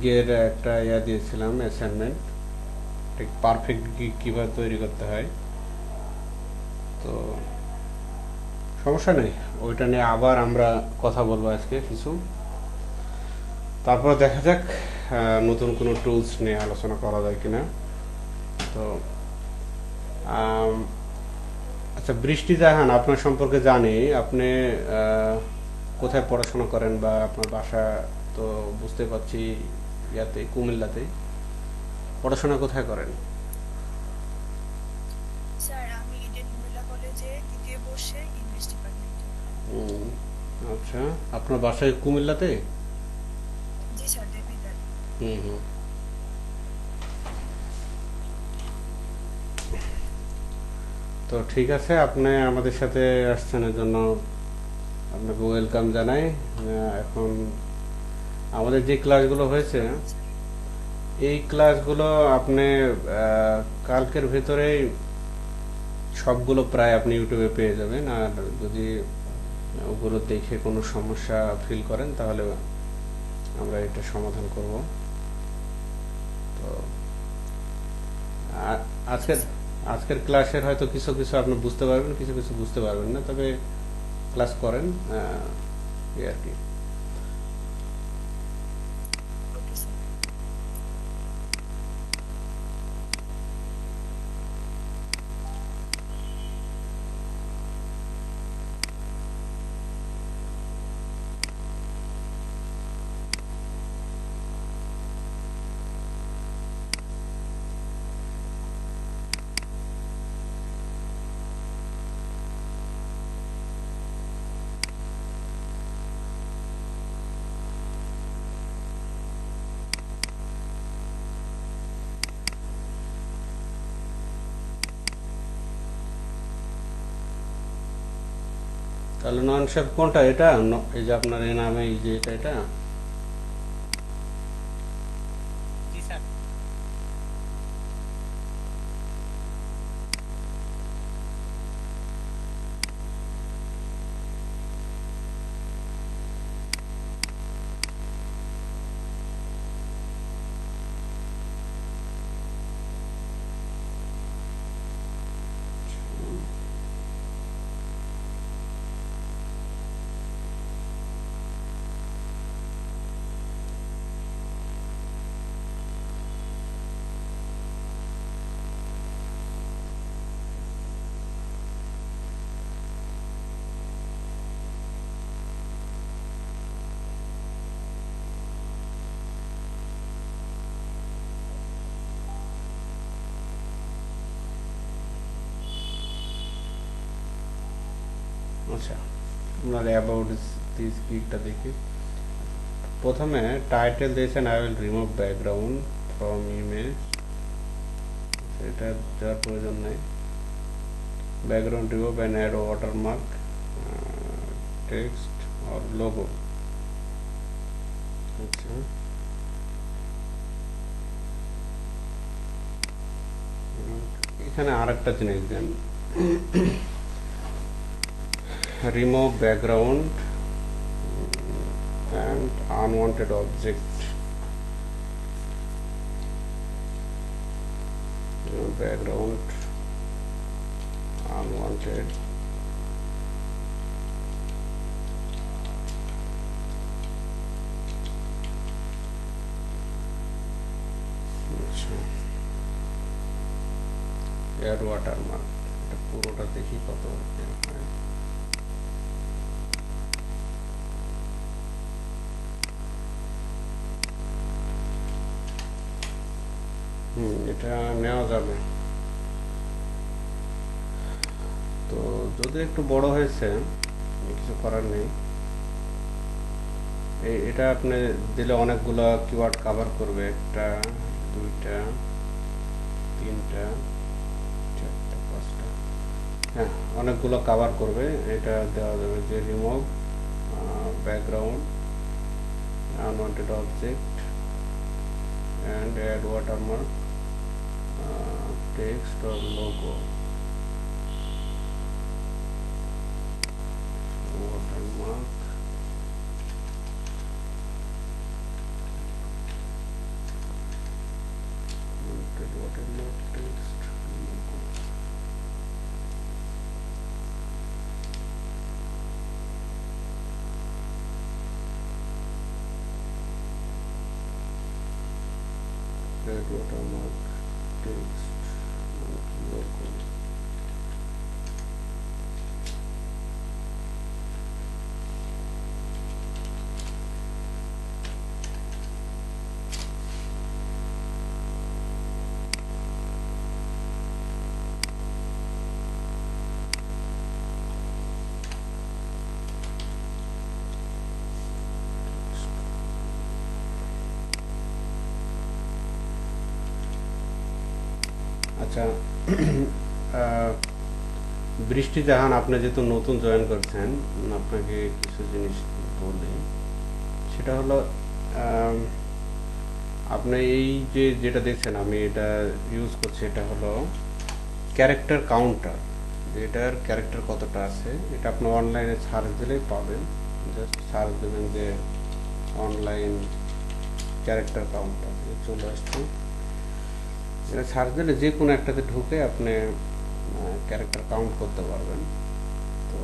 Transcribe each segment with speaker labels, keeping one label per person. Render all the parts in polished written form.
Speaker 1: গিগের একটা দিয়েছিলাম অ্যাসাইনমেন্ট, ঠিক পারফেক্ট গিগ কীভাবে তৈরি করতে হয়। তো সমস্যা নেই, ওইটা নিয়ে আবার আমরা কথা বলবো আজকে কিছু। তারপর দেখা যাক নতুন কোনো টুলস নিয়ে আলোচনা করা যায় কিনা। তো আচ্ছা, বৃষ্টি জাহান, আপনার সম্পর্কে জানি আপনি কোথায় পড়াশোনা করেন বা আপনার বাসা তো বুঝতে পারছি কুমিল্লাতে। পড়াশোনা কোথায় করেন?
Speaker 2: স্যার, আমি ইডেন মহিলা কলেজে দ্বিতীয় বর্ষে ইংলিশ ডিপার্টমেন্টে।
Speaker 1: হুম, আচ্ছা, আপনার বাসায় কুমিল্লাতে?
Speaker 2: জি স্যার, দেবিদ্বার।
Speaker 1: হুম হুম। তো ঠিক আছে, আপনি আমাদের সাথে আসছেন, এর জন্য আপনাকে ওয়েলকাম জানাই। এখন আমাদের যে ক্লাসগুলো হয়েছে,
Speaker 2: ধন্যবাদ স্যার।
Speaker 1: এই ক্লাসগুলো আপনি কালকের ভিতরেই সবগুলো প্রায় আপনি ইউটিউবে পেয়ে যাবেন। আর যদি ওগুলো দেখে কোনো সমস্যা ফিল করেন তাহলে আমরা এটা সমাধান করব। তো
Speaker 2: জি
Speaker 1: আজকের
Speaker 2: স্যার।
Speaker 1: আজকের ক্লাসের হয়তো কিছু কিছু আপনি বুঝতে পারবেন, কিছু কিছু বুঝতে পারবেন না, তবে ক্লাস করেন এই আর কি।
Speaker 2: Okay sir.
Speaker 1: তাহলে নয়ন সাহেব, কোনটা এটা? এই যে আপনার এই নামে এই যে এটা?
Speaker 3: জি স্যার।
Speaker 1: আচ্ছা, আপনার অ্যাবাউট দিস গিকটা দেখি। প্রথমে টাইটেল দিয়েছেন I will remove background from image, এটা দেওয়ার প্রয়োজন নেই। Background remove and add watermark, text or logo. আচ্ছা, এখানে আরেকটা জিনিস দেন, remove background and unwanted object. Background, unwanted add watermark, এটা পুরোটা দেখি কত হয়। এটা নেওয়া যাবে। তো যদি একটু বড় হয়েছে, কিছু করার নেই। এটা আপনি দিলে অনেকগুলো কিওয়ার্ড কভার করবে, একটা, দুইটা, তিনটা, চারটা, পাঁচটা, হ্যাঁ, অনেকগুলো কভার করবে। এটা দেওয়া যাবে যে remove background, unwanted object and add watermark, text or logo. Watermark, red watermark text QR code. আচ্ছা বৃষ্টি জাহান, আপনি যেহেতু নতুন জয়েন করছেন, আপনাকে কিছু জিনিস বলি। সেটা হলো আপনি এই যে যেটা দেখছেন আমি এটা ইউজ করছি, এটা হলো ক্যারেক্টার কাউন্টার। এটার ক্যারেক্টার কতটা আছে এটা আপনি অনলাইনে সার্চ দিলেই পাবেন। জাস্ট সার্চ দেবেন যে অনলাইন ক্যারেক্টার কাউন্টার, চলে আসছে। এটা সার্চ দিলে যে কোনো একটাতে ঢুকে আপনি ক্যারেক্টার কাউন্ট করতে পারবেন। তো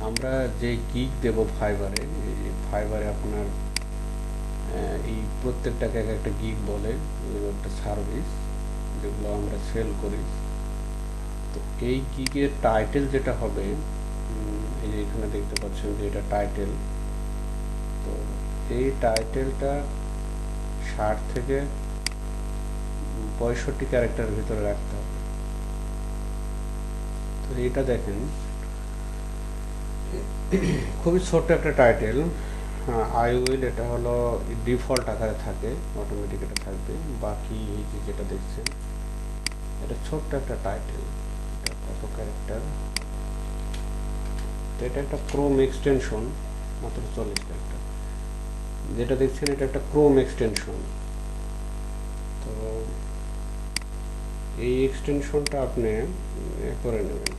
Speaker 1: আমরা যে গিগ দেব ফাইবারে, ফাইবারে আপনার এই প্রত্যেকটাকে এক একটা গিগ বলে, একটা সার্ভিস যেগুলো আমরা সেল করি। তো এই গিগের টাইটেল যেটা হবে, এই যে এখানে দেখতে পাচ্ছেন যে এটা টাইটেল। তো এই টাইটেলটা 60 থেকে 65 ক্যারেক্টারের ভিতরে রাখতে হবে। তো এইটা দেখেন খুবই ছোট্ট একটা টাইটেল। আই উইল, এটা হলো ডিফল্ট আকারে থাকে, অটোমেটিক এটা থাকবে। বাকি এই যে যেটা দেখছেন এটা ছোট্ট একটা টাইটেল, এটা কত ক্যারেক্টার। তো এটা একটা ক্রোম এক্সটেনশন, মাত্র 40 ক্যারেক্টার। যেটা দেখছেন এটা একটা ক্রোম এক্সটেনশন। তো এই এক্সটেনশনটা আপনি করে নেবেন।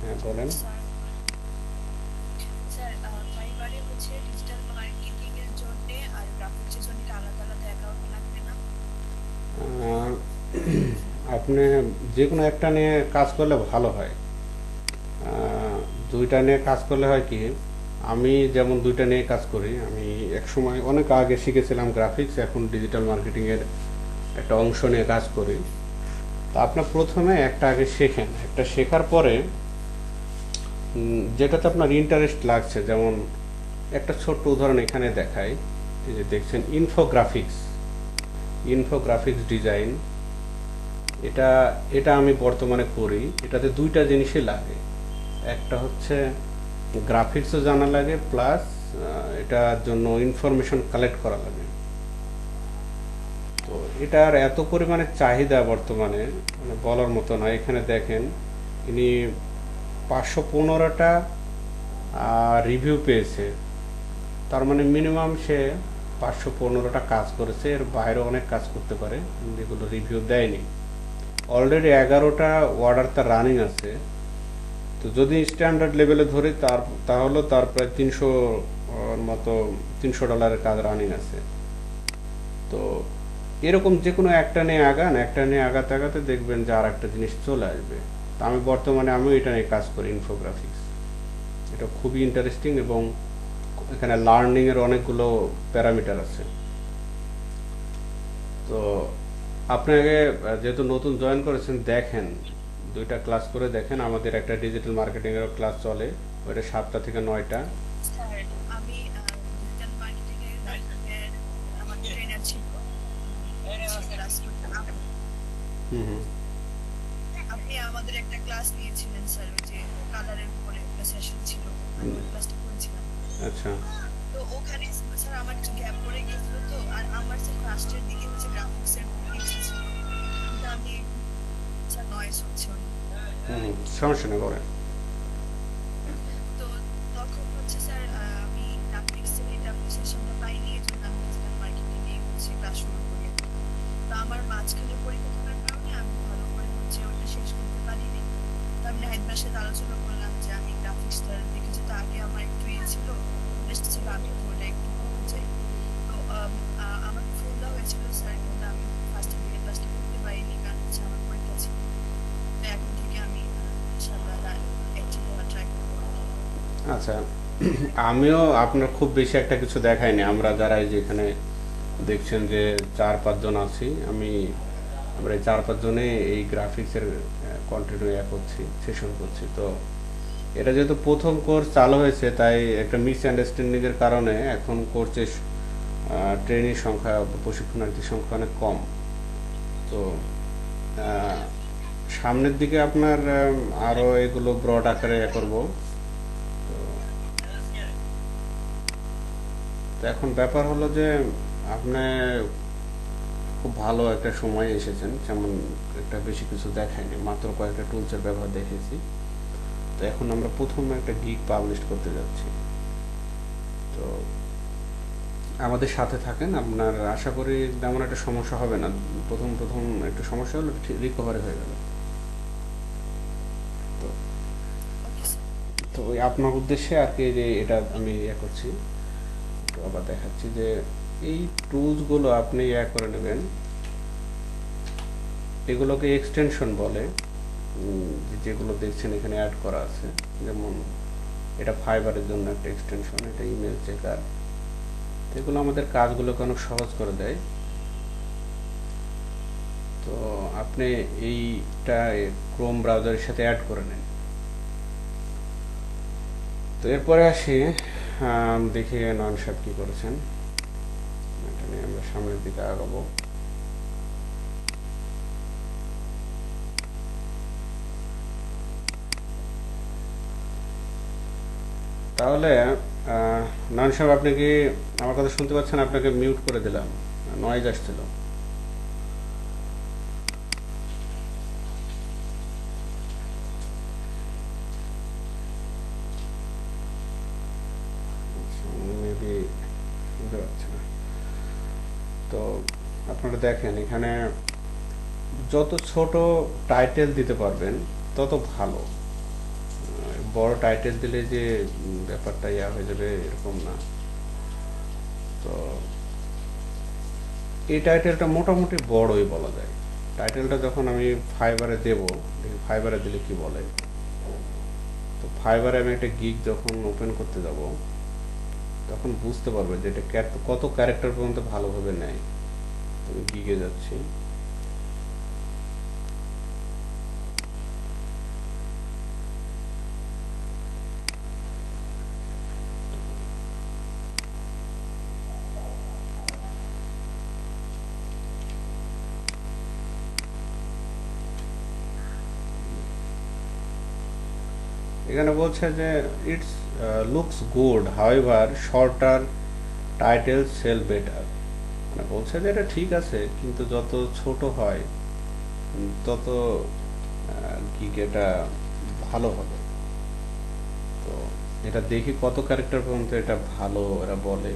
Speaker 1: হ্যাঁ বলেন।
Speaker 2: স্যার ফাইবারে হচ্ছে ডিজিটাল মার্কেটিং এর জন্য আর গ্রাফিক্সের জন্য আলাদা আলাদা অ্যাকাউন্ট লাগবে না?
Speaker 1: আপনি যে কোনো একটা নিয়ে কাজ করলে ভালো হয়। দুইটা নিয়ে কাজ করলে হয় কি, আমি যেমন দুইটা নিয়ে কাজ করি। আমি এক সময় অনেক আগে শিখেছিলাম গ্রাফিক্স, এখন ডিজিটাল মার্কেটিংয়ের একটা অংশ নিয়ে কাজ করি। তো আপনার প্রথমে একটা আগে শেখেন, একটা শেখার পরে যেটাতে আপনার ইন্টারেস্ট লাগছে, যেমন একটা ছোট্ট উদাহরণ এখানে দেখাই। এই যে দেখছেন ইনফোগ্রাফিক্স, ইনফোগ্রাফিক্স ডিজাইন, এটা এটা আমি বর্তমানে করি। এটাতে দুইটা জিনিসই লাগে, একটা হচ্ছে গ্রাফিক্সও জানা লাগে, প্লাস এটার জন্য ইনফরমেশন কালেক্ট করা লাগে। তো এটার এত পরিমাণে চাহিদা বর্তমানে, মানে বলার মতো নয়। এখানে দেখেন ইনি 515টা রিভিউ পেয়েছে, তার মানে মিনিমাম সে 515টা কাজ করেছে। এর বাইরেও অনেক কাজ করতে পারে যেগুলো রিভিউ দেয়নি। অলরেডি 11টা অর্ডার তার রানিং আছে। তো যদি স্ট্যান্ডার্ড লেভেলে ধরি তাহলে তার প্রায় 300 মতো $300 কাজ রানিং আছে। তো এরকম যে কোনো একটা নিয়ে আগান, একটা নিয়ে আগাতে আগাতে দেখবেন যে আর একটা জিনিস চলে আসবে। তো আমি বর্তমানে এটা নিয়ে কাজ করি, ইনফোগ্রাফিক্স। এটা খুবই ইন্টারেস্টিং এবং এখানে লার্নিংয়ের অনেকগুলো প্যারামিটার আছে। তো আপনাকে যেহেতু নতুন জয়েন করেছেন, দেখেন দুইটা ক্লাস করে দেখেন। আমাদের একটা ডিজিটাল মার্কেটিংয়েরও ক্লাস চলে, ওইটা 7টা থেকে 9টা।
Speaker 2: স্যার আমি ডিজিটাল মার্কেটিং এর আমাদের ট্রেনার ছিল, ক্লাস করতাম। আপনি আমাদের একটা ক্লাস নিয়েছিলেন স্যার, ওই যে কালারের উপরে একটা সেশন ছিল, আমি ওই ক্লাসটা করেছিলাম।
Speaker 1: আচ্ছা
Speaker 2: তো ওখানে স্যার আমার কিছু গ্যাপ পড়ে গেছিল, তো আর আমার স্যার লাস্টের দিকে হচ্ছে গ্রাফিক্সের ইচ্ছা ছিল, কিন্তু আমি স্যার নয়েস হচ্ছে অনেক।
Speaker 1: সমস্যা নেই, বলেন।
Speaker 2: তো তখন হচ্ছে স্যার আমি গ্রাফিক্সের এটা সেশনটা পাইনি, এই জন্য আমি ডিজিটাল মার্কেটিং এ হচ্ছে ক্লাস শুরু করি। তো আমার মাঝখানে পরিকল্পনার কারণে আমি ভালো করে হচ্ছে ওটা শেষ করতে পারিনি। তো আমি নাহিদবার সাথে আলোচনা করলাম যে আমি গ্রাফিক্সটা দেখেছি, তো আগে আমার একটু ছিল, ইন্টারেস্ট ছিল, আমি ওটা একটু করতে চাই। তো আমার ফোন দেওয়া হয়েছিল স্যার, কিন্তু আমি ফার্স্ট ইয়ার ক্লাসটা করতে পারিনি, কারণ হচ্ছে আমার পরীক্ষা ছিল। তো এখন থেকে আমি ইনশাআল্লাহ ট্রাই করবো।
Speaker 1: আচ্ছা আমিও আপনার খুব বেশি একটা কিছু দেখাইনি। আমরা যারা এই যে এখানে দেখছেন যে 4-5 জন আছি, আমরা এই 4-5 জনে এই গ্রাফিক্সের কন্টিনিউ করছি, সেশন করছি। তো এটা যেহেতু প্রথম কোর্স চালু হয়েছে, তাই একটা মিসআন্ডারস্ট্যান্ডিংয়ের কারণে এখন কোর্সের ট্রেনির সংখ্যা, প্রশিক্ষণার্থীর সংখ্যা অনেক কম। তো আহ, সামনের দিকে আপনার আরও এগুলো ব্রড আকারে করব। তো তো এখন ব্যাপার হলো যে আপনি খুব ভালো একটা সময় এসেছেন, যেমন একটা বেশি কিছু দেখায়নি, মাত্র কয়েকটা টুলসের ব্যবহার দেখেছি। তো এখন আমরা প্রথমে একটা গিগ পাবলিশ করতে যাচ্ছি। তো আমাদের সাথে থাকেন, আপনার আশা করি তেমন একটা সমস্যা হবে না। প্রথম প্রথম একটু সমস্যা হলো, রিকভারি হয়ে গেল। তো
Speaker 2: ওকে স্যার।
Speaker 1: তো ওই আপনার উদ্দেশ্যে আর কি, যে এটা আমি করছি, একটু আবার দেখাচ্ছি যে এই টুলসগুলো আপনি করে নেবেন। এগুলোকে এক্সটেনশন বলে, যেগুলো দেখছেন এখানে অ্যাড করা আছে। যেমন এটা ফাইবারের জন্য একটা এক্সটেনশন, এটা ইমেল চেকার। এগুলো আমাদের কাজগুলোকে অনেক সহজ করে দেয়। তো আপনি এইটা ক্রোম ব্রাউজারের সাথে অ্যাড করে নেন। তো এরপরে আসি, দেখি নয়ন সাহেব কী করেছেন। এটা নিয়ে আমরা সামনের দিকে আগাবো। তাহলে নয়ন সাহেব, আপনি কি আমার কথা শুনতে পাচ্ছেন? আপনাকে মিউট করে দিলাম, নয়েজ আসছিল। মেবি শুনতে পাচ্ছি না। তো আপনারা দেখেন, এখানে যত ছোট টাইটেল দিতে পারবেন তত ভালো। বড় টাইটেল দিলে যে ব্যাপারটা হয়ে যাবে এরকম না। তো এই টাইটেলটা মোটামুটি বড়ই বলা যায়। টাইটেলটা যখন আমি ফাইবারে দেব, দেখি ফাইবারে দিলে কি বলে। তো ফাইবারে আমি একটা গিগ যখন ওপেন করতে যাব, তখন বুঝতে পারবে যে এটা কত ক্যারেক্টার পর্যন্ত ভালোভাবে নেয়। আমি গিগে যাচ্ছি। এখানে বলছে যে it's looks good, however shorter title sell better. মানে বলছে যে এটা ঠিক আছে, কিন্তু যত ছোট হয় তত গিগ এটা ভালো হবে। তো এটা দেখি কত ক্যারেক্টার পর্যন্ত এটা ভালো এরা বলে।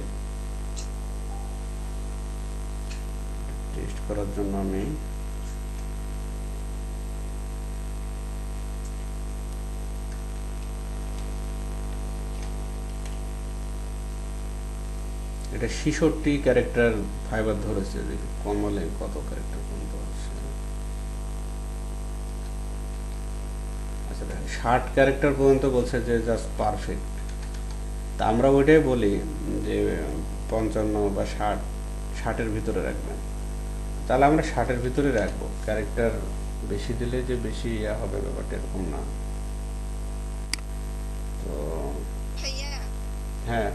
Speaker 1: টেস্ট করার জন্য আমি এটা 66 ক্যারেক্টার ফাইবার ধরেছে। দেখি কমলে কত ক্যারেক্টার পর্যন্ত আছে। আচ্ছা দেখেন, 60 ক্যারেক্টার পর্যন্ত বলছে যে জাস্ট পারফেক্ট। তা আমরা ওইটাই বলি যে 55 বা 60, 60-এর ভিতরে রাখবেন। তাহলে আমরা 60-এর ভিতরে রাখবো। ক্যারেক্টার বেশি দিলে যে বেশি হবে ব্যাপারটা এরকম না। তো
Speaker 2: ভাইয়া,
Speaker 1: হ্যাঁ,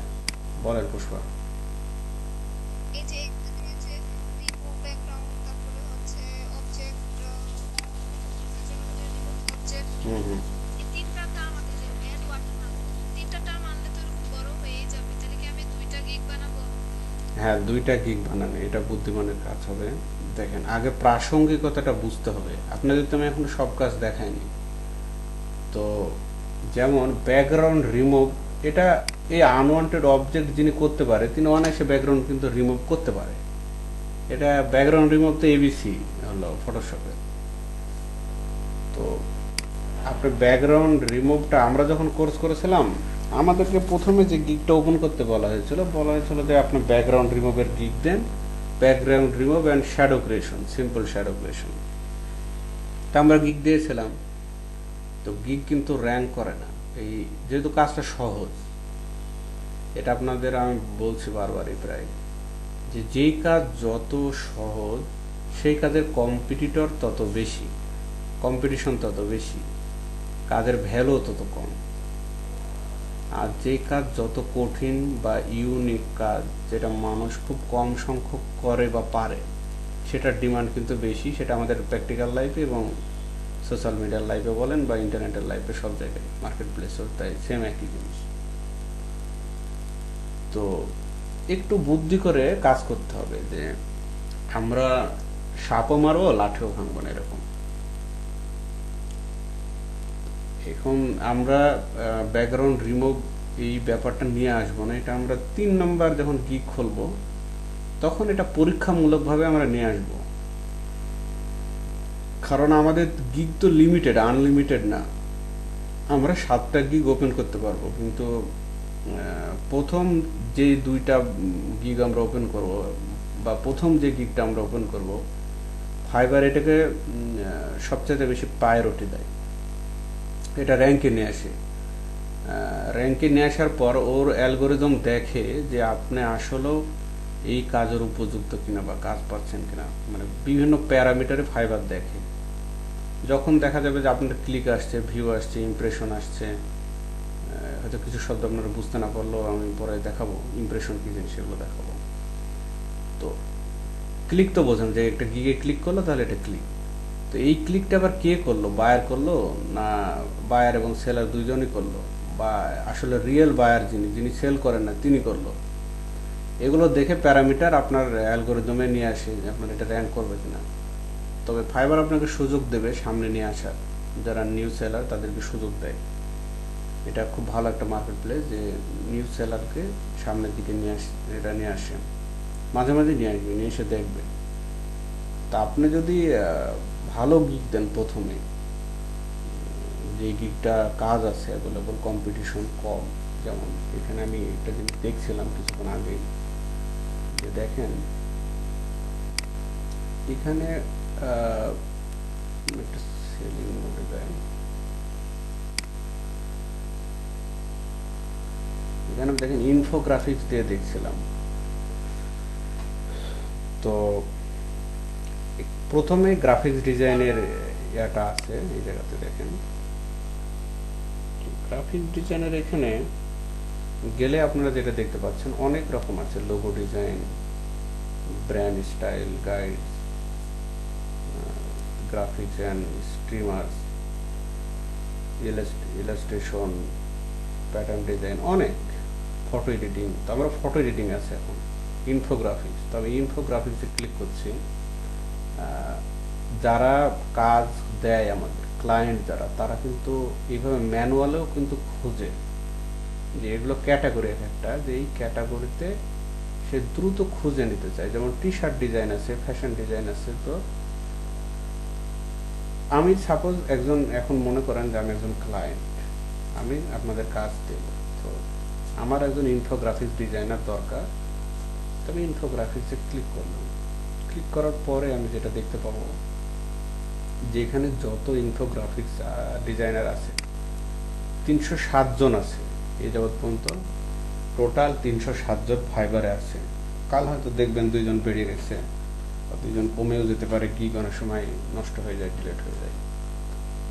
Speaker 1: বলেন পুষ্পা।
Speaker 2: এই যে এখানে যে রিমুভ ব্যাকগ্রাউন্ড, তারপরে হচ্ছে অবজেক্ট, রিমুভ অবজেক্ট,
Speaker 1: হুম হুম
Speaker 2: এই তিনটা টার্ম আমাদের যে অ্যাড ওয়াটারমার্ক, তিনটা টার্ম আনলে তো এরকম বড় হয়েই যাবে। তাহলে কি আমি দুইটা গিগ বানাবো?
Speaker 1: হ্যাঁ, 2টা গিগ বানানো এটা বুদ্ধিমানের কাজ হবে। দেখেন, আগে প্রাসঙ্গিকতাটা বুঝতে হবে। আপনাদের তো আমি এখন সব কাজ দেখাইনি। তো যেমন ব্যাকগ্রাউন্ড রিমুভ, এটা এই আনওয়ান্টেড অবজেক্ট যিনি করতে পারে তিনি অনায়াসে ব্যাকগ্রাউন্ড কিন্তু রিমুভ করতে পারে। এটা ব্যাকগ্রাউন্ড রিমুভ তো এবিসি হলো ফটোশপে। তো আপনার ব্যাকগ্রাউন্ড রিমুভটা আমরা যখন কোর্স করেছিলাম, আমাদেরকে প্রথমে যে গিগটা ওপেন করতে বলা হয়েছিল যে আপনি ব্যাকগ্রাউন্ড রিমুভের গিগ দেন, background remove and shadow creation, simple shadow creation. তা আমরা গিগ দিয়েছিলাম। তো গিগ কিন্তু র্যাঙ্ক করে না, এই যেহেতু কাজটা সহজ। এটা আপনাদের আমি বলছি বারবারই প্রায়, যে যেই কাজ যত সহজ সেই কাজের কম্পিটিটর তত বেশি, কম্পিটিশন তত বেশি, কাজের ভ্যালু তত কম। আর যে কাজ যত কঠিন বা ইউনিক কাজ, যেটা মানুষ খুব কম সংখ্যক করে বা পারে, সেটার ডিমান্ড কিন্তু বেশি। সেটা আমাদের প্র্যাকটিক্যাল লাইফে এবং সোশ্যাল মিডিয়ার লাইফে বলেন বা ইন্টারনেটের লাইফে, সব জায়গায়, মার্কেট প্লেসও তাই, সেম একই জিনিস। তো একটু বুদ্ধি করে কাজ করতে হবে, যে আমরা সাপও মারবো লাঠিও ভাঙবো না, এরকম। এখন আমরা ব্যাকগ্রাউন্ড রিমুভ এই ব্যাপারটা নিয়ে আসবো না, এটা আমরা 3 নম্বর যখন গিগ খুলবো তখন এটা পরীক্ষামূলকভাবে আমরা নিয়ে আসবো। কারণ আমাদের গিগ তো লিমিটেড, আনলিমিটেড না। আমরা 7টা গিগ ওপেন করতে পারবো, কিন্তু প্রথম যে 2টা গিগ আমরা ওপেন করব, বা প্রথম যে গিগটা আমরা ওপেন করব, ফাইবার এটাকে সবচেয়ে বেশি প্রায়োরিটি দেয়, এটা র্যাঙ্কে নিয়ে আসে। র্যাঙ্কে নিয়ে আসার পর ওর অ্যালগোরিদম দেখে যে আপনি আসলেও এই কাজের উপযুক্ত কিনা বা কাজ পাচ্ছেন কিনা, মানে বিভিন্ন প্যারামিটারে ফাইবার দেখে। যখন দেখা যাবে যে আপনার ক্লিক আসছে, ভিউ আসছে, ইমপ্রেশন আসছে, হয়তো কিছু শব্দ আপনারা বুঝতে না পারলেও আমি পরে দেখাবো ইমপ্রেশন কী জিনিস, সেগুলো দেখাবো। তো ক্লিক তো বোঝেন, যে একটা গিগে ক্লিক করলো তাহলে এটা ক্লিক। তো এই ক্লিকটা আবার কে করলো, বায়ার করলো না বায়ার এবং সেলার দুইজনই করলো, বা আসলে রিয়েল বায়ার যিনি সেল করেন না তিনি করলো, এগুলো দেখে প্যারামিটার আপনার অ্যালগোরিদমে নিয়ে আসে যে আপনার এটা র্যাঙ্ক করবে কিনা। তবে ফাইবার আপনাকে সুযোগ দেবে সামনে নিয়ে আসার, যারা নিউ সেলার তাদেরকে সুযোগ দেয়। এটা খুব ভালো একটা মার্কেট প্লেস, যে নিউ সেলারকে সামনের দিকে নিয়ে আসে, মাঝে মাঝে নিয়ে আসবে, নিয়ে এসে দেখবে। তা আপনি যদি ভালো গিগ দেন প্রথমে, যে গিগটা কাজ আছে অ্যাভেলেবল, কম্পিটিশন কম, যেমন এখানে আমি একটা জিনিস দেখছিলাম কিছুক্ষণ আগে, যে দেখেন এখানে একটা সেলিং মোডে যায়, এখানে দেখেন ইনফোগ্রাফিক্স দিয়ে দেখছিলাম। তো প্রথমে গ্রাফিক্স ডিজাইনের ইয়াটা আছে, এই জায়গাতে দেখেন গ্রাফিক ডিজাইনের, এখানে গেলে আপনারা যেটা দেখতে পাচ্ছেন অনেক রকম আছে, logo design, brand style guide, graphics and স্ট্রিমার্স, illustration, pattern design, অনেক, ফটো এডিটিং। তো আমরা ফটো এডিটিং আছে এখন, ইনফোগ্রাফিক্স। তবে ইনফোগ্রাফিক্সে ক্লিক করছি, যারা কাজ দেয় আমাদের ক্লায়েন্ট যারা, তারা কিন্তু এইভাবে ম্যানুয়ালেও কিন্তু খোঁজে যে এগুলো ক্যাটাগরি একটা, যে এই ক্যাটাগরিতে সে দ্রুত খুঁজে নিতে চায়। যেমন টি শার্ট ডিজাইন আছে, ফ্যাশন ডিজাইন আছে। তো আমি সাপোজ একজন, এখন মনে করেন যে আমি একজন ক্লায়েন্ট, আমি আপনাদের কাজ দেব, তো আমার একজন ইনফোগ্রাফিক্স ডিজাইনার দরকার। তো আমি ইনফোগ্রাফিক্সে ক্লিক করলাম। ক্লিক করার পরে আমি যেটা দেখতে পাবো, যেখানে যত ইনফোগ্রাফিক্স ডিজাইনার আছে 307 জন আছে এই যাবৎ পর্যন্ত, টোটাল 307 জন ফাইবারে আছে। কাল হয়তো দেখবেন 2 জন বেরিয়ে গেছে, বা 2 জন কমেও যেতে পারে, কি অনেক সময় নষ্ট হয়ে যায়, ডিলেট হয়ে যায়,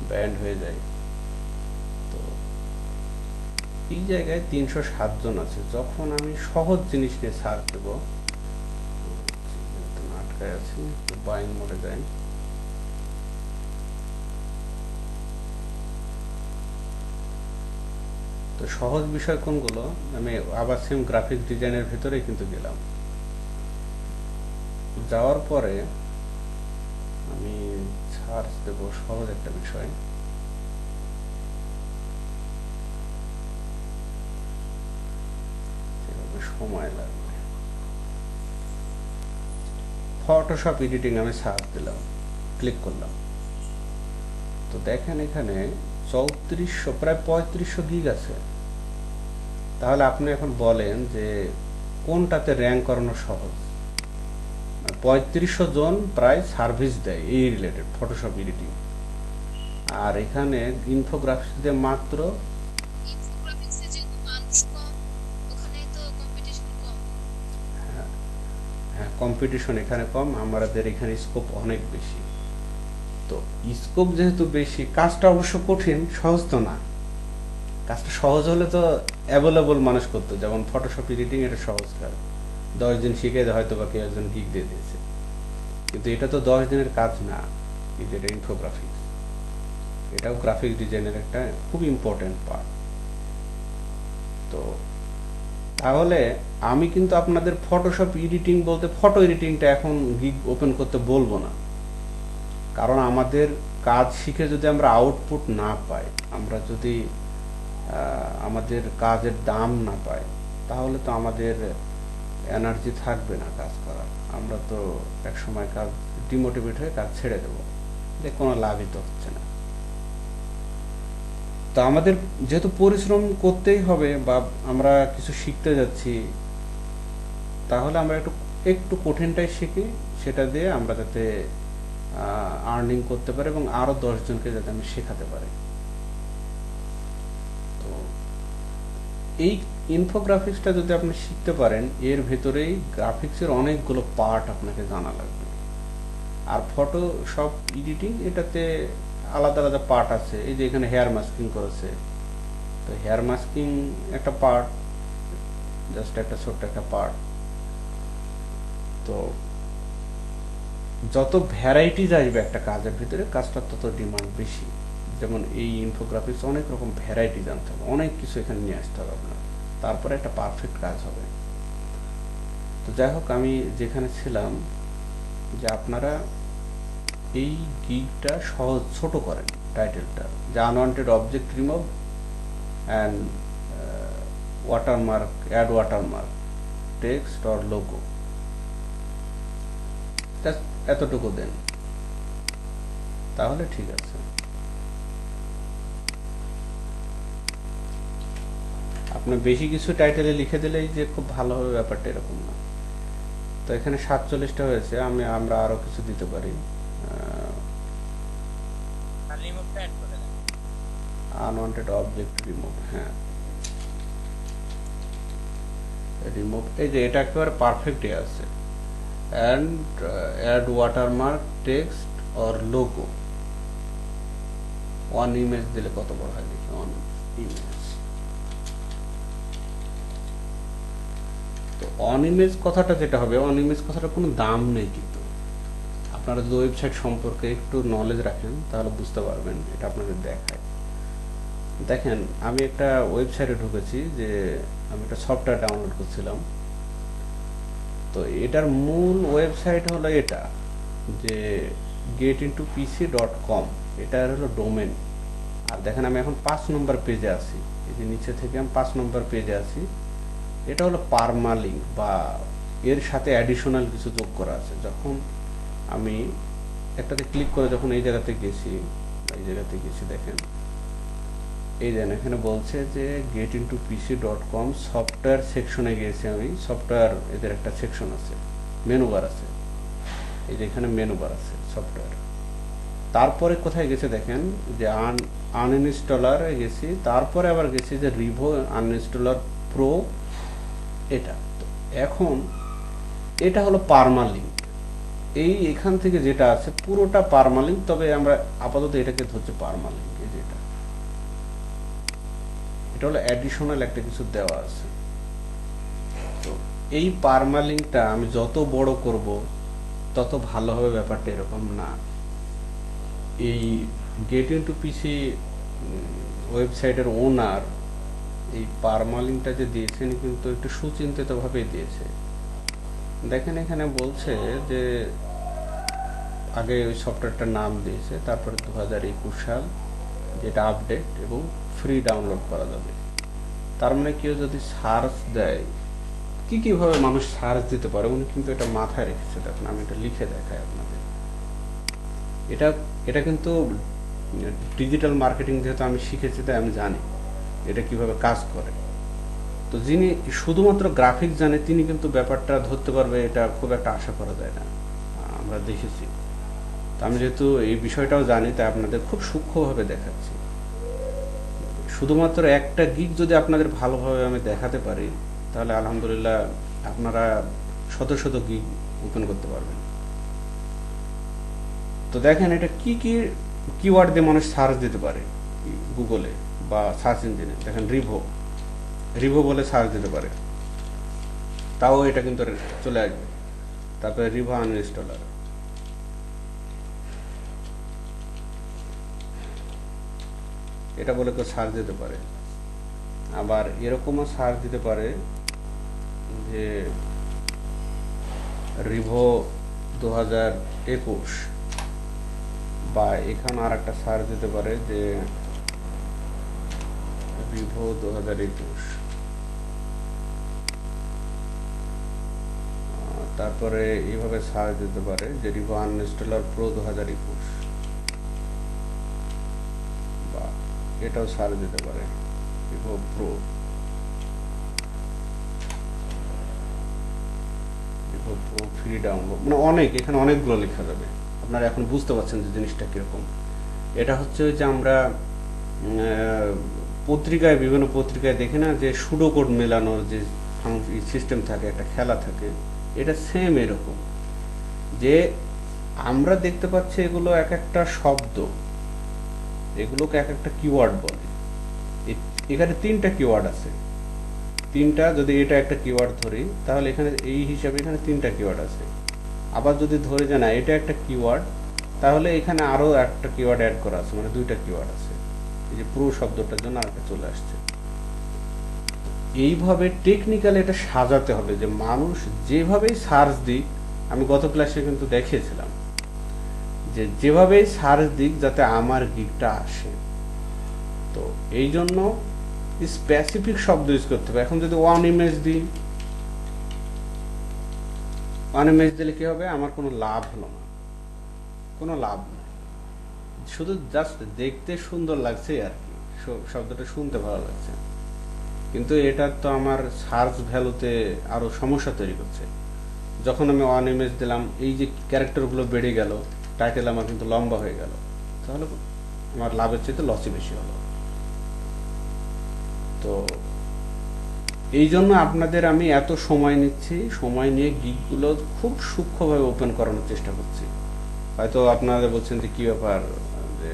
Speaker 1: ব্যান্ড হয়ে যায়। তো এই জায়গায় 307 জন আছে। যখন আমি সহজ জিনিস নিয়ে সার্চ দেবো, আটকায় আছি, বাইং মোডে যাই, তো সহজ বিষয় কোনগুলো, আমি আবার সেম গ্রাফিক ডিজাইনের ভিতরে কিন্তু গেলাম। যাওয়ার পরে আমি সার্চ দেব সহজ একটা বিষয়, সময় লাগবে। ফটোশপ এডিটিং আমি সার্চ দিলাম, ক্লিক করলাম। তো দেখেন এখানে 3400, প্রায় 3500 গিগ আছে। তাহলে আপনি এখন বলেন যে কোনটাতে র্যাঙ্ক করানো সহজ। 3500 জন প্রায় সার্ভিস দেয় এই রিলেটেড ফটোশপ এডিটিং, আর এখানে ইনফোগ্রাফিক্স দিয়ে মাত্র
Speaker 2: ইনফোগ্রাফিক্সে যেহেতু মানুষ কম, ওখানে তো
Speaker 1: কম্পিটিশন এখানে কম, আমাদের এখানে স্কোপ অনেক বেশি। তো স্কোপ যেহেতু বেশি, কাজটা অবশ্য কঠিন, সহজ তো না। কাজটা সহজ হলে তো অ্যাভেলেবল মানুষ করতো, যেমন ফটোশপ এডিটিং, এটা সহজ কাজ, 10 দিন শিখে হয়তো বা কেউ একজন গিগ দিয়ে দিয়েছে। কিন্তু এটা তো 10 দিনের কাজ না, কিন্তু এটা ইনফোগ্রাফিক্স, এটাও গ্রাফিক ডিজাইনের একটা খুব ইম্পর্টেন্ট পার্ট। তো তাহলে আমি কিন্তু আপনাদের ফটোশপ এডিটিং বলতে ফটো এডিটিংটা এখন গিগ ওপেন করতে বলবো না, কারণ আমাদের কাজ শিখে যদি আমরা আউটপুট না পাই, আমরা যদি আমাদের কাজের দাম না পাই, তাহলে তো আমাদের এনার্জি থাকবে না কাজ করার। আমরা তো এক সময় কাজ ডিমোটিভেট হয়ে কাজ ছেড়ে দেবো, যে কোনো লাভই তো হচ্ছে না। তো আমাদের যেহেতু পরিশ্রম করতেই হবে, বা আমরা কিছু শিখতে যাচ্ছি, তাহলে আমরা একটু একটু কঠিনটাই শিখি, সেটা দিয়ে আমরা যাতে আর্নিং করতে পারি এবং আরো 10 জনকে যাতে আমি শেখাতে পারি। তো এই ইনফোগ্রাফিক্সটা যদি আপনি শিখতে পারেন, এর ভেতরেই গ্রাফিক্সের অনেকগুলো পার্ট আপনাকে জানা লাগবে। আর ফটোশপ এডিটিং, এটাতে আলাদা আলাদা পার্ট আছে। এই যে এখানে হেয়ার মাস্কিং করেছে, তো হেয়ার মাস্কিং একটা পার্ট, জাস্ট একটা ছোট্ট একটা পার্ট। তো যত ভ্যারাইটিজ আসবে একটা কাজের ভিতরে, কাজটার তত ডিমান্ড বেশি। যেমন এই ইনফোগ্রাফিক্স অনেক রকম ভ্যারাইটি জানতে হবে, অনেক কিছু এখানে নিয়ে আসতে হবে আপনার, তারপরে একটা পারফেক্ট কাজ হবে। তো যাই হোক, আমি যেখানে ছিলাম, যে আপনারা এই গিগটা সহজ ছোট করেন, টাইটেলটা যে unwanted object remove and watermark, add watermark, text or logo, এতটুকু দেন, তাহলে ঠিক আছে। আপনি বেশি কিছু টাইটেলে লিখে দিলেই যে খুব ভালো হবে ব্যাপারটা এরকম না। তো এখানে 47টা হয়েছে, আমরা আরো কিছু দিতে পারি।
Speaker 3: আর রিমুভটা অ্যাড করে দেন।
Speaker 1: আনওয়ান্টেড অবজেক্ট রিমুভ, হ্যাঁ, রিমুভ, এই যে এটা একেবারে পারফেক্টই আছে। And add watermark, text or logo, one image দিলে কত বড় হয় দেখি, ওয়ান ইমেজ। তো অন ইমেজ কথাটা যেটা হবে, অন ইমেজ কথাটা কোনো দাম নেই, কিন্তু আপনারা যদি ওয়েবসাইট সম্পর্কে একটু নলেজ রাখেন তাহলে বুঝতে পারবেন। এটা আপনাদের দেখায়, দেখেন আমি একটা ওয়েবসাইটে ঢুকেছি, যে আমি একটা সফটওয়্যার ডাউনলোড করছিলাম। তো এটার মূল ওয়েবসাইট হলো এটা, যে getintopc.com, এটার হলো ডোমেন। আর দেখেন আমি এখন 5 নম্বর পেজে আছি, এই যে নিচে থেকে আমি 5 নম্বর পেজে আছি। এটা হলো পারমালিঙ্ক, বা এর সাথে অ্যাডিশনাল কিছু যোগ করা আছে। যখন আমি একটাতে ক্লিক করে যখন এই জায়গাতে গেছি, দেখেন এই যে এখানে বলছে যে getintopc.com সফটওয়্যার সেকশনে গিয়েছি আমি। সফটওয়্যার, এদের একটা সেকশন আছে, মেনু বার আছে, এই যে এখানে মেনু বার আছে সফটওয়্যার। তারপরে কোথায় গেছে দেখেন, যে আনইনস্টলারে গেছি, তারপরে আবার গেছি যে রিভো আনইনস্টলার প্রো, এটা। তো এখন এটা হলো পারমালিঙ্ক, এখান থেকে যেটা আছে পুরোটা পারমালিঙ্ক, তবে আমরা আপাতত এটাকে ধরছি পারমালিঙ্ক। এই যে এটা হলো অ্যাডিশনাল একটা কিছু দেওয়া আছে। তো এই পারমালিঙ্কটা আমি যত বড় করব তত ভালো হবে, ব্যাপারটা এরকম না। এই getintopc ওয়েবসাইটের ওনার এই পারমালিঙ্কটা যে দিয়েছেন, কিন্তু একটু সুচিন্তিত ভাবে দিয়েছে। দেখেন এখানে বলছে যে আগে ওই সফটওয়্যারটার নাম দিয়েছে, তারপরে 2021 সাল, যেটা আপডেট এবং ফ্রি ডাউনলোড করা যাবে। তার মানে কেউ যদি সার্চ দেয়, কিভাবে মানুষ সার্চ দিতে পারে, উনি কিন্তু এটা মাথায় রেখেছে। দেখুন আমি এটা লিখে দেখাই আপনাদের। এটা কিন্তু ডিজিটাল মার্কেটিং যেহেতু আমি শিখেছি, তাই আমি জানি এটা কিভাবে কাজ করে। তো যিনি শুধুমাত্র গ্রাফিক্স জানে, তিনি কিন্তু ব্যাপারটা ধরতে পারবে, এটা খুব একটা আশা করা যায় না, আমরা দেখেছি। তো আমি যেহেতু এই বিষয়টাও জানি, তাই আপনাদের খুব সূক্ষ্মভাবে দেখাচ্ছি। শুধুমাত্র একটা গিগ যদি আপনাদের ভালোভাবে আমি দেখাতে পারি, তাহলে আলহামদুলিল্লাহ আপনারা শত শত গিগ ওপেন করতে পারবেন। তো দেখেন এটা কি কি কিওয়ার্ড দিয়ে মানুষ সার্চ দিতে পারে গুগলে বা সার্চ ইঞ্জিনে। দেখেন রিভো বলে সার্চ দিতে পারে, তাও এটা কিন্তু চলে আসবে। তারপরে রিভো আনইনস্টলার, এটা বলে কেউ সার্চ দিতে পারে। আবার এরকমও সার্চ দিতে পারে যে রিভো 2021, বা এখানে আর একটা সার্চ দিতে পারে যে রিভো 2021। তারপরে এইভাবে সার্চ দিতে পারে যে রিভো আনইনস্টলার প্রো 2021, বা এটাও সার্চ দিতে পারে রিভো প্রো, রিভো প্রো ফ্রি ডাউনলোড, মানে অনেক, এখানে অনেকগুলো লেখা যাবে। আপনারা এখন বুঝতে পারছেন যে জিনিসটা কিরকম। এটা হচ্ছে ওই যে আমরা পত্রিকায়, বিভিন্ন পত্রিকায় দেখি না যে সুডো কোড মেলানোর যে সিস্টেম থাকে, একটা খেলা থাকে, এটা সেম এরকম। যে আমরা দেখতে পাচ্ছি এগুলো এক একটা শব্দ, এগুলোকে এক একটা কিওয়ার্ড বলে। এখানে 3টা কিওয়ার্ড আছে, 3টা, যদি এটা একটা কিওয়ার্ড ধরি তাহলে এখানে এই হিসাবে এখানে 3টা কিওয়ার্ড আছে। আবার যদি ধরে যে না এটা একটা কিওয়ার্ড, তাহলে এখানে আরো একটা কিওয়ার্ড অ্যাড করা আছে, মানে 2টা কিওয়ার্ড আছে। এই যে প্রো শব্দটার জন্য আরেকটা চলে আসছে। এইভাবে টেকনিক্যালি এটা সাজাতে হবে যে মানুষ যেভাবেই সার্চ দিক, আমি গত ক্লাসে কিন্তু দেখিয়েছিলাম যে যেভাবেই সার্চ দিক যাতে আমার গিগটা আসে। তো এই জন্য স্পেসিফিক শব্দ ইউজ করতে হবে। এখন যদি ওয়ান ইমেজ দিই, ওয়ান ইমেজ দিলে কি হবে, আমার কোনো লাভ হলো না, কোনো লাভ নেই, শুধু জাস্ট দেখতে সুন্দর লাগছে আর কি, শব্দটা শুনতে ভালো লাগছে, কিন্তু এটা তো আমার সার্চ ভ্যালুতে আরো সমস্যা তৈরি করছে। যখন আমি ওয়ান ইমেজ দিলাম, এই যে ক্যারেক্টারগুলো বেড়ে গেল, টাইটেল আমার কিন্তু লম্বা হয়ে গেল, তাহলে আমার লাভের চাইতে লসই বেশি হলো। তো এই জন্য আপনাদের আমি এত সময় নিচ্ছি, সময় নিয়ে গিগগুলো খুব সূক্ষ্মভাবে ওপেন করানোর চেষ্টা করছি। হয়তো আপনারা বলছেন যে কি ব্যাপার, যে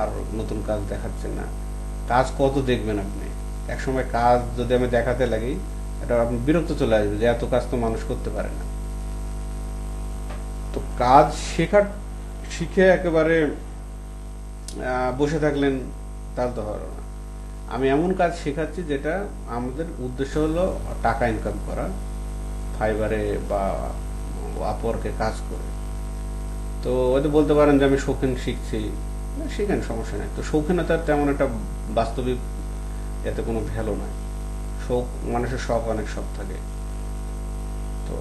Speaker 1: আর নতুন কাজ দেখাচ্ছেন না। কাজ কত দেখবেন আপনি? একসময় কাজ যদি আমি দেখাতে লাগি, এটা আপনি বিরক্ত চলে আসবে যে এত কাজ তো মানুষ করতে পারে না। তো কাজ শিখে একেবারে বসে থাকলেন, তার তো হলো না। আমি এমন কাজ শেখাচ্ছি যেটা আমাদের উদ্দেশ্য হলো টাকা ইনকাম করা, ফাইবারে বা আপওয়ার্কে কাজ করে। তো হয়তো বলতে পারেন যে আমি শৌখিন শিখছি, শিখেন, সমস্যা নেই। তো শৌখিনতার তেমন একটা বাস্তবিক এতে কোনো ভ্যালু নাই। শখ, মানুষের শখ, অনেক শখ থাকে। তো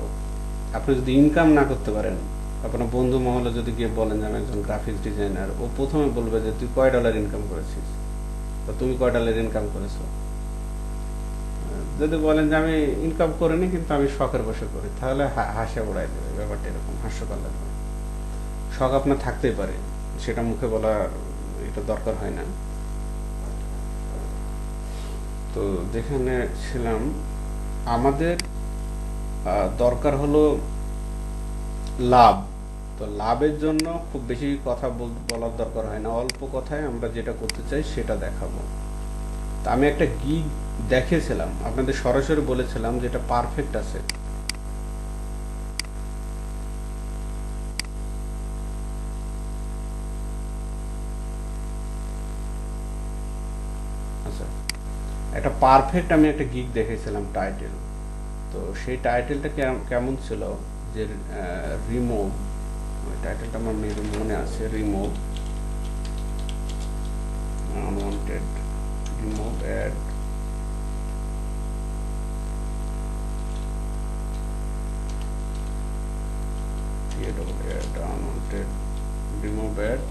Speaker 1: আপনি যদি ইনকাম না করতে পারেন, আপনার বন্ধু মহলে যদি গিয়ে বলেন যে আমি একজন গ্রাফিক্স ডিজাইনার, ও প্রথমে বলবে যে তুই কয় ডলার ইনকাম করেছিস, বা তুমি কয় ডলার ইনকাম করেছো। যদি বলেন যে আমি ইনকাম করিনি কিন্তু আমি শখের বসে করি, তাহলে হাসে উড়াই দেবে। ব্যাপারটা এরকম, হাস্যকর লাগবে। শখ আপনার থাকতেই পারে, সেটা মুখে বলার এটা দরকার হয় না। তো যেখানে ছিলাম, আমাদের দরকার হলো লাভ। তো লাভের জন্য খুব বেশি কথা বলার দরকার হয় না, অল্প কথায় আমরা যেটা করতে চাই সেটা দেখাবো। তা আমি একটা গিগ দেখেছিলাম, আপনাদের সরাসরি বলেছিলাম যে এটা পারফেক্ট আছে। আচ্ছা, একটা পারফেক্ট আমি একটা গিগ দেখেছিলাম টাইটেল। তো সেই টাইটেলটা কেমন ছিল, যে রিমুভ, টাইটেলটা আমার মনে আছে, remove unwanted, remove add, unwanted, remove add,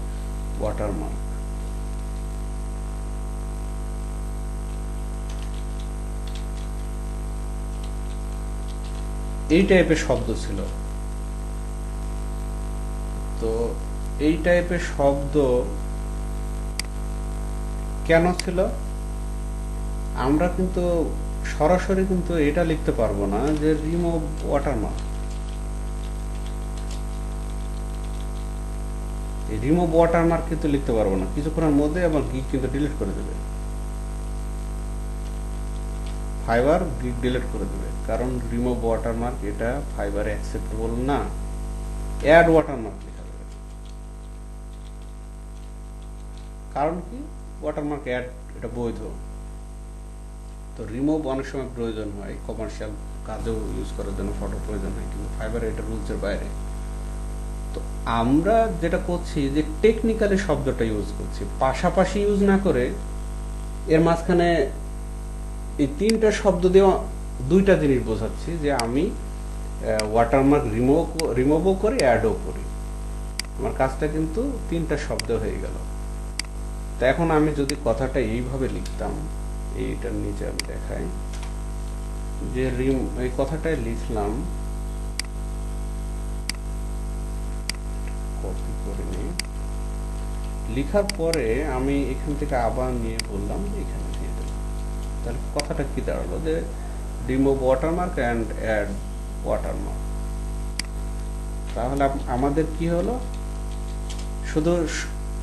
Speaker 1: watermark. এই টাইপের শব্দ ছিল। তো এই টাইপের শব্দ কেন ছিল? আমরা কিন্তু সরাসরি কিন্তু এটা লিখতে পারবো না যে রিমুভ ওয়াটারমার্ক। রিমুভ ওয়াটারমার্ক কিন্তু লিখতে পারবো না, কিছুক্ষণের মধ্যে আমার গিগ কিন্তু ডিলিট করে দেবে, ফাইবার গিগ ডিলিট করে দেবে, কারণ রিমুভ ওয়াটারমার্ক এটা ফাইবারে অ্যাকসেপ্টেবল না। অ্যাড ওয়াটারমার্ক লেখা যাবে, কারণ কি ওয়াটারমার্ক অ্যাড এটা বৈধ। তো রিমুভ অনেক সময় প্রয়োজন হয়, কমার্শিয়াল কাজেও ইউজ করার জন্য ফটো প্রয়োজন হয়, কিন্তু ফাইবারে এটা রুলসের বাইরে। তো আমরা যেটা করছি যে টেকনিক্যালি শব্দটা ইউজ করছি, পাশাপাশি ইউজ না করে এর মাঝখানে এই তিনটা শব্দ দিয়ে দুইটা জিনিস বোঝাচ্ছি, যে আমি ওয়াটারমার্ক রিমুভও করি, অ্যাডও করি। আমার কাজটা কিন্তু তিনটা শব্দ হয়ে গেল। তো এখন আমি যদি কথাটা এইভাবে লিখতাম, এইটার নিচে আমি দেখাই যে এই কথাটাই লিখলাম, কপি করে নিই, লিখার পরে আমি এখান থেকে আবার নিয়ে বললাম এখানে দিয়ে দিলাম, তাহলে কথাটা কি দাঁড়ালো যে remove watermark and add watermark. তাহলে আমাদের কি হলো, শুধু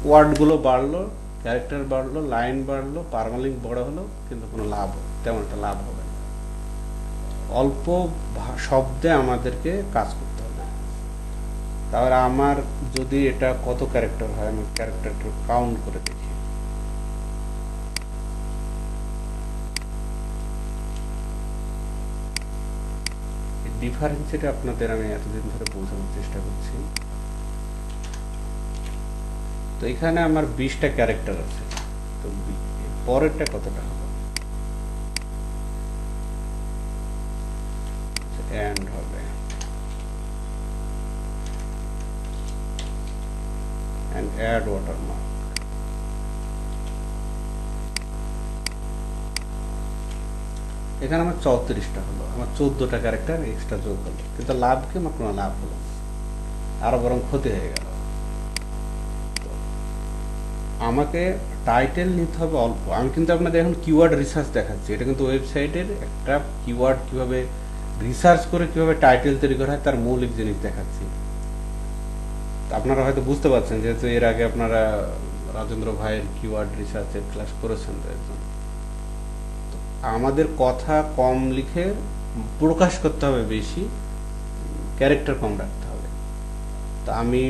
Speaker 1: ওয়ার্ডগুলো বাড়লো, ক্যারেক্টার বাড়লো, লাইন বাড়লো, পারমালিঙ্ক বড় হলো, কিন্তু কোনো তেমন একটা লাভ হবে না। অল্প শব্দে আমাদেরকে কাজ করতে হবে। তাহলে আমার যদি এটা কত ক্যারেক্টার হয়, আমি ক্যারেক্টারটা কাউন্ট করে দেখি। ডিফারেন্সিটা আপনাদের আমি এতদিন ধরে বোঝানোর চেষ্টা করছি। তো এখানে আমার 20টা ক্যারেক্টার আছে, তো পরেরটা কতটা হবে, এন্ড হবে, and add watermark। এখানে আমার 34টা হলো, আমার 14টা ক্যারেক্টার এক্সট্রা যোগ হলো, কিন্তু লাভ কি, আমার কোনো লাভ হলো না, আরো বরং ক্ষতি হয়ে গেল। আমাকে টাইটেল নিতে হবে অল্প। আমি কিন্তু আপনাদের এখন কিওয়ার্ড রিসার্চ দেখাচ্ছি, এটা কিন্তু ওয়েবসাইটের একটা কিওয়ার্ড কিভাবে রিসার্চ করে কিভাবে টাইটেল তৈরি করা হয় তার মৌলিক জিনিস দেখাচ্ছি। আপনারা হয়তো বুঝতে পারছেন, যেহেতু এর আগে আপনারা রাজেন্দ্র ভাইয়ের কিওয়ার্ড রিসার্চের ক্লাস করেছেন। তো আমাদের কথা কম লিখে প্রকাশ করতে হবে বেশি, ক্যারেক্টার কম রাখতে হবে। তো আমি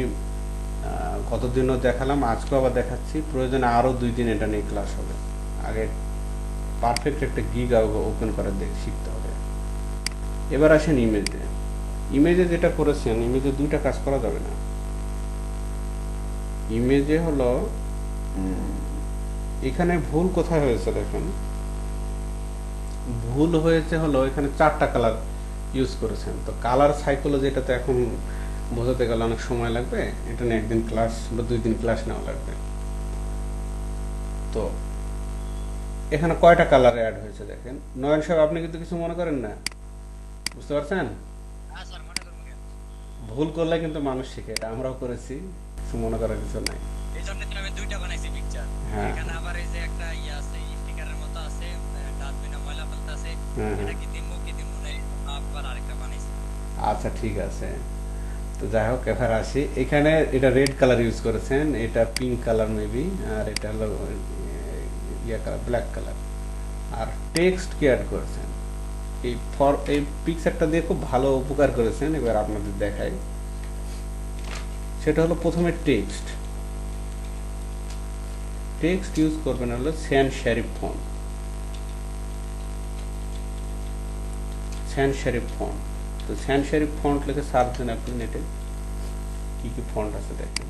Speaker 1: গতদিনও দেখালাম, আজকেও আবার দেখাচ্ছি, প্রয়োজনে আরও 2 দিন এটা নিয়ে ক্লাস হবে। আগে পারফেক্ট একটা গিগ ওপেন করার শিখতে হবে। এবার আসেন ইমেজে। ইমেজে যেটা করেছেন, ইমেজে 2টা কাজ করা যাবে না। ইমেজে হলো এখানে ভুল কোথায় হয়েছে দেখেন, ভুল হয়েছে হলো এখানে 4টা কালার ইউজ করেছেন। তো কালার সাইকোলজি এটাতে এখন বোঝাতে গেলে অনেক সময় লাগবে, এটা নিয়ে একদিন ক্লাস বা 2 দিন ক্লাস নেওয়া লাগবে। তো এখানে কয়টা কালার অ্যাড হয়েছে দেখেন। নয়ন সাহেব, আপনি কিন্তু কিছু মনে করেন না, বুঝতে পারছেন?
Speaker 3: হ্যাঁ স্যার, মনে করবো কেন?
Speaker 1: ভুল করলে কিন্তু মানুষ শিখে, এটা আমরাও করেছি, কিছু মনে করার কিছু নাই।
Speaker 3: এই জন্য তো আমি 2টা বানাইছি পিকচার।
Speaker 1: হ্যাঁ।
Speaker 3: এখানে আবার এই যে একটা আছে, স্টিকারের মতো আছে, ডাস্টবিনে ময়লা ফেলতে আছে,
Speaker 1: হ্যাঁ।
Speaker 3: এটা কি দিমু না আবার আরেকটা বানাইছি।
Speaker 1: আচ্ছা ঠিক আছে, তো যাই হোক এবার আসি। এখানে এটা রেড কালার ইউজ করেছেন, এটা পিঙ্ক কালার মেবি, আর এটা হলো কালার, ব্ল্যাক কালার। আর টেক্সট কি অ্যাড করেছেন, এই পিকচারটা দিয়ে খুব ভালো উপকার করেছেন। এবার আপনাদের দেখাই, সেটা হলো প্রথমে টেক্সট ইউজ করবেন হলো স্যান্স সেরিফ ফন্ট। তো স্যান্স সেরিফ ফন্ট লিখে সার্চ দেন আপনি নেটে, কি কি ফন্ট আছে দেখেন।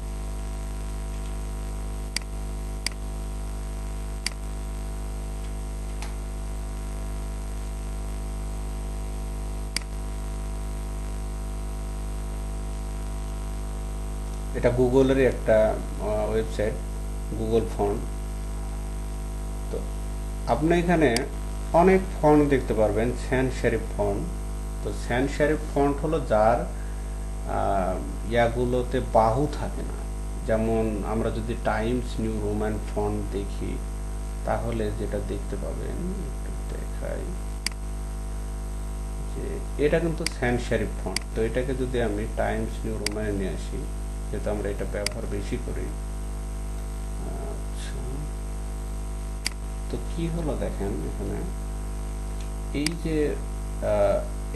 Speaker 1: এটা গুগলেরই একটা ওয়েবসাইট, গুগল ফন্ট। তো আপনি এখানে অনেক ফন্ট দেখতে পারবেন, স্যান্স সেরিফ ফন্ট। তো স্যান্স সেরিফ ফন্ট হলো যার ইয়াগুলোতে বাহু থাকে না। যেমন আমরা যদি টাইমস নিউ রোমান ফন্ট দেখি, তাহলে যেটা দেখতে পাবেন, একটু দেখাই, যে এটা কিন্তু স্যান্স সেরিফ ফন্ট। তো এটাকে যদি আমি টাইমস নিউ রোমানে নিয়ে আসি, যেহেতু আমরা এটা ব্যবহার বেশি করি। আচ্ছা, তো কি হলো দেখেন এখানে, এই যে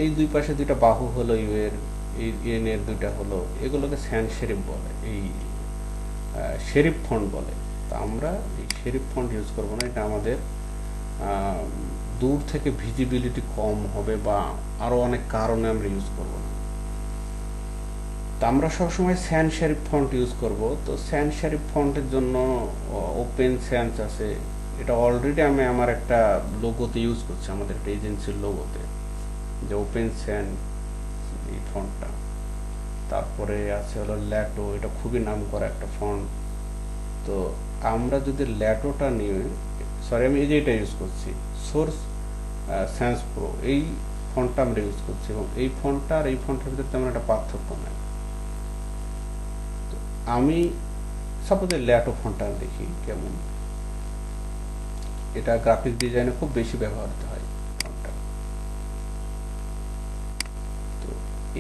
Speaker 1: এই দুই পাশে দুইটা বাহু হলো ইউ এর, এই এন এর দুইটা হলো, এগুলোকে স্যান্স সেরিফ বলে, এই শেরিফ ফন্ট বলে। তা আমরা এই শেরিফ ফন্ট ইউজ করব না, এটা আমাদের দূর থেকে ভিজিবিলিটি কম হবে বা আরও অনেক কারণে আমরা ইউজ করব না। তা আমরা সবসময় স্যান্স সেরিফ ফন্ট ইউজ করব। তো স্যান্স সেরিফ ফন্টের জন্য ওপেন স্যান্স আছে, এটা অলরেডি আমি আমার একটা লোগোতে ইউজ করছি, আমাদের একটা এজেন্সির লোগোতে, যে ওপেন স্যান এই ফন্টটা। তারপরে আছে হলো ল্যাটো, এটা খুবই নাম করা একটা ফন্ট। তো আমরা যদি ল্যাটোটা নিয়ে, সরি আমি এই যে এটা ইউজ করছি সোর্স স্যান্স প্রো, এই ফন্টটা আমরা ইউজ করছি, এবং এই ফন্টটা আর এই ফন্টের ভিতরে তেমন একটা পার্থক্য নাই। তো আমি সাপোজ ল্যাটো ফন্টটা দেখি কেমন, এটা গ্রাফিক ডিজাইনে খুব বেশি ব্যবহৃত হয় ফন্টটা। তো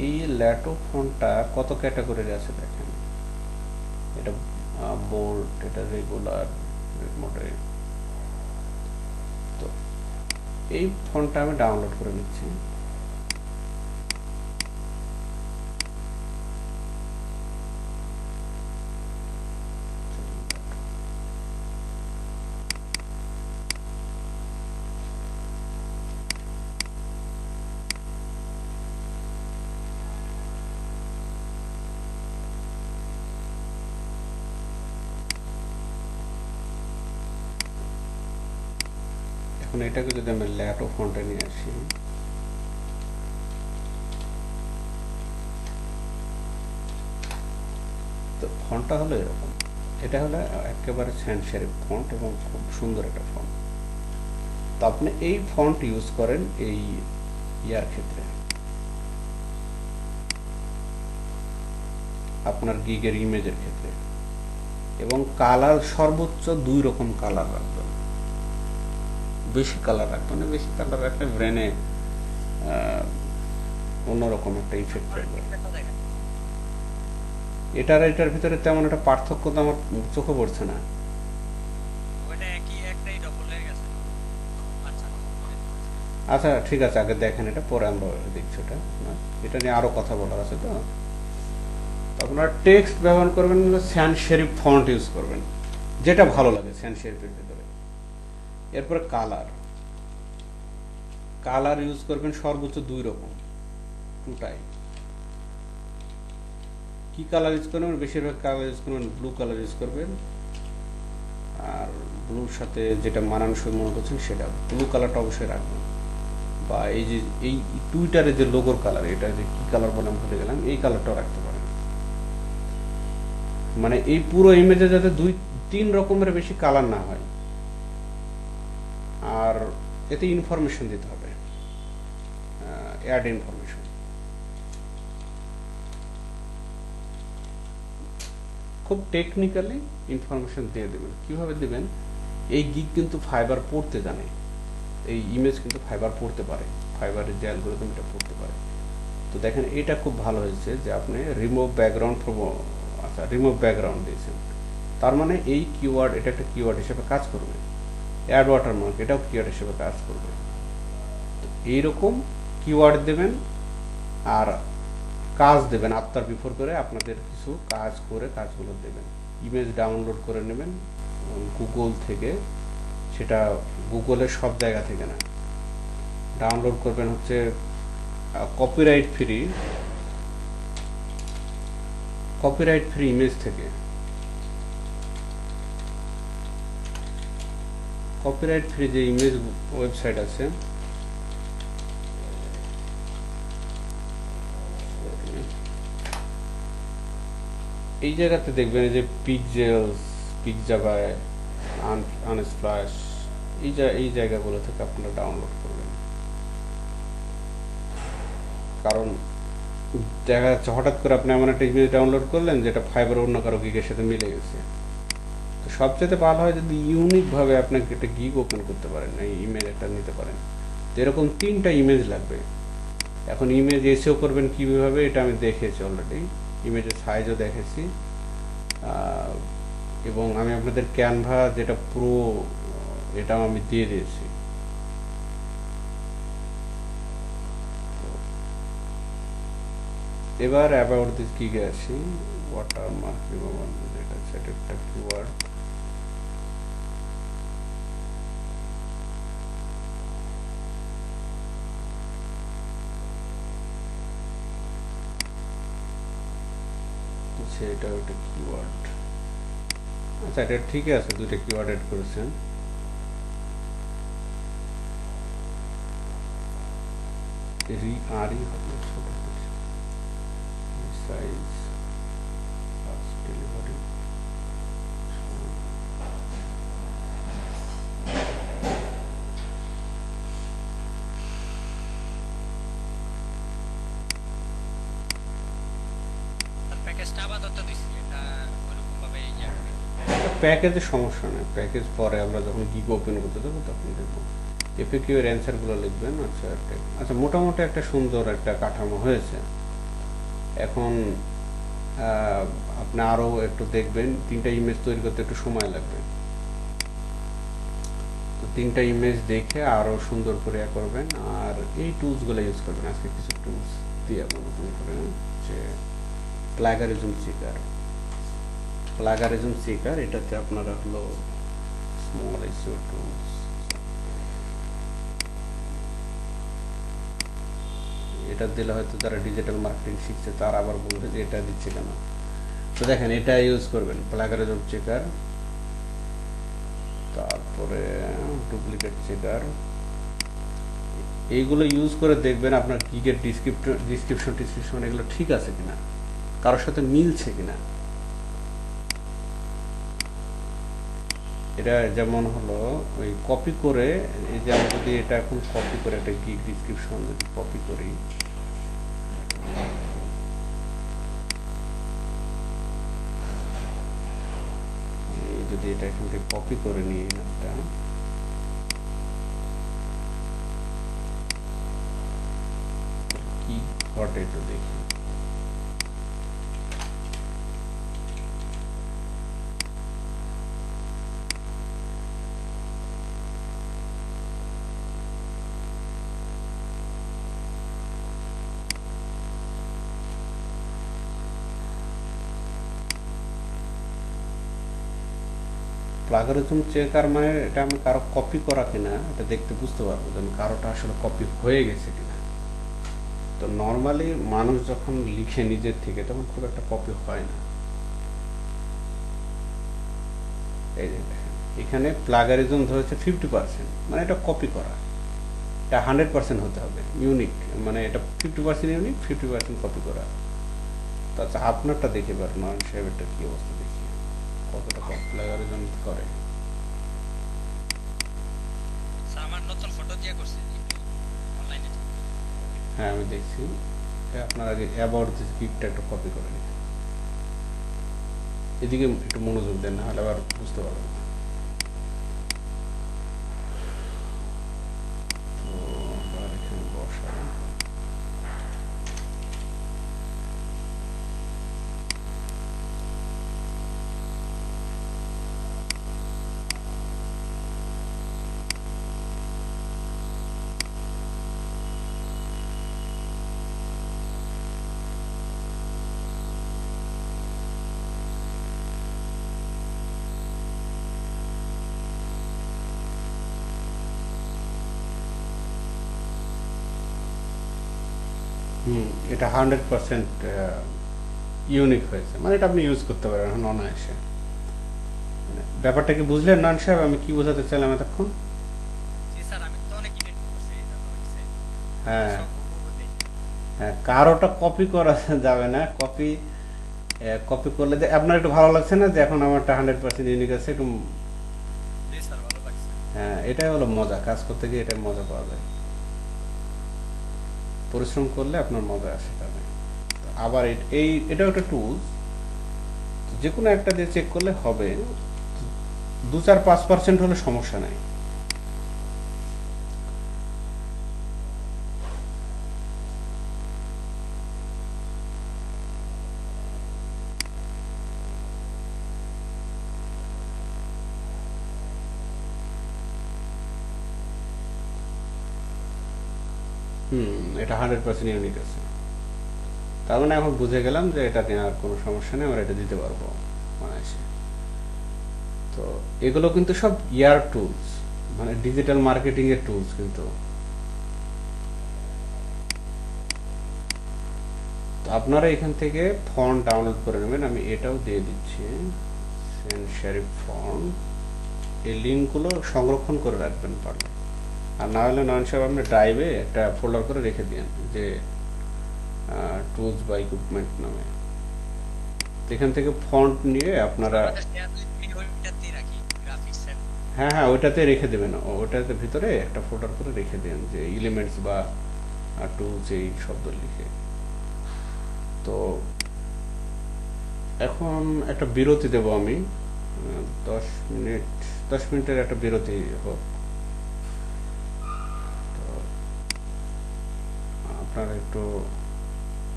Speaker 1: এই ল্যাটো ফন্টটা কত ক্যাটাগরির আছে দেখেন, এটা বোল্ড, এটা রেগুলার, মডারেট। তো এই ফন্টটা আমি ডাউনলোড করে নিচ্ছি। এখন এটাকে যদি আমি ল্যাটো ফন্টে নিয়ে আসি, তো ফন্টটা হলো এরকম, এটা হলো একেবারে স্যান্স সেরিফ ফন্ট এবং খুব সুন্দর একটা ফন্ট। তো আপনি এই ফন্ট ইউজ করেন এই ইয়ার ক্ষেত্রে, আপনার গিগের ইমেজের ক্ষেত্রে, এবং কালার সর্বোচ্চ 2 রকম কালার রাখবেন, বেশি কালার রাখবেন না, বেশি কালার রাখলে ব্রেনে অন্যরকম একটা ইফেক্ট পড়বে। এটার এটার ভিতরে তেমন একটা পার্থক্য তো আমার চোখে পড়ছে না।
Speaker 3: ওটা একই, একটাই ডবল হয়ে গেছে। আচ্ছা
Speaker 1: আচ্ছা ঠিক আছে, আগে দেখেন এটা, পরে আমরা দেখছি ওটা। এটা নিয়ে আরো কথা বলার আছে। তো আপনারা টেক্সট ব্যবহার করবেন, স্যান্স সেরিফ ফন্ট ইউজ করবেন, যেটা ভালো লাগে স্যান্স সেরিফের ভিতরে। এরপরে কালার, কালার ইউজ করবেন সর্বোচ্চ 2 রকম, 2 টাইপ। কি কালার ইউজ করবেন? বেশিরভাগ কালার ইউজ করবেন ব্লু কালার ইউজ করবেন, আর ব্লুর সাথে যেটা মানানসই মনে করছেন সেটা ব্লু কালারটা অবশ্যই রাখবেন। বা এই যে এই টুইটারে যে লোগোর কালার, এটা যে কি কালার বলে আমি ভুলে গেলাম, এই কালারটাও রাখতে পারেন। মানে এই পুরো ইমেজে যাতে 2-3 রকমের বেশি কালার না হয়। আর এতে ইনফরমেশন দিতে হবে, অ্যাড ইনফরমেশন। খুব টেকনিক্যালি ইনফরমেশন দিয়ে দেবেন। কিভাবে দেবেন? এই গিগ কিন্তু ফাইবার পড়তে জানে, এই ইমেজ কিন্তু ফাইবার পড়তে পারে, ফাইবারের যে অ্যালগরিদম এটা পড়তে পারে। তো দেখেন এটা খুব ভালো হয়েছে যে আপনি রিমুভ ব্যাকগ্রাউন্ড ফ্রম, আচ্ছা রিমুভ ব্যাকগ্রাউন্ড দিয়েছেন, তার মানে এই কিওয়ার্ড, এটা একটা কিওয়ার্ড হিসেবে কাজ করবে। অ্যাড ওয়াটারমার্ক, এটাও কিওয়ার্ড হিসেবে কাজ করবে। তো এইরকম কিওয়ার্ড দেবেন আর কাজ দেবেন আফটার বিফোর করে, আপনাদের কিছু কাজ করে কাজগুলো দেবেন। ইমেজ ডাউনলোড করে নেবেন গুগল থেকে, সেটা গুগলের সব জায়গা থেকে না, ডাউনলোড করবেন হচ্ছে কপিরাইট ফ্রি ইমেজ থেকে। কপিরাইট ফ্রি যে ইমেজ ওয়েবসাইট আছে, এই জায়গাতে দেখবেন যে পিক্সেলস, পিক্সাবায়, আনস্প্লাশ, এই জায়গাগুলো থেকে আপনারা ডাউনলোড করবেন। কারণ দেখা যাচ্ছে হঠাৎ করে আপনি এমন একটা ইমেজ ডাউনলোড করলেন যেটা ফাইবার অন্য কারো গিগের সাথে মিলে গেছে। তো সবচেয়ে ভালো হয় যদি ইউনিকভাবে আপনাকে একটা গিগ ওপেন করতে পারেন, এই ইমেজ একটা নিতে পারেন। তো এরকম 3টা ইমেজ লাগবে। এখন ইমেজ এসেও করবেন কীভাবে, এটা আমি দেখেছি অলরেডি। ইমেজের সাইজও দেখেছি, আহ, এবং আমি আপনাদের ক্যানভা যেটা প্রো এটাও আমি দিয়ে দিয়েছি। এবার অ্যাবাউট দিস গিগে আসি। ওয়াটারমার্ক রিমুভাল, এটা সেটা একটা কিওয়ার্ড। এটা একটা কিওয়ার্ড। আচ্ছা, এটা ঠিক আছে, দুইটা কিওয়ার্ড এড করেছেন। আরই হবে ছোট সাইজ, ফাস্ট ডেলিভারি।
Speaker 3: তার প্যাকেজটা আপাতত দিছি, এটা ওরকম ভাবে ইয়ে হবে।
Speaker 1: প্যাকেজের সমস্যা নেই, প্যাকেজ পরে আমরা যখন গিগ ওপেন করতে যাবো তখন দেখবো। এফএকিউ এর অ্যান্সারগুলো লিখবেন। আচ্ছা আচ্ছা, মোটামুটি একটা সুন্দর একটা কাঠামো হয়েছে। এখন আপনি আরও একটু দেখবেন, 3টা ইমেজ তৈরি করতে একটু সময় লাগবে। তো 3টা ইমেজ দেখে আরও সুন্দর করে করবেন, আর এই টুলসগুলো ইউজ করবেন। আজকে কিছু টুলস দিয়ে নতুন করে, যে প্লাগারিজম চেকার। প্লাগারিজম চেকার এটাতে আপনারা হলো স্মল এসইও টুলস, এটা দিলে হয়তো যারা ডিজিটাল মার্কেটিং শিখছে তারা আবার বলবে যে এটা দিচ্ছে কেন। তো দেখেন, এটা ইউজ করবেন, প্লাগারিজম চেকার, তারপরে ডুপ্লিকেট চেকার। এইগুলো ইউজ করে দেখবেন আপনার গিগের ডিসক্রিপশন এগুলো ঠিক আছে কিনা, কারোর সাথে মিলছে কিনা। এটা যেমন হলো ওই কপি করে, এই যে আমি যদি এটা এখন কপি করে একটা গিগ ডিসক্রিপশন যদি কপি করি, যদি এটা এখান থেকে কপি করে নিই একটা, কি ঘটে একটু দেখি। প্লাগারিজম চেকার মানে এটা আমি কারো কপি করা কিনা এটা দেখতে বুঝতে পারবো যে আমি কারোটা আসলে কপি হয়ে গেছে কিনা। তো নর্মালি মানুষ যখন লিখে নিজের থেকে তখন খুব একটা কপি হয় না। এই যে দেখেন, এখানে প্লাগারিজম ধরেছে 50%, মানে এটা কপি করা। এটা 100% হতে হবে ইউনিক, মানে এটা 50% ইউনিক, 50% কপি করা। তো আচ্ছা, আপনারটা দেখে এবার নয়ন সাহেবেরটা কি অবস্থা দেখি, কতটা প্লাগারিজম করে।
Speaker 3: স্যার, আমার নতুন ফটো দিয়ে করছি অনলাইনে।
Speaker 1: হ্যাঁ, আমি দেখছি। আপনার আগে অ্যাবাউট দিস গিগটা একটু কপি করে নিন, এদিকে একটু মনোযোগ দেন, না হলে আবার বুঝতে পারবেন না। তো আবার এখানে বসাই। এটা 100% ইউনিক হয়েছে, মানে এটা আপনি ইউজ করতে পারেন এখন অনায়াসে। মানে ব্যাপারটা কি বুঝলেন নয়ন সাহেব, আমি কি বোঝাতে চাইলাম এতক্ষণ?
Speaker 3: জি স্যার, আমি তো অনেক ইডিট করছি, এটা তো হচ্ছে
Speaker 1: হ্যাঁ
Speaker 3: সব হুবহু দেখি।
Speaker 1: হ্যাঁ, কারোটা কপি করা যাবে না। কপি করলে যে আপনার একটু ভালো লাগছে না যে এখন আমারটা 100% ইউনিক আছে, একটু।
Speaker 3: জি স্যার, ভালো লাগছে।
Speaker 1: হ্যাঁ, এটাই হলো মজা, কাজ করতে গিয়ে এটাই মজা পাওয়া যায়। পরিশ্রম করলে আপনার মজা আসে কাজে। আবার এটাও একটা টুলস, যে কোনো একটা দিয়ে চেক করলে হবে। 2-4-5% হলে সমস্যা নাই। এটা 100% ইউনিক আছে। তার মানে এখন বুঝে গেলাম যে এটা নেওয়ার কোনো সমস্যা নেই, আমরা এটা দিতে পারবো অনায়াসে। তো এগুলো কিন্তু সব ইয়ার টুলস, মানে ডিজিটাল মার্কেটিং এর টুলস কিন্তু। তো আপনারা এখান থেকে ফন্ট ডাউনলোড করে নেবেন, আমি এটাও দিয়ে দিচ্ছি, সেন্ড শেরিফ ফন্ট। এই লিঙ্কগুলো সংরক্ষণ করে রাখবেন পারলে, আর না হলে নয়ন সাহেব আপনি ড্রাইভে একটা ফোল্ডার করে রেখে দিন যে টুলস বা ইকুইপমেন্ট নামে। এখান থেকে ফন্ট নিয়ে আপনারা
Speaker 3: ওইটাতেই রাখি গ্রাফিক্সের।
Speaker 1: হ্যাঁ ওইটাতে রেখে দেবেন, ওটাতে ভিতরে একটা ফোল্ডার করে রেখে দেন যে এলিমেন্টস বা টুলস এই শব্দ লিখে। তো এখন একটা বিরতি দেব আমি, 10 মিনিটের একটা বিরতি হোক। তো আপনারা একটু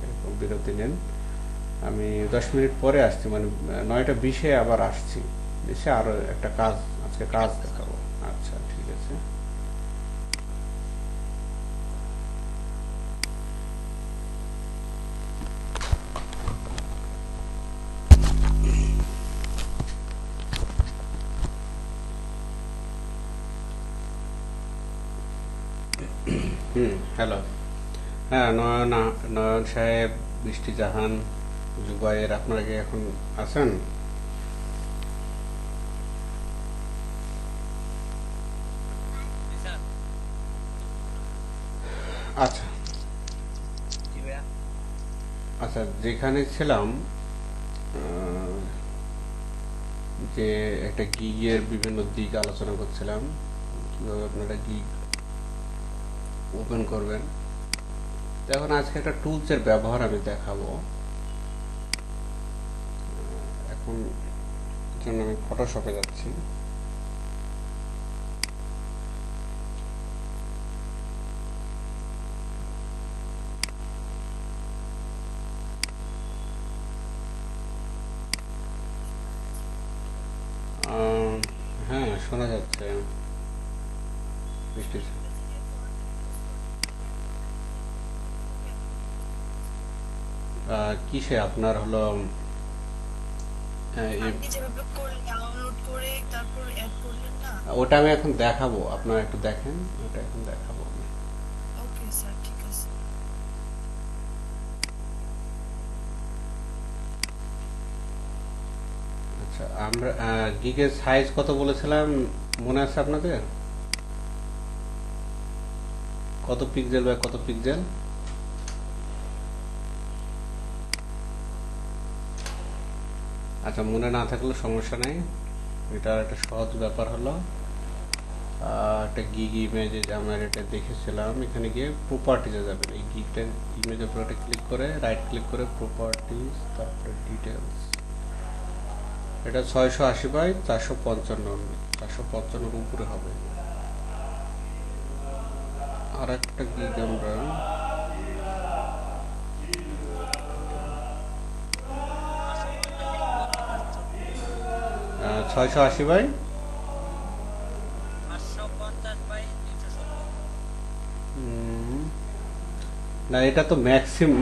Speaker 1: এরকম বিরতি নেন, আমি 10 মিনিট পরে আসছি, মানে 9টা 20-এ আবার আসছি, এসে আরো একটা কাজ, আজকে কাজ দেখাবো। আচ্ছা ঠিক আছে। হ্যালো। হ্যাঁ নয়ন সাহেব, বৃষ্টি জাহান, জুবাইর, আপনারা কি এখন আছেন?
Speaker 3: স্যার
Speaker 1: আচ্ছা
Speaker 3: জি ভাইয়া।
Speaker 1: আচ্ছা, যেখানে ছিলাম যে একটা গিগের বিভিন্ন দিক আলোচনা করছিলাম, কিভাবে আপনারা গিগ ওপেন করবেন। তো এখন আজকে একটা টুলসের ব্যবহার আমি দেখাবো। এখন জন্য আমি ফটোশপে যাচ্ছি। হ্যাঁ শোনা যাচ্ছে বৃষ্টি। কিসে আপনার হলো
Speaker 2: আপনি যেভাবে ডাউনলোড করে তারপর অ্যাড করলেন না?
Speaker 1: ওটা আমি এখন দেখাবো, আপনারা একটু দেখেন, ওটা এখন দেখাবো আমি।
Speaker 2: ওকে স্যার, ঠিক আছে।
Speaker 1: আচ্ছা, আমরা গিগের সাইজ কত বলেছিলাম মনে আছে আপনাদের? কত পিক্সেল বা কত পিক্সেল? আচ্ছা, মনে না থাকলে সমস্যা নাই, এটার একটা সহজ ব্যাপার হলো একটা গিগ ইমেজে আমরা এটা দেখেছিলাম, এখানে গিয়ে প্রপার্টিজে যাবেন, এই গিগটার ইমেজের উপর একটা ক্লিক করে রাইট ক্লিক করে প্রপার্টিজ, তারপরে ডিটেলস। এটা 680x455, 455 উপরে হবে। আর একটা গিগ আমরা 680
Speaker 3: 550 বাই 370।
Speaker 1: না, এটা তো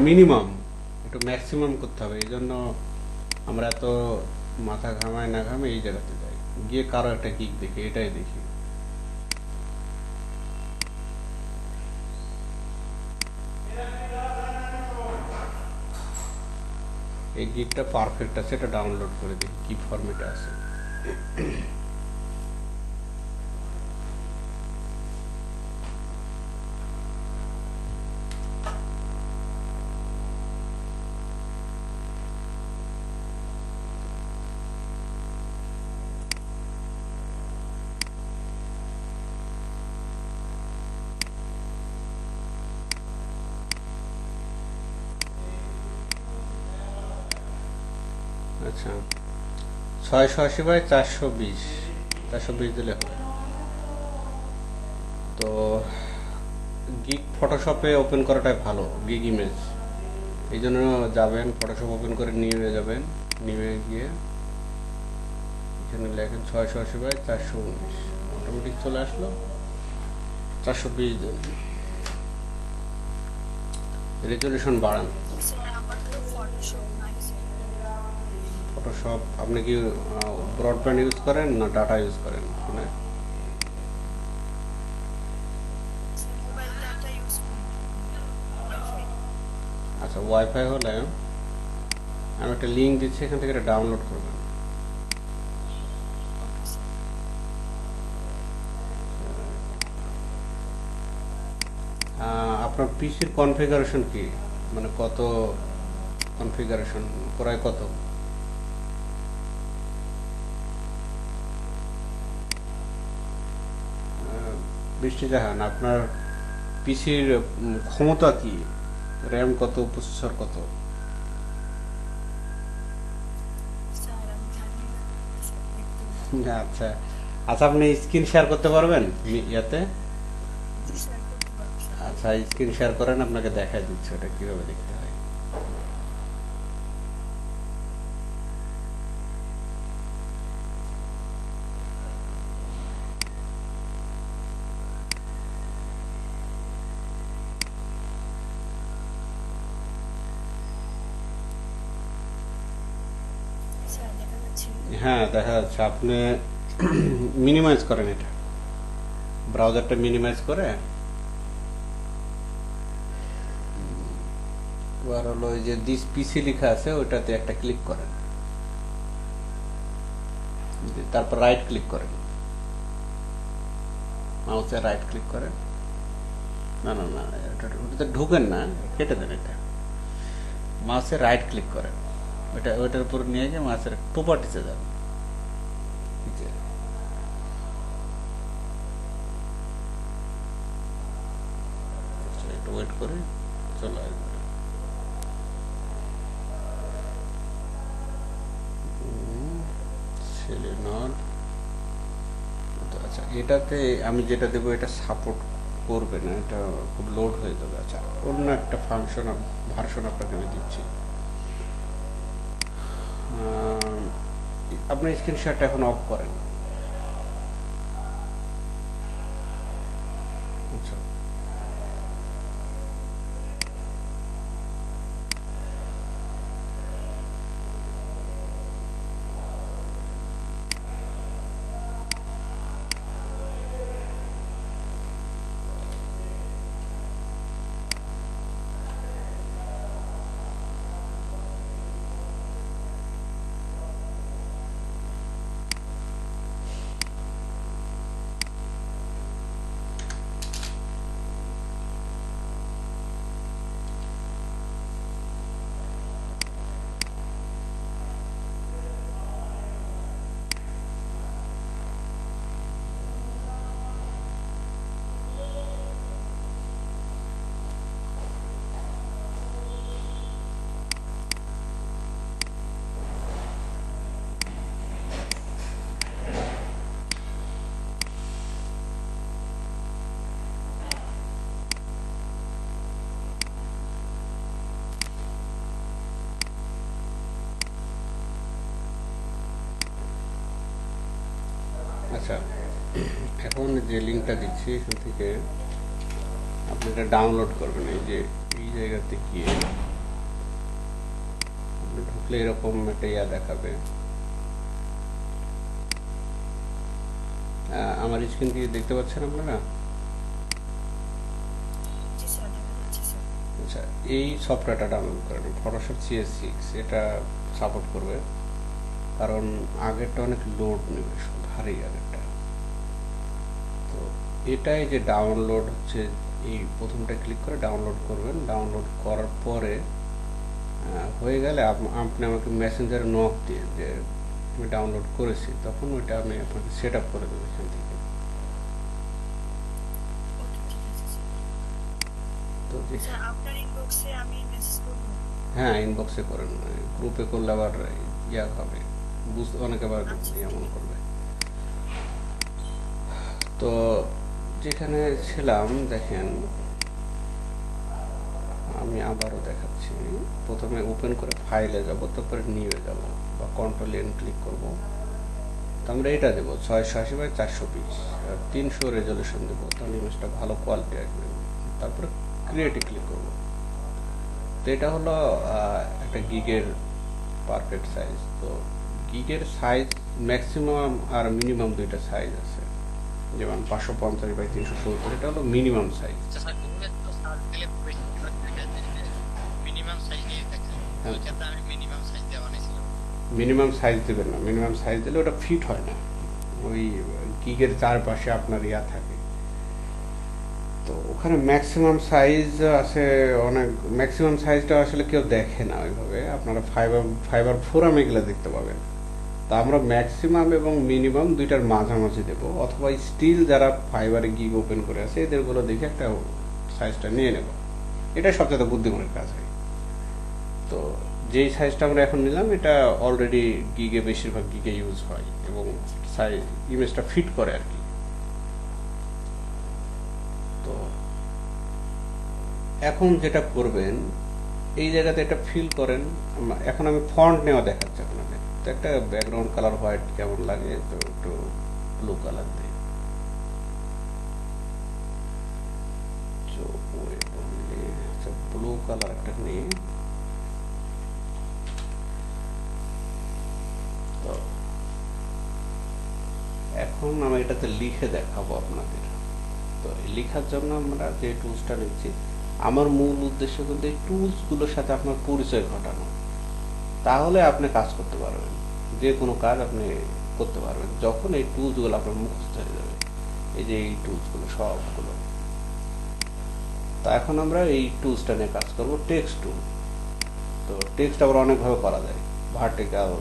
Speaker 1: মিনিমাম, একটু ম্যাক্সিমাম করতে হবে, এই জন্য আমরা এত মাথা ঘামায় না ঘামে এই জায়গাতে যাই, গিয়ে কারো একটা গিগ দেখি, এটাই দেখি। এই গিগটা পারফেক্ট আছে, এটা ডাউনলোড করে দেখি কি ফরম্যাটে আছে। আচ্ছা, 680x420, 420 দিলে হবে। তো গিগ ফটোশপে ওপেন করাটাই ভালো, গিগ ইমেজ। এই জন্য যাবেন, ফটোশপ ওপেন করে নিয়ে যাবেন, নিয়ে গিয়ে এখানে লেখেন 680x419, অটোমেটিক চলে আসলো, 420 দিন। রেজলিউশন বাড়ান।
Speaker 2: স্যার আমার তো ফটোশপ নাই স্যার।
Speaker 1: ফটোশপ আপনি কি ব্রডব্যান্ড ইউজ করেন না ডাটা ইউজ করেন ফোনে?
Speaker 2: স্যার মোবাইল ডাটা ইউজ করি না, ওয়াইফাই।
Speaker 1: আচ্ছা, ওয়াইফাই হলে আমি একটা লিঙ্ক দিচ্ছি, এখান থেকে এটা ডাউনলোড করবেন।
Speaker 2: Okay sir.
Speaker 1: আপনার পিসির কনফিগারেশন কি, মানে কত কনফিগারেশন, প্রায় কত? বৃষ্টি জাহান, আপনার পিসির ক্ষমতা কি, র্যাম কত, প্রসেসর কত?
Speaker 2: স্যার আমি জানি না স্যার, দেখতে হবে।
Speaker 1: আচ্ছা আচ্ছা, আপনি স্ক্রিন শেয়ার করতে পারবেন ইয়াতে?
Speaker 2: জি স্যার, করতে পারবো স্যার।
Speaker 1: আচ্ছা, স্ক্রিন শেয়ার করেন, আপনাকে দেখাই দিচ্ছি ওটা কিভাবে দেখতে হয়।
Speaker 2: স্যার দেখা যাচ্ছে?
Speaker 1: হ্যাঁ, দেখা যাচ্ছে। আপনি মিনিমাইজ করেন এটা, ব্রাউজারটা মিনিমাইজ করে এবার হলো ওই যে দিস পিসি লেখা আছে ওইটাতে একটা ক্লিক করেন, তারপর রাইট ক্লিক করেন, মাউসে রাইট ক্লিক করেন। না না না, ওটাতে ঢুকেন না, কেটে দেন এটা। মাউসে রাইট ক্লিক করেন, ওইটার উপর নিয়ে গিয়ে মাউসের প্রপার্টিসে যান। নিচে। আচ্ছা, একটু ওয়েট করে চলে আসবে। সেলেনর। আচ্ছা, এটাতে আমি যেটা দেবো এটা সাপোর্ট করবে না, এটা খুব লোড হয়ে যাবে। আচ্ছা, অন্য একটা ফাংশন ভার্সন আপনাকে আমি দিচ্ছি। আপনি স্ক্রিন শেয়ারটা এখন অফ করেন। আচ্ছা, আচ্ছা, এখন যে লিঙ্কটা দিচ্ছি এখান থেকে আপনি এটা ডাউনলোড করবেন। এই যে এই জায়গাতে গিয়ে আপনি ঢুকলে এরকম একটা ইয়া দেখাবে। আমার স্ক্রিন কি দেখতে পাচ্ছেন আপনারা?
Speaker 2: জি স্যার, দেখা যাচ্ছে স্যার।
Speaker 1: আচ্ছা, এই সফটওয়্যারটা ডাউনলোড করেন, ফটোশপ CS6 এটা সাপোর্ট করবে, কারণ আগেরটা অনেক লোড নেবে, ভারী আগেরটা। তো এটাই যে ডাউনলোড হচ্ছে, এই প্রথমটা ক্লিক করে ডাউনলোড করবেন। ডাউনলোড করার পরে হয়ে গেলে আপনি আমাকে মেসেঞ্জারে নক দিয়ে যে আমি ডাউনলোড করেছি, তখন ওইটা আমি আপনাকে সেট আপ করে দেবো এখান থেকে।
Speaker 2: ওকে, ঠিক আছে স্যার।
Speaker 1: তো
Speaker 2: স্যার আপনার ইনবক্সে আমি মেসেজ করবো?
Speaker 1: হ্যাঁ, ইনবক্সে করেন, গ্রুপে করলে আবার ইয়া হবে, বুঝতে অনেকে আবার
Speaker 2: আচ্ছা।
Speaker 1: এমন করবে। তো যেখানে ছিলাম দেখেন, আমি আবারও দেখাচ্ছি। প্রথমে ওপেন করে ফাইলে যাব, তারপরে নিউয়ে যাব বা কন্ট্রোল এন ক্লিক করব। তো আমরা এটা দেবো 680x420 আর 300 রেজলিউশন দেবো, তাহলে ইমেজটা ভালো কোয়ালিটি আসবে। তারপরে ক্রিয়েটে ক্লিক করব। তো এটা হলো একটা গিগের পারফেক্ট সাইজ। তো গিগের সাইজ ম্যাক্সিমাম আর মিনিমাম দুইটা সাইজ আছে, যেমন 550 বাই 370, এটা হলো মিনিমাম সাইজ।
Speaker 3: আচ্ছা স্যার, গুগলে তো সার্চ দিলে বেশিরভাগ দেখা যায় যে মিনিমাম সাইজ নিয়ে থাকে। ওই ক্ষেত্রে আমি মিনিমাম সাইজ দেওয়া নিয়েছিলাম।
Speaker 1: মিনিমাম সাইজ দেবেন না, মিনিমাম সাইজ দিলে ওটা ফিট হয় না, ওই গিগের চারপাশে আপনার ইয়া থাকে। তো ওখানে ম্যাক্সিমাম সাইজ আছে অনেক, ম্যাক্সিমাম সাইজটা আসলে কেউ দেখে না ওইভাবে, আপনারা ফাইবার ফোরামে এগুলো দেখতে পাবেন। তা আমরা ম্যাক্সিমাম এবং মিনিমাম দুইটার মাঝামাঝি দেব, অথবা স্টিল যারা ফাইবারে গিগ ওপেন করে আছে এদেরগুলো দেখে একটা সাইজটা নিয়ে নেব, এটা সবচেয়ে বুদ্ধিমানের কাজ হয়। তো যেই সাইজটা আমরা এখন নিলাম এটা অলরেডি গিগে, বেশিরভাগ গিগে ইউজ হয় এবং সাইজ ইমেজটা ফিট করে আর কি। তো এখন যেটা করবেন, এই জায়গাতে এটা ফিল করেন। এখন আমি ফন্ট নেওয়া দেখাচ্ছি আপনাদের। তো একটা ব্যাকগ্রাউন্ড কালার হোয়াইট কেমন লাগে, তো একটু ব্লু কালার দিই। ব্লু কালার একটা নিয়ে, তো এখন আমি এটাতে লিখে দেখাবো আপনাদের। তো লেখার জন্য আমরা যে টুলসটা নিচ্ছি, আমার মূল উদ্দেশ্য কিন্তু এই টুলসগুলোর সাথে আপনার পরিচয় ঘটানো, তাহলে আপনি কাজ করতে পারবেন, যে কোনো কাজ আপনি করতে পারবেন যখন এই টুলসগুলো আপনার মুখস্থ হয়ে যাবে। এই যে এই টুলসগুলো সবগুলো। তো এখন আমরা এই টুলসটা নিয়ে কাজ করব, টেক্সট টুল। তো টেক্সট আবার অনেকভাবে করা যায়, ভার্টিক্যাল,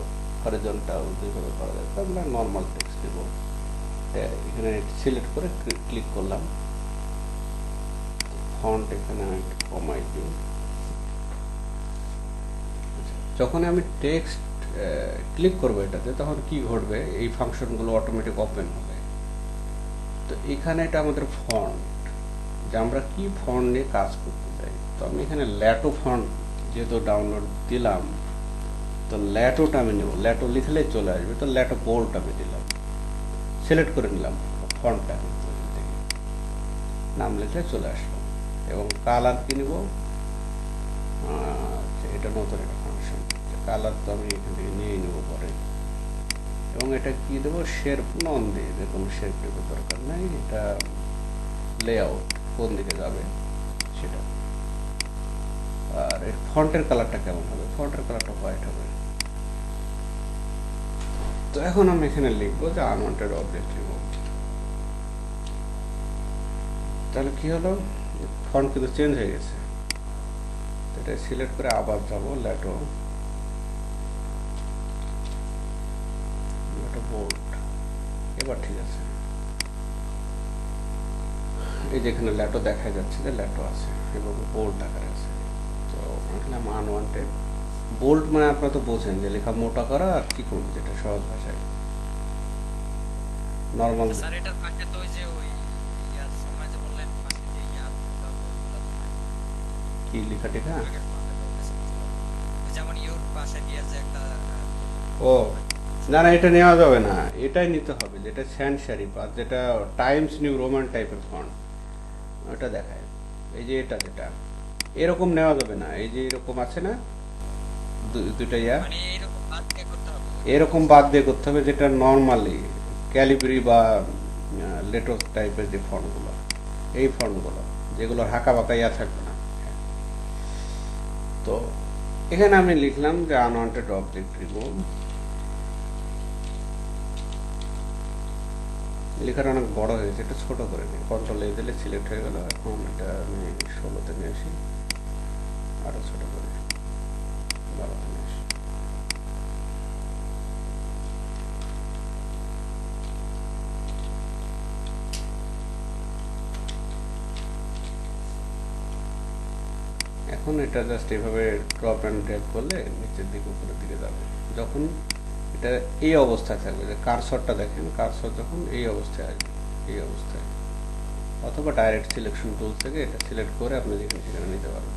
Speaker 1: হরিজন্টাল, দুইভাবে করা যায়। তো আমরা নর্মাল টেক্সট দেবো, এখানে সিলেক্ট করে ক্লিক করলাম। ফন্ট এখানে আমি একটু কমাই দিই। যখন আমি টেক্সট ক্লিক করবো এটাতে, তখন কি ঘটবে, এই ফাংশনগুলো অটোমেটিক ওপেন হবে। তো এখানে এটা আমাদের ফন্ট, যে আমরা কি ফন্ট নিয়ে কাজ করতে চাই। তো আমি এখানে ল্যাটো ফন্ট যেহেতু ডাউনলোড দিলাম, তো ল্যাটোটা আমি নেব, ল্যাটো লিখলেই চলে আসবে। তো ল্যাটো বোল্ড আমি দিলাম, সিলেক্ট করে নিলাম ফন্টটা, নাম লিখলে চলে আসলো। এবং কালার কি নেব, এটা নতুন একটা ফাংশন, কালার তো আমি এখান থেকে নিয়ে নেবো পরে। এবং এটা কি দেবো, শেরপ নন দিয়ে, যে কোনো শেরপের দরকার নাই, এটা লেআউট কোন দিকে যাবে সেটা। আর এর ফন্টের কালারটা কেমন হবে, ফন্টের কালারটা হোয়াইট হবে। তো এখন আমি এখানে লিখবো যে আনওয়ান্টেড অবজেক্ট রিমুভ। তাহলে কি হলো, ফন্ট কিন্তু চেঞ্জ হয়ে গেছে। এটা সিলেক্ট করে আবার যাবো ল্যাটো বোল্ড, এবার ঠিক আছে। এই যে এখানে ল্যাটো দেখা যাচ্ছে যে ল্যাটো আছে এবং বোল্ড আকারে আছে। তো এখানে আনওয়ান্টেড বোল্ড মানে আপনারা তো বোঝেন যে লেখা মোটা করা আর চিকন, যেটা সহজ ভাষায় নরমাল।
Speaker 3: স্যার এটার পাশে তো ওই যে ওই ইয়ার সময় যে বললেন পাশে যে ইয়ার
Speaker 1: কি লেখা টেখা,
Speaker 3: যেমন ইউর পাশে দিয়ে যে একটা
Speaker 1: ও না না, এটা নেওয়া যাবে না, এটাই নিতে হবে যেটা স্যান্ড শারিফ, আর যেটা টাইমস নিউ রোমান টাইপের ফন্ট ওটা দেখায়। এই যে এটা যেটা এরকম নেওয়া যাবে না, এই যে এরকম আছে না দুইটা ইয়া,
Speaker 3: মানে এইরকম বাদ দিয়ে করতে হবে।
Speaker 1: এরকম বাদ দিয়ে করতে হবে, যেটা নর্মালি ক্যালিব্রি বা লেটোস টাইপের যে ফন্টগুলো, এই ফন্টগুলো যেগুলো হাঁকা বাঁকা ইয়া থাকবে না। তো এখানে আমি লিখলাম যে আনওয়ান্টেড অবজেক্ট রিমুভ। লেখাটা অনেক বড় হয়েছে, এটা ছোট করে নিই, কন্ট্রোল এ দিলে সিলেক্ট হয়ে গেল। এখন এটা আমি 16তে নিয়ে আসি, আরো ছোট করে 12তে নিয়ে আসি। এখন এটা জাস্ট এভাবে ড্রপ অ্যান্ড ড্র্যাগ করলে নিচের দিকে উপরের দিকে যাবে। যখন এটা এই অবস্থায় থাকবে, যে কারসরটা দেখেন, কারসর যখন এই অবস্থায় আসবে, এই অবস্থায়, অথবা ডাইরেক্ট সিলেকশন টুল থেকে এটা সিলেক্ট করে আপনি যেখানে সেখানে নিতে পারবেন।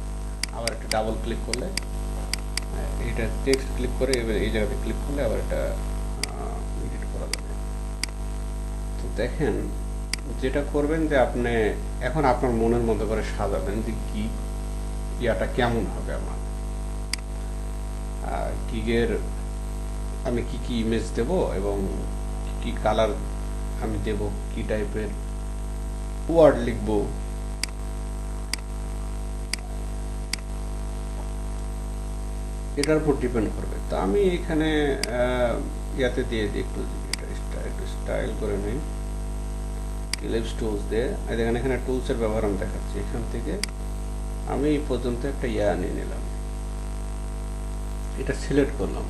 Speaker 1: আবার একটা ডাবল ক্লিক করলে, এটা টেক্সট ক্লিক করে এবার এই জায়গাতে ক্লিক করলে আবার এটা এডিট করা যাবে। তো দেখেন, যেটা করবেন যে আপনি এখন আপনার মনের মতো করে সাজাবেন যে কি ইয়াটা কেমন হবে আমার, কিগের আমি কি কি ইমেজ দেব এবং কি কালার আমি দেব, কি টাইপের ওয়ার্ড লিখব, এটার উপর ডিপেন্ড করবে। তো আমি এখানে ইয়াতে দিয়ে দিই, একটু স্টাইল করে নিই, ইলিপস টুলস দিয়ে। দেখেন এখানে টুলসের ব্যবহার আমি দেখাচ্ছি। এখান থেকে আমি এই পর্যন্ত একটা ইয়া নিয়ে নিলাম, এটা সিলেক্ট করলাম।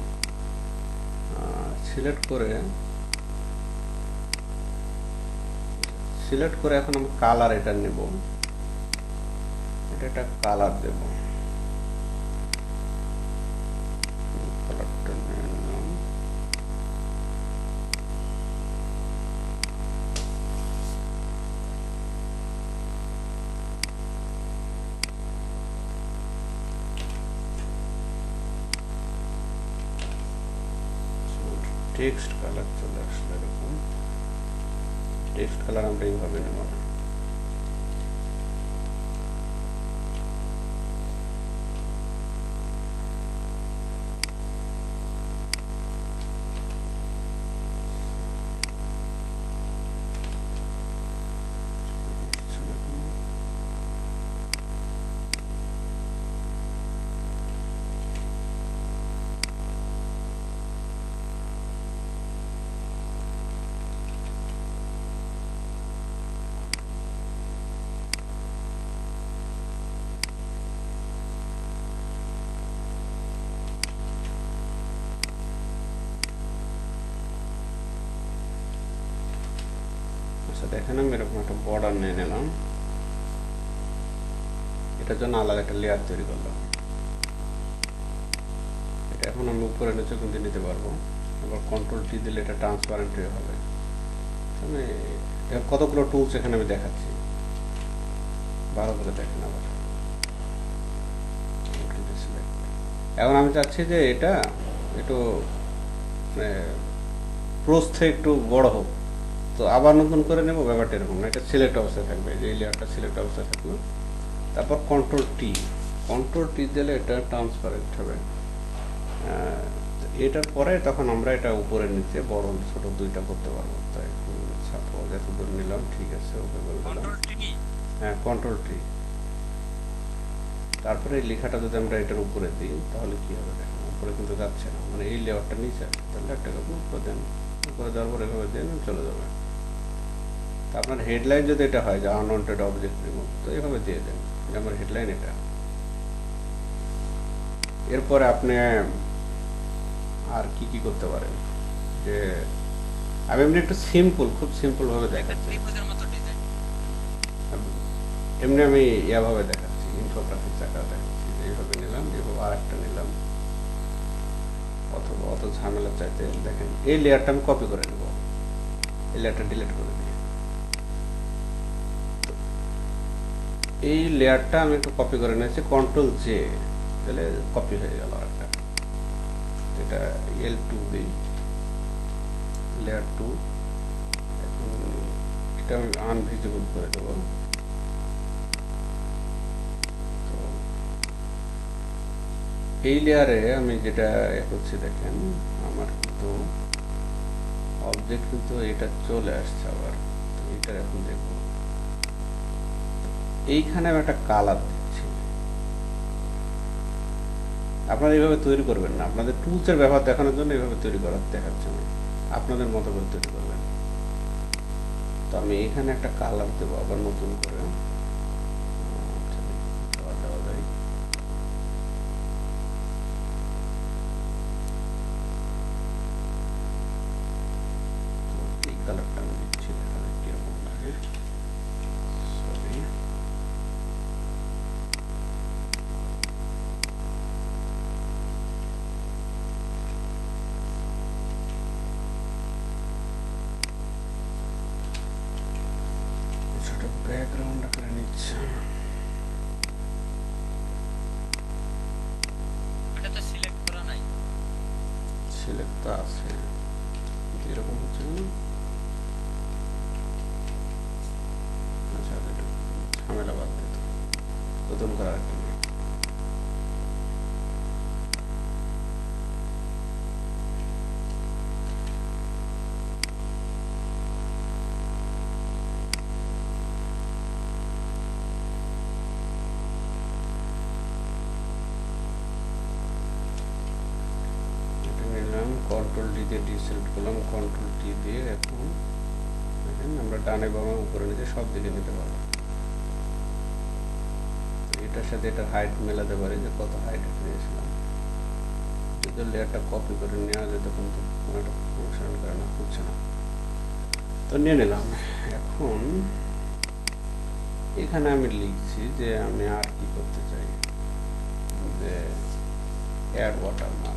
Speaker 1: সিলেক্ট করে এখন আমি কালার এটা নেব, এটা একটা কালার দেব, কালারটা নিয়ে নিলাম। টেক্সট কালার চলে আসলে, এরকম টেক্সট কালার আমরা এইভাবে নেব না, দেখেন আমি এরকম একটা বর্ডার নিয়ে নিলাম, এটার জন্য আলাদা একটা লেয়ার তৈরি করলাম। এটা এখন আমি উপরে নিচে কিন্তু নিতে পারবো, আবার কন্ট্রোল টি দিলে এটা ট্রান্সপারেন্ট হবে। আমি কতগুলো টুলস এখানে আমি দেখাচ্ছি, ভালো করে দেখেন। আবার এখন আমি চাচ্ছি যে এটা একটু প্রস্থে একটু বড় হোক, তো আবার নতুন করে নেব, ব্যাপারটা এরকম না, এটা সিলেক্ট অবস্থায় থাকবে, যে লেয়ারটা সিলেক্ট অবস্থায় থাকলো। তারপর কন্ট্রোল টি দিলে এটা ট্রান্সপারেন্ট হবে। এটার পরে তখন আমরা এটা উপরে নিচে বড় ছোট দুইটা করতে পারবো। তাই সাপোজ এত দূর নিলাম, ঠিক আছে, ওকে বলে দিলাম। হ্যাঁ, কন্ট্রোল টি। তারপরে এই লেখাটা যদি আমরা এটার উপরে দিই তাহলে কি হবে দেখেন, উপরে কিন্তু যাচ্ছে না, মানে এই লেয়ারটা নিচে আছে, তাহলে একটাকে আপনি উপরে দেন, উপরে দেওয়ার পরে এভাবে দেন, চলে যাবে। তা আপনার হেডলাইন যদি এটা হয় যে আনওয়ান্টেড অবজেক্ট রিমুভ, তো এভাবে দিয়ে দেন যে আমার হেডলাইন এটা। এরপরে আপনি আর কি কি করতে পারেন, যে আমি এমনি একটু খুব সিম্পল ভাবে দেখাচ্ছি, এমনি আমি ইয়াভাবে দেখাচ্ছি, ইনফোগ্রাফিক্স আকারে দেখাচ্ছি, এইভাবে নিলাম, এইভাবে আর একটা নিলাম, অথবা অত ঝামেলা চাইতে দেখেন এই লেয়ারটা আমি কপি করে নেব, এই লেয়ারটা ডিলিট করে দিই। এই লেয়ারটা আমি একটু কপি করে নিয়েছি, কন্ট্রোল জে, তাহলে কপি হয়ে গেল একটা। এটা L2 দিই, লেয়ার 2, এখন এটা আমি আনভিজিবল করে দেবো। তো এই লেয়ারে আমি যেটা করছি দেখেন, আমার কিন্তু অবজেক্ট কিন্তু এটা চলে আসছে আবার, তো এটা এখন দেখবো। এইখানে আমি একটা কালার দিচ্ছি, আপনারা এইভাবে তৈরি করবেন না, আপনাদের টুলসের ব্যবহার দেখানোর জন্য এইভাবে তৈরি করার দেখাচ্ছে না, আপনাদের মতো করে তৈরি করবেন। তো আমি এখানে একটা কালার দেবো আবার নতুন করে, দেওয়া যায়। এই কালারটা আমি দিচ্ছি, এখানে কিরকম লাগে, সরি। ব্যাকগ্রাউন্ড আকারে নিচ্ছে,
Speaker 3: এটা তো সিলেক্ট করা নাই,
Speaker 1: সিলেক্ট তো আছে, এরকম হচ্ছে না। আচ্ছা, ঝামেলা বাদ দিত, নতুন করে আরেকটা কন্ট্রোল ডি দিয়ে ডিসিলেক্ট করলাম, কন্ট্রোল টি দিয়ে এখন দেখেন আমরা ডানে বামে উপরে নিচে সব দিকে নিতে পারবো। এটার সাথে এটার হাইট মেলাতে পারি যে কত হাইট নিয়েছিলাম। যদি লেয়ারটা কপি করে নেওয়া যায় তখন তো কোনো একটা ফাংশন করে না, হচ্ছে না, তো নিয়ে নিলাম। এখন এখানে আমি লিখছি যে আমি আর কি করতে চাই, যে অ্যাড ওয়াটারমার্ক।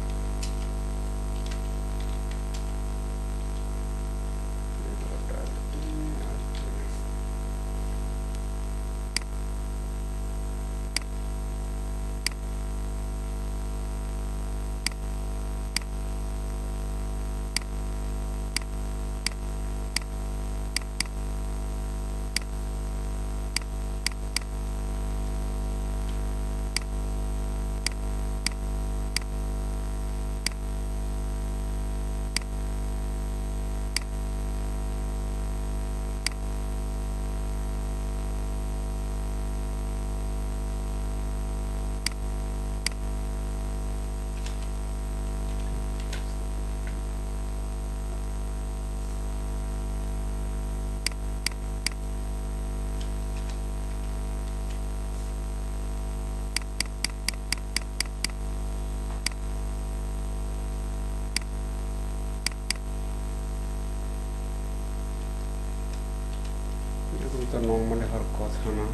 Speaker 1: এরকম তো নর্মালি হওয়ার কথা না,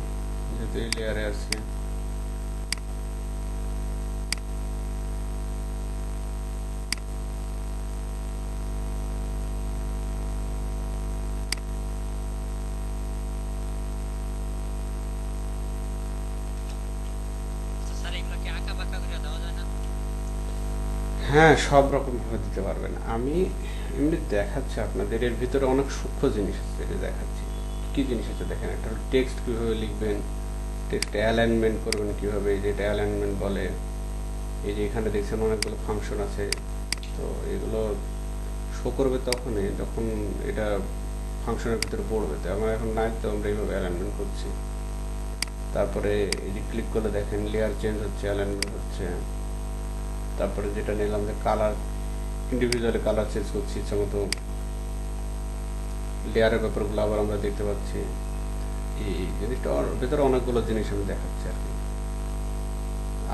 Speaker 1: যেহেতু এই লেয়ারে আছে।
Speaker 3: স্যার এগুলো কি আঁকা বাঁকা করে দেওয়া যায় না?
Speaker 1: হ্যাঁ, সব রকম ভাবে দিতে পারবেন। আমি এমনি দেখাচ্ছি আপনাদের, এর ভিতরে অনেক সূক্ষ্ম জিনিস আছে, এটা দেখাচ্ছি। কি জিনিস আছে দেখেন, একটা হলো টেক্সট কিভাবে লিখবেন, টেক্সট অ্যালাইনমেন্ট করবেন কিভাবে, এই যে এটা অ্যালাইনমেন্ট বলে। এই যে এখানে দেখছেন অনেকগুলো ফাংশন আছে, তো এগুলো শো করবে তখনই যখন এটা ফাংশনের ভিতরে পড়বে। তো আমার এখন নাই, তো আমরা এইভাবে অ্যালাইনমেন্ট করছি। তারপরে এই যে ক্লিক করলে দেখেন লেয়ার চেঞ্জ হচ্ছে, অ্যালাইনমেন্ট হচ্ছে। তারপরে যেটা নিলাম যে কালার, ইন্ডিভিজুয়ালি কালার চেঞ্জ করছি ইচ্ছা মতো, লেয়ারের ব্যাপারগুলো আবার আমরা দেখতে পাচ্ছি। এই জিনিসটার ভিতরে অনেকগুলো জিনিস আমি দেখাচ্ছি আর কি,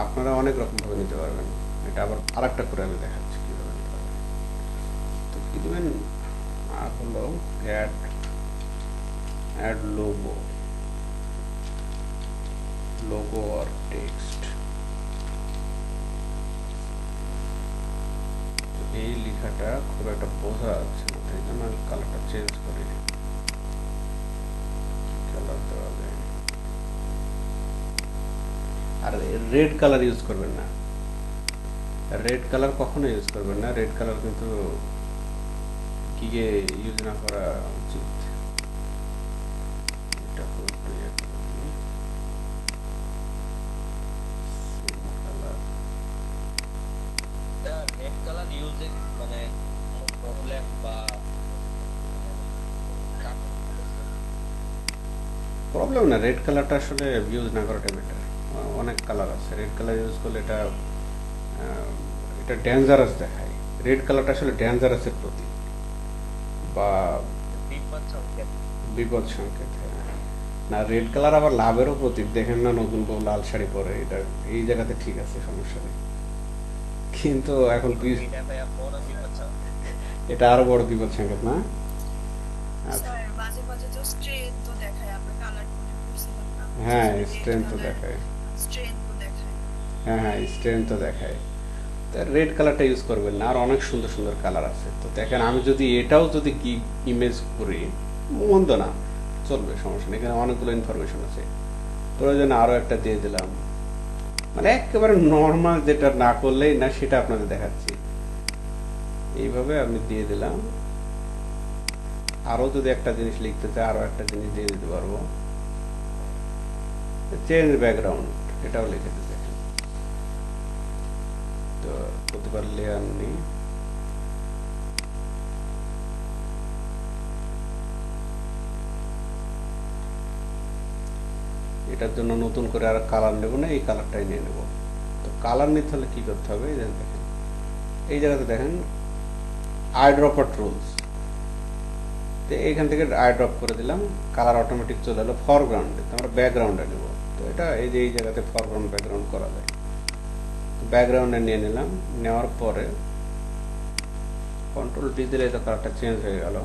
Speaker 1: আপনারা অনেক রকম ভাবে নিতে পারবেন। এটা আবার আরেকটা করে আমি দেখাচ্ছি কিভাবে নিতে পারবেন। তো কি দেবেন, আর হলো অ্যাড লোগো আর টেক্সট। এই লেখাটা খুব একটা বোঝা যাচ্ছে না, তাই জন্য আমি কালারটা চেঞ্জ করি। কালার দেওয়া যায়, আর রেড কালার ইউজ করবেন না। রেড কালার কখনো ইউজ করবেন না, রেড কালার কিন্তু কিকে ইউজ না করা উচিত। এটা খুব একটু ইয়ে করবেন। কালার
Speaker 4: রেড কালার ইউজে মানে প্রবলেম বা
Speaker 1: প্রবলেম না, রেড কালারটা আসলে ইউজ না করাটা বেটার। অনেক কালার আছে, রেড কালার ইউজ করলে এটা এটা ডেঞ্জারাস দেখায়। রেড কালারটা আসলে ডেঞ্জারাসের প্রতীক বা
Speaker 4: বিপদ সংকেত।
Speaker 1: বিপদ সংকেত। না, রেড কালার আবার লাভেরও প্রতীক। দেখেন না, নতুন বউ লাল শাড়ি পরে, এটা এই জায়গাতে ঠিক আছে, সমস্যা নেই। কিন্তু এখন
Speaker 4: এটা ভাইয়া বড় বিপদ সংকেত।
Speaker 1: এটা আরো বড় বিপদ সংকেত না? আচ্ছা,
Speaker 2: স্যার মাঝে মাঝে তো স্ট্রেন তো দেখায়, আমরা কালার করে করছিলাম না?
Speaker 1: হ্যাঁ স্ট্রেন তো দেখায়,
Speaker 2: স্ট্রেন তো দেখায়।
Speaker 1: হ্যাঁ স্ট্রেন তো দেখায়। রেড কালারটা ইউজ করবেন না, আর অনেক সুন্দর সুন্দর কালার আছে। তো দেখেন আমি যদি এটাও যদি কি ইমেজ করি, মন্দ না, চলবে, সমস্যা নেই। এখানে অনেকগুলো ইনফরমেশন আছে, প্রয়োজনে আরো একটা দিয়ে দিলাম। মানে একেবারে নর্মাল যেটা না করলেই না, সেটা আপনাদের দেখাচ্ছি। এইভাবে আমি দিয়ে দিলাম। আরো যদি একটা জিনিস লিখতে চাই, আরো একটা জিনিস দিয়ে দিতে পারবো। চেঞ্জ ব্যাকগ্রাউন্ড, এটাও লিখে দিতে দেখেন। তো প্রতিবার লেয়ার নিই, এটার জন্য নতুন করে আর কালার নেব না, এই কালারটাই নিয়ে নেব। তো কালার নিতে হলে কি করতে হবে, এই দেখেন, এই জায়গাতে দেখেন আইড্রপার টুলস, তো এখান থেকে আইড্রপ করে দিলাম, কালার অটোমেটিক চলে এলো ফরগ্রাউন্ডে। তো আমরা ব্যাকগ্রাউন্ডে নেব, তো এটা এই যে এই জায়গাতে ফরগ্রাউন্ড ব্যাকগ্রাউন্ড করা যায়। তো ব্যাকগ্রাউন্ডে নিয়ে নিলাম, নেওয়ার পরে কন্ট্রোল ডি দিলে তো কালারটা চেঞ্জ হয়ে গেল।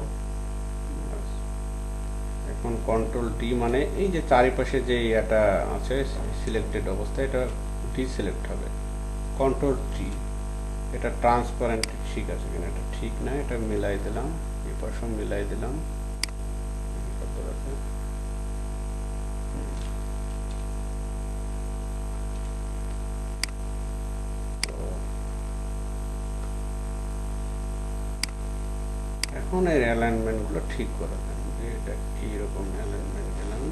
Speaker 1: এখন কন্ট্রোল ডি মানে এই যে চারিপাশে যে এটা আছে সিলেক্টেড অবস্থায় এটা ডিসিলেক্ট হবে। কন্ট্রোল টি, এটা ট্রান্সপারেন্ট ঠিক আছে কিনা, এটা ঠিক না, এটা মিলাই দিলাম, এই পাশে মিলাই দিলাম। কত আছে? তো এখন এর অ্যালাইনমেন্ট গুলো ঠিক করে দেন, যে এটা কিরকম অ্যালাইনমেন্ট দিলাম।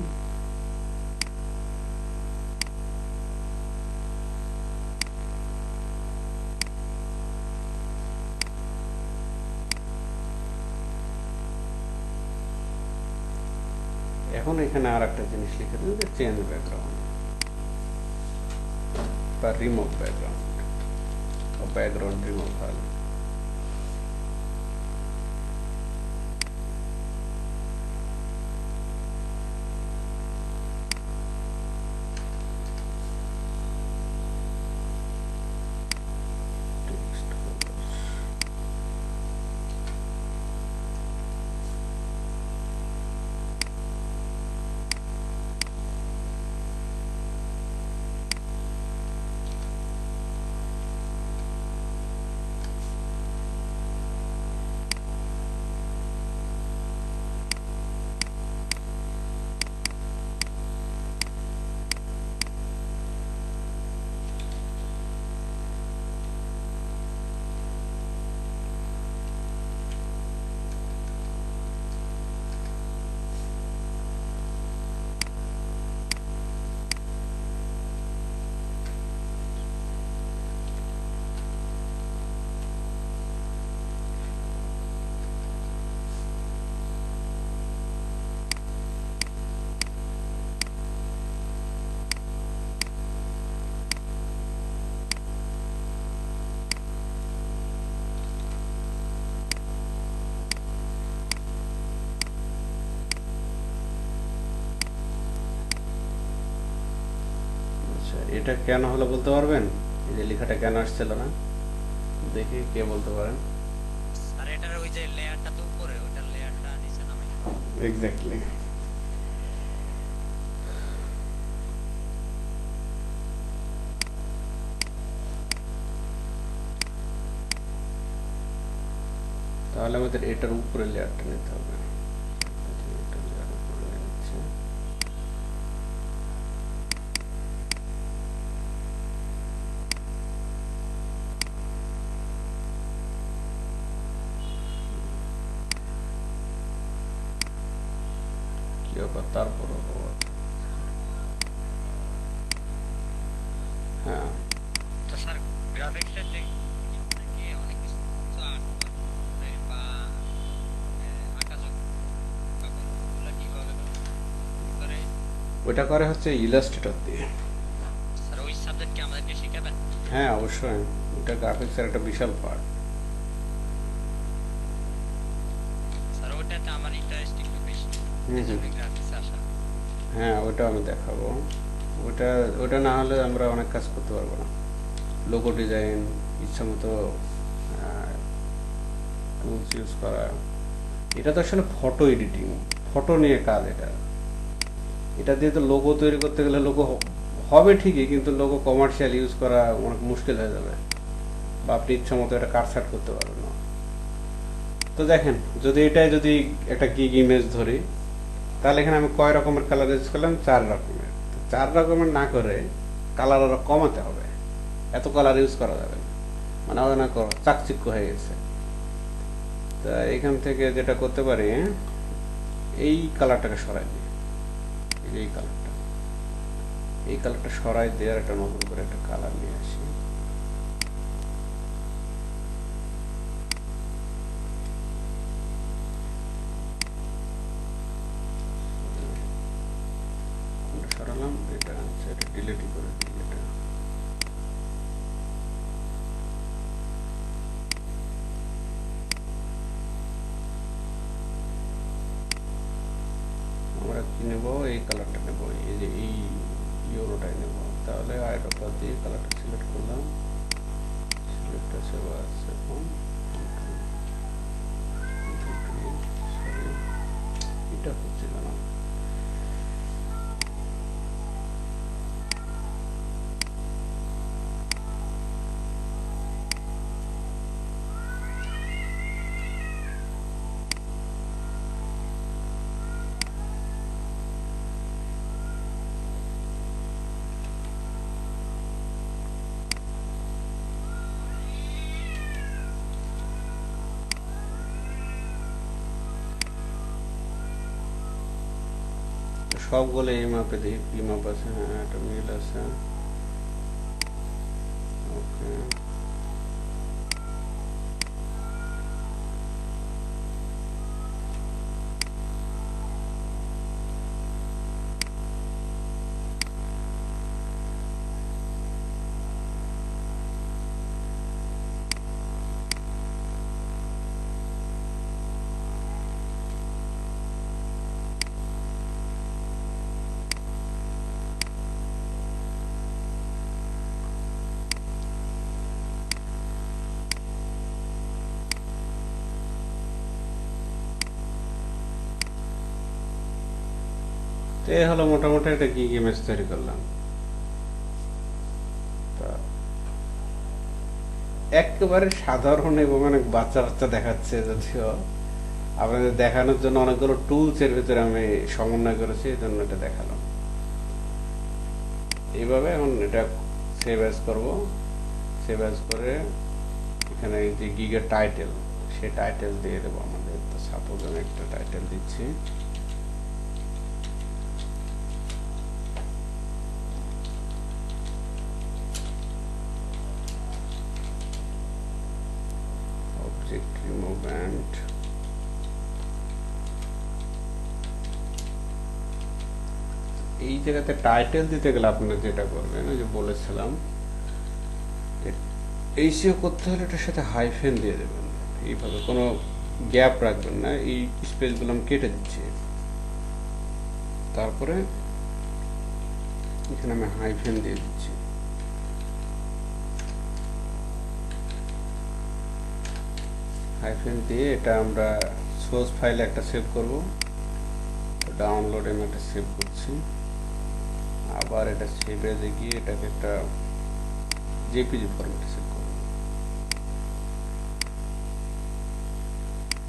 Speaker 1: এখন এখানে আর একটা জিনিস লিখে দিন যে চেঞ্জ ব্যাকগ্রাউন্ড বা রিমুভ ব্যাকগ্রাউন্ড বা ব্যাকগ্রাউন্ড রিমুভ ফাইল। এটা কেন হলো বলতে পারবেন? এই যে লেখাটা কেন আসছিল না, দেখি কে বলতে পারেন?
Speaker 3: আর এটার ওই যে লেয়ারটা তো উপরে, ওটার লেয়ারটা নিচে নামে।
Speaker 1: এক্স্যাক্টলি। তাহলে আমাদের এটার উপরে লেয়ারটা নিতে হবে। এটা layer উপরে নিচ্ছি। কি ব্যাপার তারপর? হ্যাঁ,
Speaker 3: তো স্যার গ্রাফিক্সের যে নাকি অনেক কিছু বা আঁকাযোগ ওগুলো কিভাবে করে?
Speaker 1: ওইটা করে হচ্ছে ইলাস্ট্রেটর দিয়ে।
Speaker 3: স্যার ওই সাবজেক্ট কি আমাদেরকে শিখাবেন?
Speaker 1: হ্যাঁ অবশ্যই, ওটা গ্রাফিক্সের একটা বিশাল পার্ট।
Speaker 3: স্যার ওটাতে আমার ইন্টারেস্ট একটু বেশি, গ্রাফিক্স আসা।
Speaker 1: হ্যাঁ ওটা আমি দেখাবো। ওটা ওটা না হলে আমরা অনেক কাজ করতে পারবো না। লোগো ডিজাইন, ইচ্ছা মতো টুলস ইউজ করা, এটা তো আসলে ফটো এডিটিং, ফটো নিয়ে কাজ। এটা এটা দিয়ে তো লোগো তৈরি করতে গেলে লোগো হবে ঠিকই, কিন্তু লোগো কমার্শিয়াল ইউজ করা অনেক মুশকিল হয়ে যাবে, বা আপনি ইচ্ছা মতো এটা কাটছাট করতে পারবেন না। তো দেখেন, যদি এটাই যদি একটা গিগ ইমেজ ধরি, তাহলে এখানে আমি কয় রকমের কালার ইউজ করলাম? 4 রকমের। 4 রকমের না করে কালার আরো কমাতে হবে, এত কালার ইউজ করা যাবে না, মানে অনেক চাকচিক্য হয়ে গেছে। তা এখান থেকে যেটা করতে পারি, এই কালারটাকে সরাই দিই, এই কালারটা, এই কালারটা সরাই দিয়ে একটা নতুন করে একটা কালার নিয়ে আসি। সরালাম, এটা আচ্ছা, এটা ডিলিট করে দিই। এটা নেব, এই কালারটা নেব, এই যে এই ইউরোটাই নেব। তাহলে আয়তকার দিয়ে কালারটা সিলেক্ট করলাম, সিলেক্ট আছে বাস। এখন সরি, এটা হচ্ছে কেন? সবগুলো এই মাপে দেখি কি মাপ আছে। হ্যাঁ, একটা মিল আছে। ওকে, তো এই হলো মোটামুটি একটা গিগ ইমেজ তৈরি করলাম। তা একেবারে সাধারণ এবং অনেক বাচ্চা বাচ্চা দেখাচ্ছে, যদিও আপনাদের দেখানোর জন্য অনেকগুলো টুলস এর ভিতরে আমি সমন্বয় করেছি, এই জন্য এটা দেখালাম। এইভাবে এখন এটা সেভ অ্যাজ করব। সেভ অ্যাজ করে এখানে এই যে গিগের টাইটেল, সেই টাইটেল দিয়ে দেবো আমাদের। তো সাপোজ আমি একটা টাইটেল দিচ্ছি, অবজেক্ট রিমুভমেন্ট। এই জায়গাতে টাইটেল দিতে গেলে আপনারা যেটা করবেন, ওই যে বলেছিলাম, এইসিও করতে হলে এটার সাথে হাইফেন দিয়ে দেবেন। এইভাবে কোনো গ্যাপ রাখবেন না, এই স্পেসগুলো আমি কেটে দিচ্ছি। তারপরে এখানে আমি হাইফেন দিয়ে দিচ্ছি। হাইফেন দিয়ে এটা আমরা সোর্স ফাইলে একটা সেভ করব। ডাউনলোডে আমি একটা সেভ করছি। আবার এটা সেভ এজে গিয়ে এটাকে একটা জেপিজি ফরম্যাটে সেভ করব।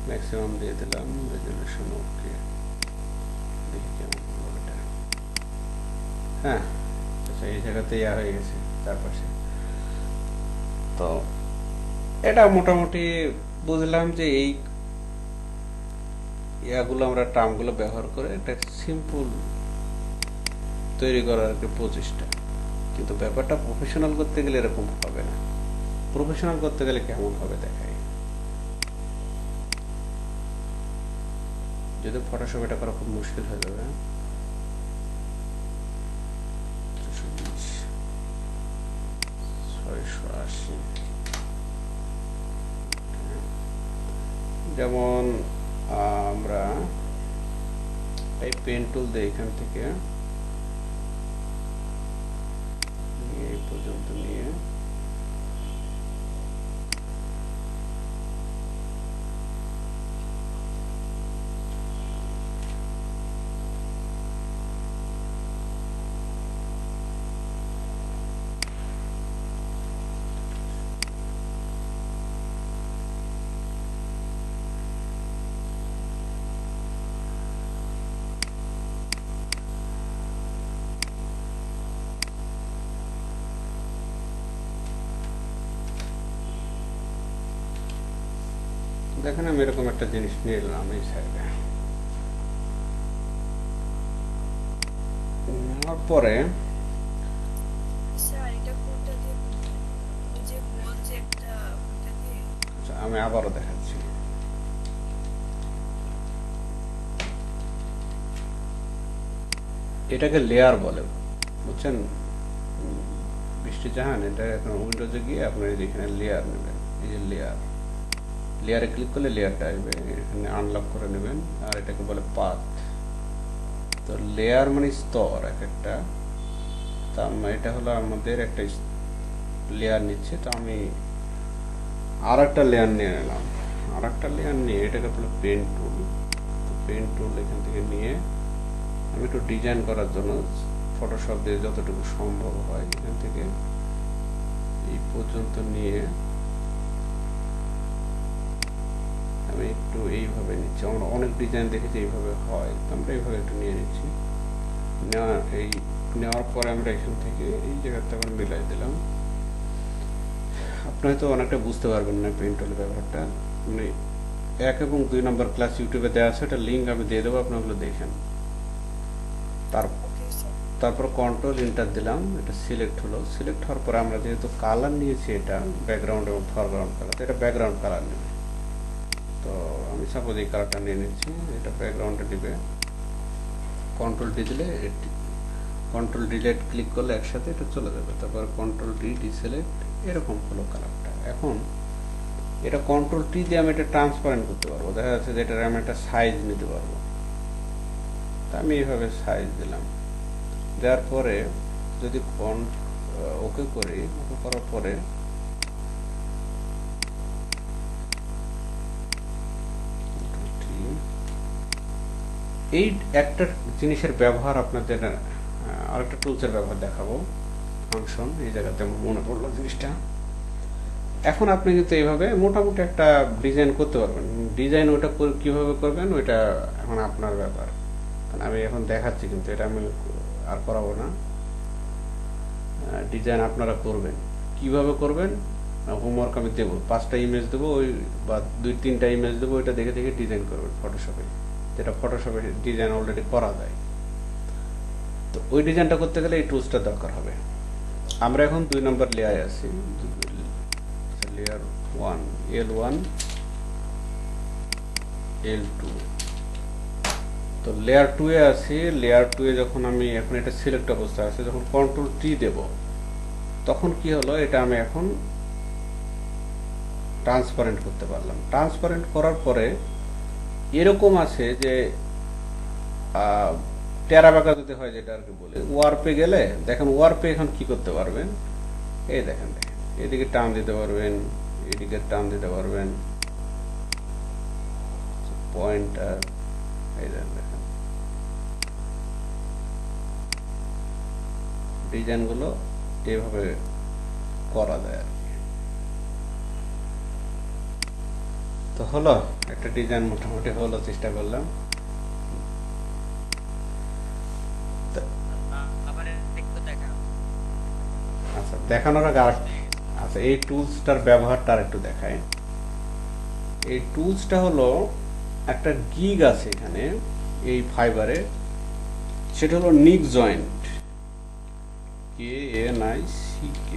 Speaker 1: ম্যাক্সিমাম দিয়ে দিলাম, রেজুলেশন ওকে। দেখি কেমন হলো এটা। হ্যাঁ, আচ্ছা, এই জায়গাতে ইয়া হয়ে গেছে চারপাশে। তো এটা মোটামুটি বুঝলাম যে এই ইয়াগুলো আমরা টার্মগুলো ব্যবহার করে একটা সিম্পল তৈরি করার একটা প্রচেষ্টা। কিন্তু ব্যাপারটা প্রফেশনাল করতে গেলে এরকম হবে না। প্রফেশনাল করতে গেলে কেমন হবে দেখাই। যদি ফটোশপ এটা করা খুব মুশকিল হয়ে যাবে। 680 যেমন আমরা এই পেন টুল দিয়ে এখান থেকে এই পর্যন্ত নিয়ে দেখেন আমি এরকম একটা জিনিস নিয়ে এলাম এই সাইডে। নেওয়ার পরে
Speaker 2: স্যার এটা কোনটা দিয়ে করবেন? ওই যে গোল যে একটা ওটা দিয়ে?
Speaker 1: আচ্ছা, আমি আবারও দেখাচ্ছি। এটাকে লেয়ার বলে, বুঝছেন বৃষ্টি জাহান? এটা এখন উইন্ডোজে গিয়ে আপনার এখানে লেয়ার নেবেন। এই যে লেয়ার, লেয়ারে ক্লিক করলে লেয়ারটা আসবে। এখানে আনলক করে নেবেন। আর এটাকে বলে পাথ। তো লেয়ার মানে স্তর এক একটা, তা এটা হলো আমাদের একটা লেয়ার নিচ্ছে, তো আমি আর একটা লেয়ার নিয়ে নিলাম। আর একটা লেয়ার নিয়ে এটাকে বলে পেন টুল। তো পেন টুল এখান থেকে নিয়ে আমি একটু ডিজাইন করার জন্য ফটোশপ দিয়ে যতটুকু সম্ভব হয় এখান থেকে এই পর্যন্ত নিয়ে আমি একটু এইভাবে নিচ্ছি। আমরা অনেক ডিজাইন দেখেছি এইভাবে হয়, তো আমরা এইভাবে একটু নিয়ে নিচ্ছি। নেওয়ার পরে আমরা এখান থেকে এই জায়গাতে আবার মিলাই দিলাম। আপনি হয়তো অনেকটা বুঝতে পারবেন না পেন টুলের ব্যবহারটা, মানে 1 এবং 2 নম্বর ক্লাস ইউটিউবে দেওয়া আছে, এটা লিঙ্ক আমি দিয়ে দেবো, আপনি ওগুলো দেখেন।
Speaker 2: Okay sir.
Speaker 1: তারপর কন্ট্রোল এন্টার দিলাম, এটা সিলেক্ট হলো। সিলেক্ট হওয়ার পরে আমরা যেহেতু কালার নিয়েছি, এটা ব্যাকগ্রাউন্ড এবং ফরগ্রাউন্ড কালার, এটা ব্যাকগ্রাউন্ড কালার নেবে। তো আমি সাপোজ এই কালারটা নিয়ে নিচ্ছি, এটা ব্যাকগ্রাউন্ডে দিবে। কন্ট্রোল ডি দিলে, কন্ট্রোল ডিলেট ক্লিক করলে একসাথে এটা চলে যাবে। তারপর কন্ট্রোল ডি ডিসিলেক্ট, এরকম হলো কালারটা। এখন এটা কন্ট্রোল টি দিয়ে আমি এটা ট্রান্সপারেন্ট করতে পারবো, দেখা যাচ্ছে যে এটার আমি একটা সাইজ নিতে পারবো। তা আমি এইভাবে সাইজ দিলাম। দেওয়ার পরে যদি ওকে করি, ওকে করার পরে এই একটা জিনিসের ব্যবহার আপনাদের আরেকটা টুলসের ব্যবহার দেখাবো, ফাংশন। এই জায়গাতে আমার মনে পড়লো জিনিসটা। এখন আপনি কিন্তু এইভাবে মোটামুটি একটা ডিজাইন করতে পারবেন। ডিজাইন ওটা কিভাবে করবেন ওইটা এখন আপনার ব্যাপার, কারণ আমি এখন দেখাচ্ছি, কিন্তু এটা আমি আর করাবো না। ডিজাইন আপনারা করবেন, কিভাবে করবেন হোমওয়ার্ক আমি দেবো। 5টা ইমেজ দেবো, ওই বা 2-3টা ইমেজ দেবো, ওইটা দেখে দেখে ডিজাইন করবেন ফটোশপে, যেটা ফটোশপে ডিজাইন অলরেডি করা যায়। তো ওই ডিজাইনটা করতে গেলে এই টুলসটা দরকার হবে। আমরা এখন 2 নম্বর লেয়ারে আছি, লেয়ার 1, L1 L2। তো লেয়ার 2 এ আছি। লেয়ার 2 এ যখন আমি এখন এটা সিলেক্ট অবস্থায় আছে, যখন কন্ট্রোল টি দেব, তখন কি হলো, এটা আমি এখন ট্রান্সপারেন্ট করতে পারলাম। ট্রান্সপারেন্ট করার পরে এরকম আছে যে টেরা বাঁকা যদি হয়, যেটা আর কি বলে, ওয়ার্পে গেলে দেখেন, ওয়ার্পে এখন কি করতে পারবেন, এই দেখেন, এদিকে টান দিতে পারবেন, এদিকে টান দিতে পারবেন, পয়েন্টার, এই দেখেন ডিজাইন গুলো এইভাবে করা যায় আর কি। তো হলো একটা ডিজাইন, মোটামুটি হলো, চেষ্টা করলাম।
Speaker 4: আবার একটু দেখা।
Speaker 1: আচ্ছা, দেখানোর আগে আচ্ছা, এই টুলসটার ব্যবহারটা আর একটু দেখাই। এই টুলসটা হলো একটা গিগ আছে এখানে এই ফাইবারে, সেটা হলো নিক জয়েন্ট, KNICK।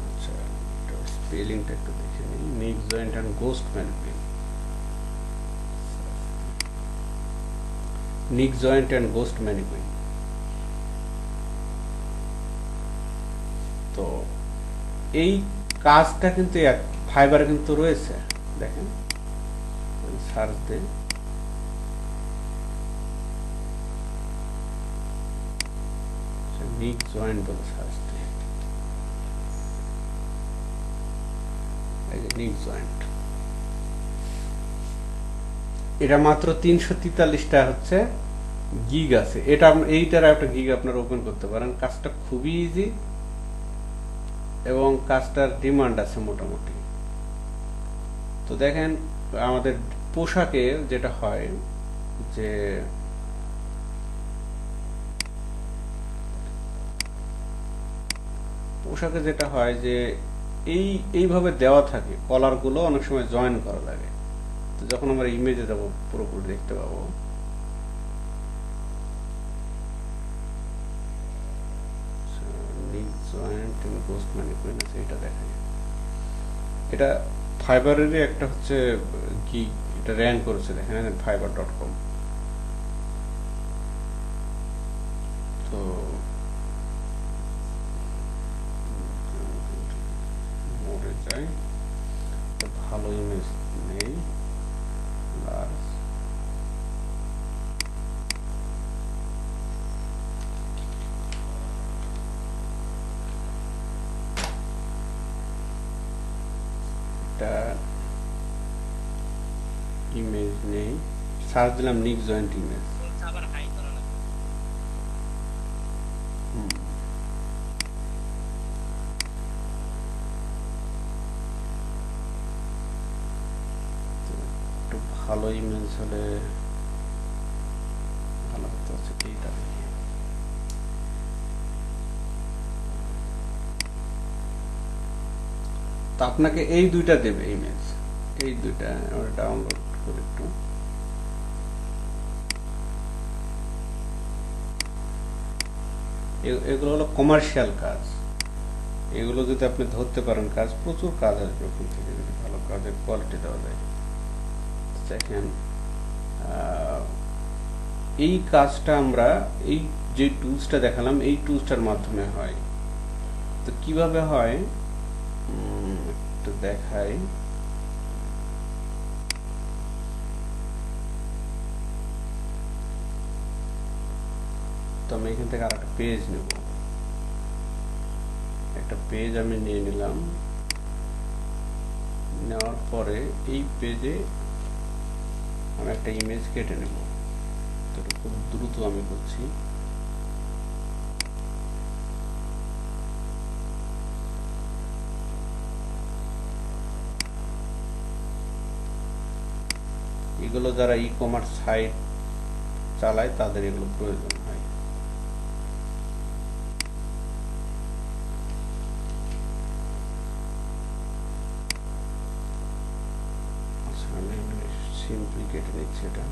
Speaker 1: আচ্ছা, স্পেলিংটা একটু দেখে নিই। নিক জয়েন্ট অ্যান্ড গোস্ট ম্যানিকুইন, নিক জয়েন্ট অ্যান্ড গোস্ট ম্যানিকুইন। তো এই কাজটা কিন্তু এক ফাইবারে কিন্তু রয়েছে, দেখেন সার্চ দে, নিক জয়েন্ট বলে সার্চ দে, এই যে নিক জয়েন্ট। এটা মাত্র 343টা হচ্ছে গিগ আছে। এটা এইটার একটা গিগ আপনারা ওপেন করতে পারেন। কাজটা খুবই ইজি এবং কাজটার ডিমান্ড আছে মোটামুটি। তো দেখেন, আমাদের পোশাকে যেটা হয় যে এইভাবে দেওয়া থাকে, কলার গুলো অনেক সময় জয়েন করা লাগে। তো যখন আমরা ইমেজে যাবো পুরোপুরি দেখতে পাবো। এটা দেখেন, এটা ফাইবারেরই একটা হচ্ছে কি, এটা র্যাঙ্ক করেছে, দেখেন fiverr.com। তো মোড়ে যাই, ভালো ইমেজ নেই, লার্জ ইমেজ নেই, সার্চ দিলাম নিক জয়েন্ট ইমেজ।
Speaker 4: বলছে আবার হাই করা লাগবে।
Speaker 1: একটু ভালো ইমেজ হলে ভালো হতো, হচ্ছে এইটা দেখি। তো আপনাকে এই দুইটা দেবে ইমেজ, এই দুইটা আমরা ডাউনলোড করে একটু। এগুলো হলো কমার্শিয়াল কাজ, এগুলো যদি আপনি ধরতে পারেন কাজ, প্রচুর কাজ আসবে ওখান থেকে যদি ভালো কাজের কোয়ালিটি দেওয়া যায়। দেখেন এই কাজটা আমরা এই যে টুলসটা দেখালাম এই টুলসটার মাধ্যমে হয়। তো কিভাবে হয় একটু দেখাই। তো আমি এখান থেকে আর একটা পেজ নেব, একটা পেজ আমি নিয়ে নিলাম। নেওয়ার পরে এই পেজে আমি একটা ইমেজ কেটে নেব। তো এটা খুব দ্রুত আমি করছি। এগুলো যারা ই কমার্স সাইট চালায় তাদের এগুলো প্রয়োজন হয়। আচ্ছা, আমি সিম্পলি কেটে নিচ্ছি এটা।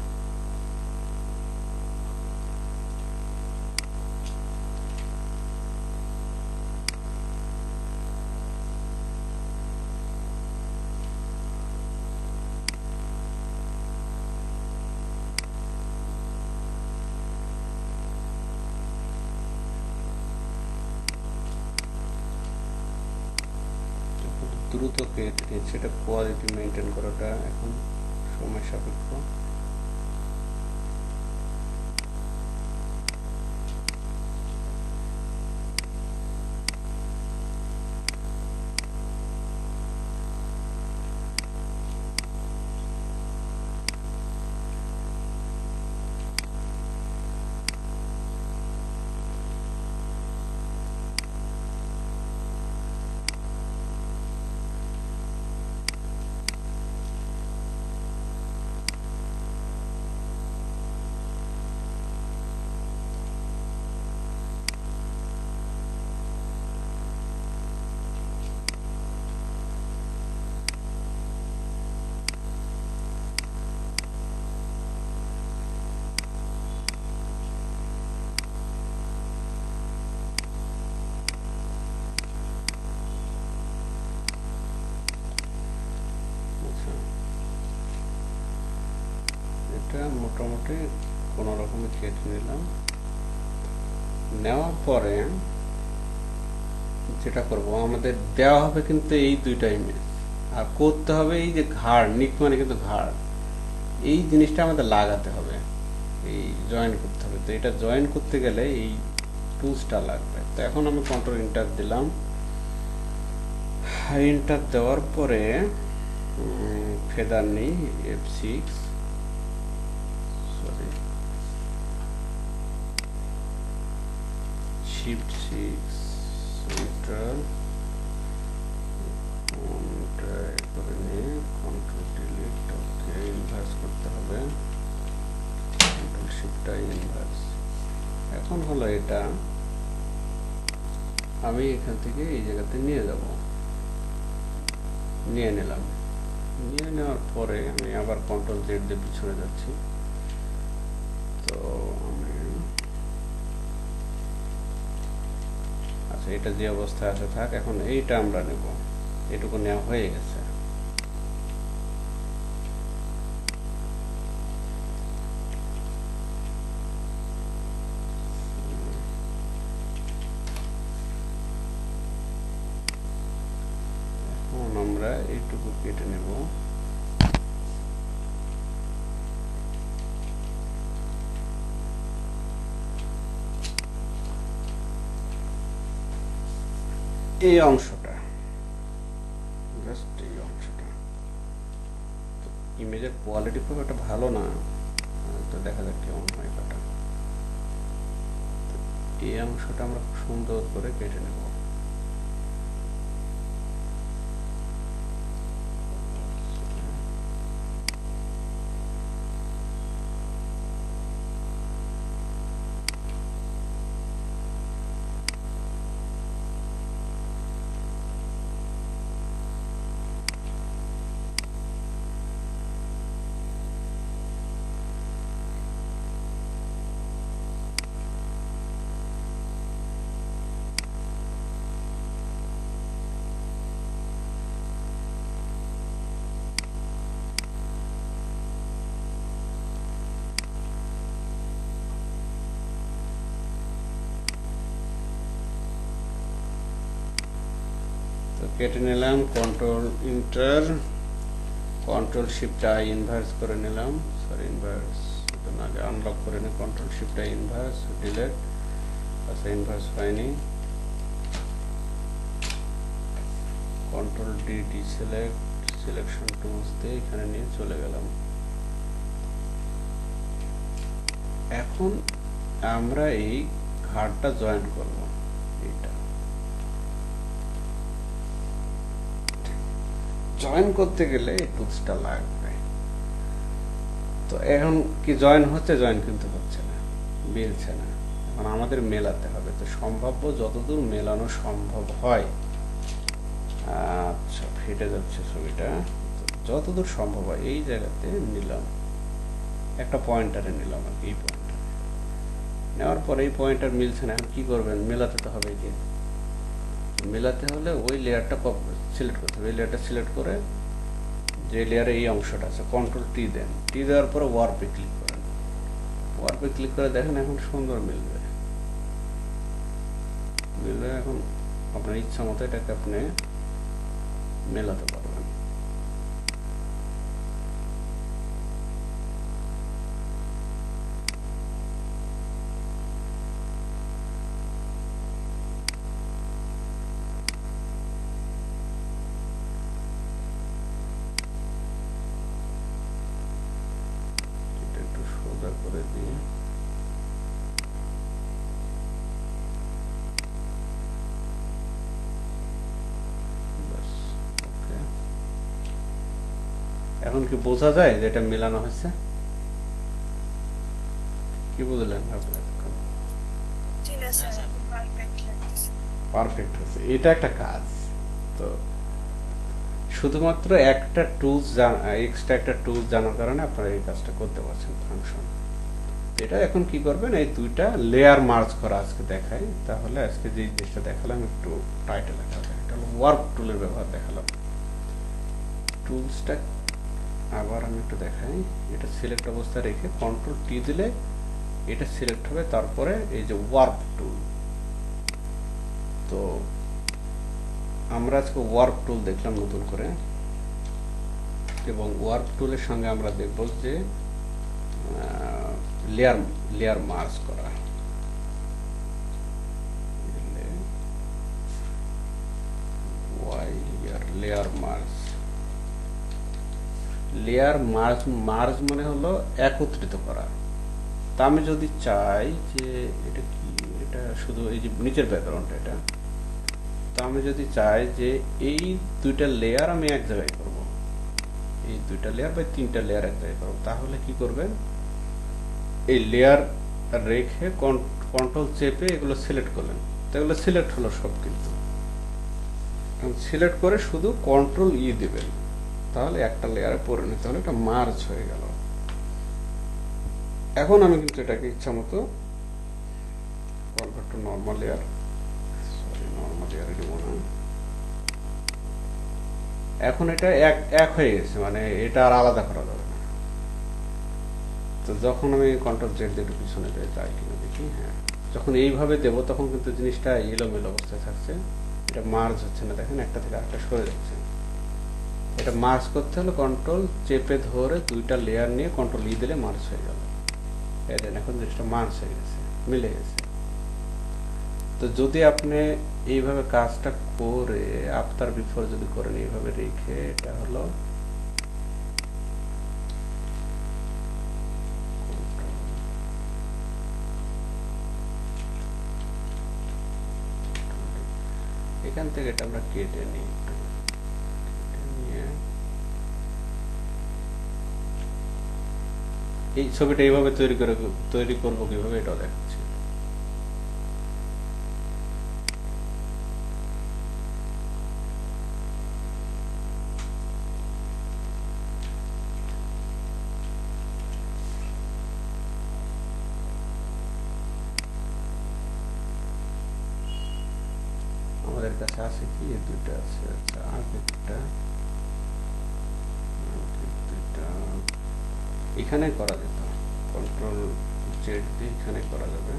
Speaker 1: দ্রুত কেটে নিচ্ছি, এটা কোয়ালিটি মেনটেন করাটা এখন সময় সাপেক্ষ। এটা মোটামুটি কোনো রকমে কেটে নিলাম। নেওয়ার পরে যেটা করব, আমাদের দেওয়া হবে কিন্তু এই দুইটা ইমেজ, আর করতে হবে এই যে ঘাড়, নিক মানে কিন্তু ঘাড়, এই জিনিসটা আমাদের লাগাতে হবে, এই জয়েন করতে হবে। তো এটা জয়েন করতে গেলে এই টুলসটা লাগবে। তো এখন আমি কন্ট্রোল এন্টার দিলাম। এন্টার দেওয়ার পরে ফেদার নেই, F6 সরি শিফট 6 সেন্টার করে নিয়ে কন্ট্রোল ডিলিট, ওকে ইনভার্স করতে হবে, কন্ট্রোল শিফট আই ইনভার্স। এখন হলো এটা আমি এখান থেকে এই জায়গাতে নিয়ে যাব, নিয়ে নিলাম। নিয়ে নেওয়ার পরে আমি আবার কন্ট্রোল জেড দিয়ে পিছনে যাচ্ছি। তো আমি আচ্ছা, এটা যে অবস্থায় আছে থাক, এখন এইটা আমরা নেব, এটুকু নেওয়া হয়ে গেছে। এখন আমরা এইটুকু কেটে নেব। এই অংশটা, জাস্ট এই অংশটা ইমেজের কোয়ালিটি খুব একটা ভালো না, তো দেখা যাক কেমন হয় কাটা। এই অংশটা আমরা খুব সুন্দর করে কেটে নেব। তো কেটে নিলাম, control inter, control shift I inverse করে নিলাম, সরি ইনভার্স আগে আনলক করে নিই, control shift I inverse, delete. আচ্ছা ইনভার্স হয়নি, control D deselect, selection tools দিয়ে এখানে নিয়ে চলে গেলাম। এখন আমরা এই ঘাড়টা জয়েন করব, এইটা জয়েন করতে গেলে এই টুলসটা লাগবে। তো এখন কি জয়েন হচ্ছে? জয়েন কিন্তু হচ্ছে না, মিলছে না। এখন আমাদের মেলাতে হবে, তো সম্ভাব্য যতদূর মেলানো সম্ভব হয়, আচ্ছা ফেটে যাচ্ছে ছবিটা, তো যতদূর সম্ভব হয় এই জায়গাতে নিলাম, একটা পয়েন্টারে নিলাম আর কি, এই পয়েন্টারে নেওয়ার পরে এই পয়েন্টার মিলছে না। এখন কি করবেন? মেলাতে তো হবে, কি মেলাতে হলে ওই লেয়ারটা সিলেক্ট করতে হবে। এই লেয়ারটা সিলেক্ট করে যে লেয়ারে এই অংশটা আছে, কন্ট্রোল টি দেন, টি দেওয়ার পরে ওয়ার্পে ক্লিক করেন। ওয়ার্পে ক্লিক করে দেখেন এখন সুন্দর মিলবে। এখন আপনার ইচ্ছা মতো এটাকে আপনি মেলাতে পারবেন। এটা একটু সোজা করে দিয়ে এখন কি বোঝা যায় যে এটা মেলানো হয়েছে? কি বুঝলেন আপনারা?
Speaker 2: জি না স্যার, পারফেক্ট লাগতেছে।
Speaker 1: পারফেক্ট হয়েছে, এটা একটা কাজ। তো শুধুমাত্র একটা টুলস এক্সট্রা একটা টুলস জানার কারণে আপনারা এই কাজটা করতে পারছেন, ফাংশন। এটা এখন কি করবেন? এই দুইটা লেয়ার মার্জ করা আজকে দেখাই। তাহলে আজকে যে জিনিসটা দেখালাম একটু টাইটেল লেখা আছে, এটা হলো ওয়ার্প টুলের ব্যবহার দেখালাম। টুলসটা আবার আমি একটু দেখাই। এটা সিলেক্ট অবস্থায় রেখে কন্ট্রোল টি দিলে এটা সিলেক্ট হবে, তারপরে এই যে ওয়ার্প টুল। তো আমরা আজকে ওয়ার্প টুল দেখলাম নতুন করে, এবং ওয়ার্প টুলের সঙ্গে আমরা দেখব যে লেয়ার মার্জ করা। লেয়ার মার্জ মানে হলো একত্রিত করা। তা আমি যদি চাই যে এটা কি, এটা শুধু এই যে নিচের ব্যাকগ্রাউন্ডটা এটা, তা আমি যদি চাই যে এই দুইটা লেয়ার আমি এক জায়গায় করব, এই দুইটা লেয়ার বা তিনটা লেয়ার এক জায়গায় করব, তাহলে কি করবেন? এই লেয়ার রেখে কন্ট্রোল চেপে এগুলো সিলেক্ট করলেন, তো এগুলো সিলেক্ট হলো সব। কিন্তু সিলেক্ট করে শুধু কন্ট্রোল ই দিবেন, তাহলে একটা লেয়ারে পরিণত হলো, এটা মার্জ হয়ে গেল। এখন আমি কিন্তু এটাকে ইচ্ছা মতো convert to normal layer, sorry normal লেয়ারে দেব না। এখন এটা এক হয়ে গেছে, মানে এটা আর আলাদা করা যাবে না। তো যখন আমি কন্ট্রোল জেড দিয়ে পিছনে যাই কিনা দেখি, হ্যাঁ যখন এইভাবে দেব তখন কিন্তু জিনিসটা এলোমেলো অবস্থায় থাকছে, এটা মার্জ হচ্ছে না। দেখেন একটা থেকে আরেকটা সরে যাচ্ছে। এটা মার্জ করতে হলে কন্ট্রোল চেপে ধরে দুইটা লেয়ার নিয়ে কন্ট্রোল ই দিলে মার্জ হয়ে গেল। এই দেন এখন জিনিসটা মার্জ হয়ে গেছে, মিলে গেছে। তো যদি আপনি এইভাবে কাজটা করে আফটার বিফোর যদি করেন, এইভাবে রেখে, এটা হলো এখান থেকে এটা আমরা কেটে নিই, কেটে নিয়ে এই ছবিটা এইভাবে তৈরি করবো কিভাবে এটাও দেখাচ্ছি। আমাদের কাছে আছে কি, এই দুইটা আছে। আচ্ছা, আগেরটা দুইটা এখানে করা যেত, কন্ট্রোল জেড দিয়ে এখানে করা যাবে।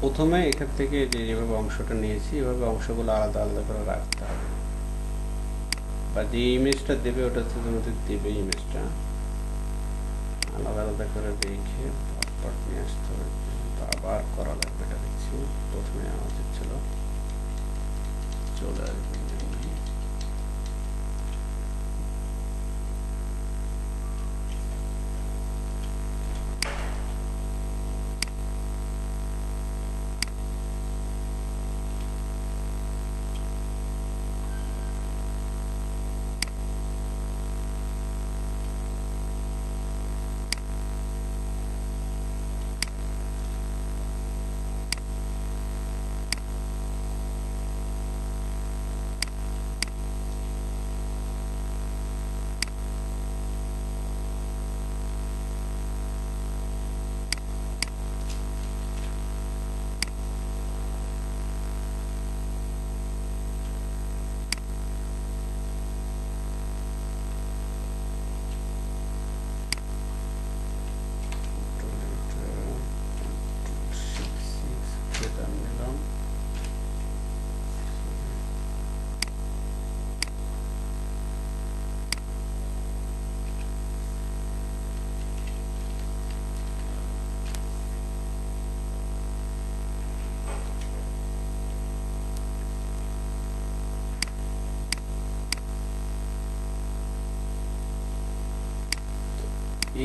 Speaker 1: প্রথমে এখান থেকে যেভাবে অংশটা নিয়েছি এভাবে অংশগুলো আলাদা আলাদা করে রাখতে হবে, বা যে ইমেজটা দেবে ওটা হচ্ছে তোমাদের দেবে ইমেজটা আলাদা আলাদা করে রেখে পার্ট নিয়ে আসতে হবে। তো আবার করা লাগবে, এটা দেখছি প্রথমে আমাদের ছিল, চলে আসবে।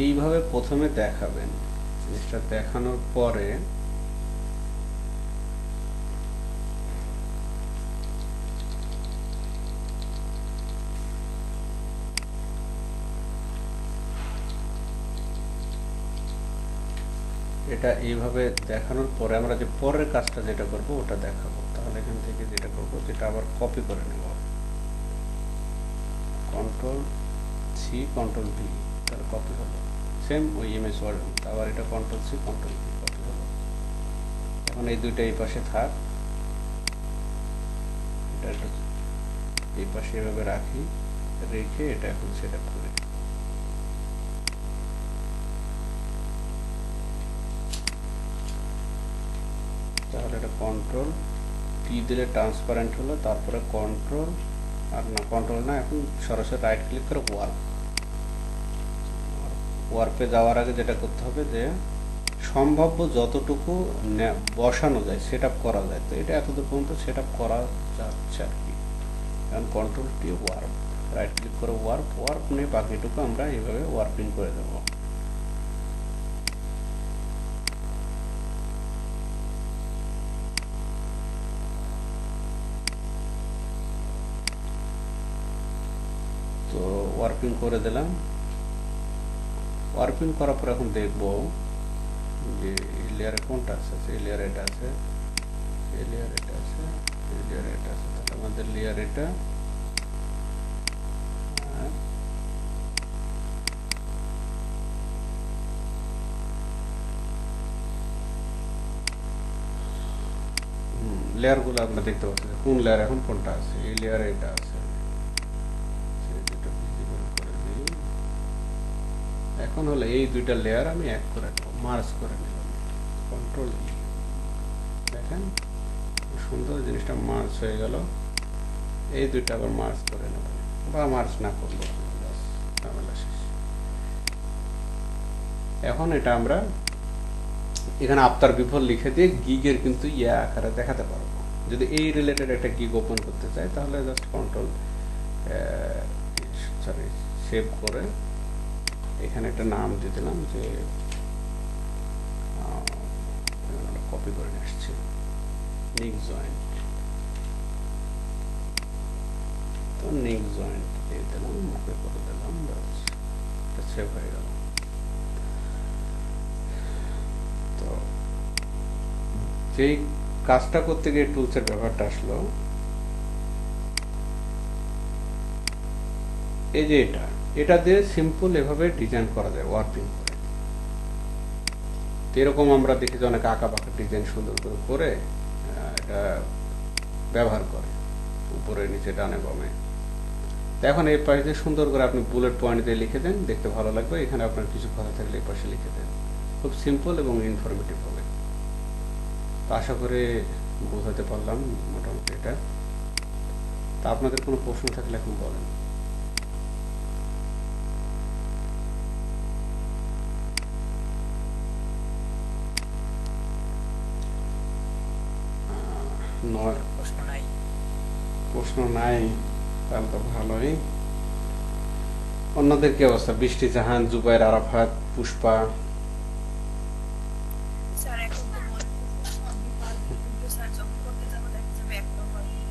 Speaker 1: এইভাবে প্রথমে দেখাবেন, জিনিসটা দেখানোর পরে এটা এইভাবে দেখানোর পরে আমরা যে পরের কাজটা যেটা করব ওটা দেখাবো। তাহলে এখান থেকে যেটা করব, যেটা আবার কপি করে নেব, কন্ট্রোল সি কন্ট্রোল ভি, তাহলে কপি হলো সেম ওই ইমেজ ওয়ার্ড। আবার এটা control C control V, copy হলো। এখন এই দুইটা এই পাশে থাক, এটা এই পাশে এভাবে রাখি, রেখে এটা এখন সেট আপ করি। তাহলে এটা কন্ট্রোল টি দিলে ট্রান্সপারেন্ট হলো, তারপরে কন্ট্রোল আর না কন্ট্রোল না, এখন সরাসরি রাইট ক্লিক করে ওয়ার্পে যাওয়ার আগে যেটা করতে হবে যে সম্ভাব্য যতটুকু বসানো যায়, সেট আপ করা যায়, তো এটা এতদূর পর্যন্ত সেট আপ করা যাচ্ছে আর কি। এখন control T warp, right click করে ওয়ার্প নিয়ে বাকিটুকু আমরা এইভাবে ওয়ার্পিং করে দেবো। তো ওয়ার্পিং করে দিলাম। ওয়ার্পিং করার পর এখন দেখবো যে এই লেয়ারে কোনটা আছে, এই লেয়ার এটা আছে, এই লেয়ার এটা আছে, এই লেয়ার এটা আছে। তাহলে আমাদের লেয়ার এটা, লেয়ারগুলো আমরা দেখতে পাচ্ছি কোন লেয়ার এখন কোনটা আছে, এই লেয়ারে এটা আছে। এখন হলো এই দুইটা লেয়ার আমি এক করে নেব, মার্জ করে নেব। কন্ট্রোল দেখেন সুন্দর জিনিসটা মার্জ হয়ে গেল। এই দুইটা আবার মার্জ করে নেব, বা মার্জ না করবো, ঝামেলা শেষ। এখন এটা আমরা এখানে আফতার বিফোর লিখে দিয়ে গিগের কিন্তু ইয়া আকারে দেখাতে পারবো। যদি এই রিলেটেড একটা গিগ ওপেন করতে চাই তাহলে জাস্ট কন্ট্রোল সরি সেভ করে এখানে একটা নাম দিয়ে দিলাম, যে কপি করে নিয়ে আসছি, নিক জয়েন্ট। তো নিক জয়েন্ট দিয়ে দিলাম, ওকে করে দিলাম, বাস এটা সেভ হয়ে গেল। তো যেই কাজটা করতে গিয়ে টুলসের ব্যাপারটা আসলো, এই যে এটা দিয়ে সিম্পল এভাবে ডিজাইন করা যায় ওয়ার্পিং করে। এরকম আমরা দেখি যে অনেক আঁকা বাঁকা ডিজাইন সুন্দর করে করে এটা ব্যবহার করে উপরে নিচে ডানে বামে। এখন এই পাশে সুন্দর করে আপনি বুলেট পয়েন্ট দিয়ে লিখে দেন, দেখতে ভালো লাগবে। এখানে আপনার কিছু কথা থাকলে এই পাশে লিখে দেন, খুব সিম্পল এবং ইনফরমেটিভ হবে। তো আশা করে বোঝাতে পারলাম মোটামুটি এটা। তা আপনাদের কোনো প্রশ্ন থাকলে এখন বলেন।
Speaker 3: প্রশ্ন নাই।
Speaker 1: প্রশ্ন নাই, তাহলে তো ভালোই। অন্যদের কি অবস্থা? বৃষ্টি জাহান, জুবাইর, আরাফাত, পুষ্পা?
Speaker 2: স্যার এখন তো মনে হচ্ছে সবই পারবো, কিন্তু স্যার যখন করতে যাবো দেখা যাবে একটাও পারবো না।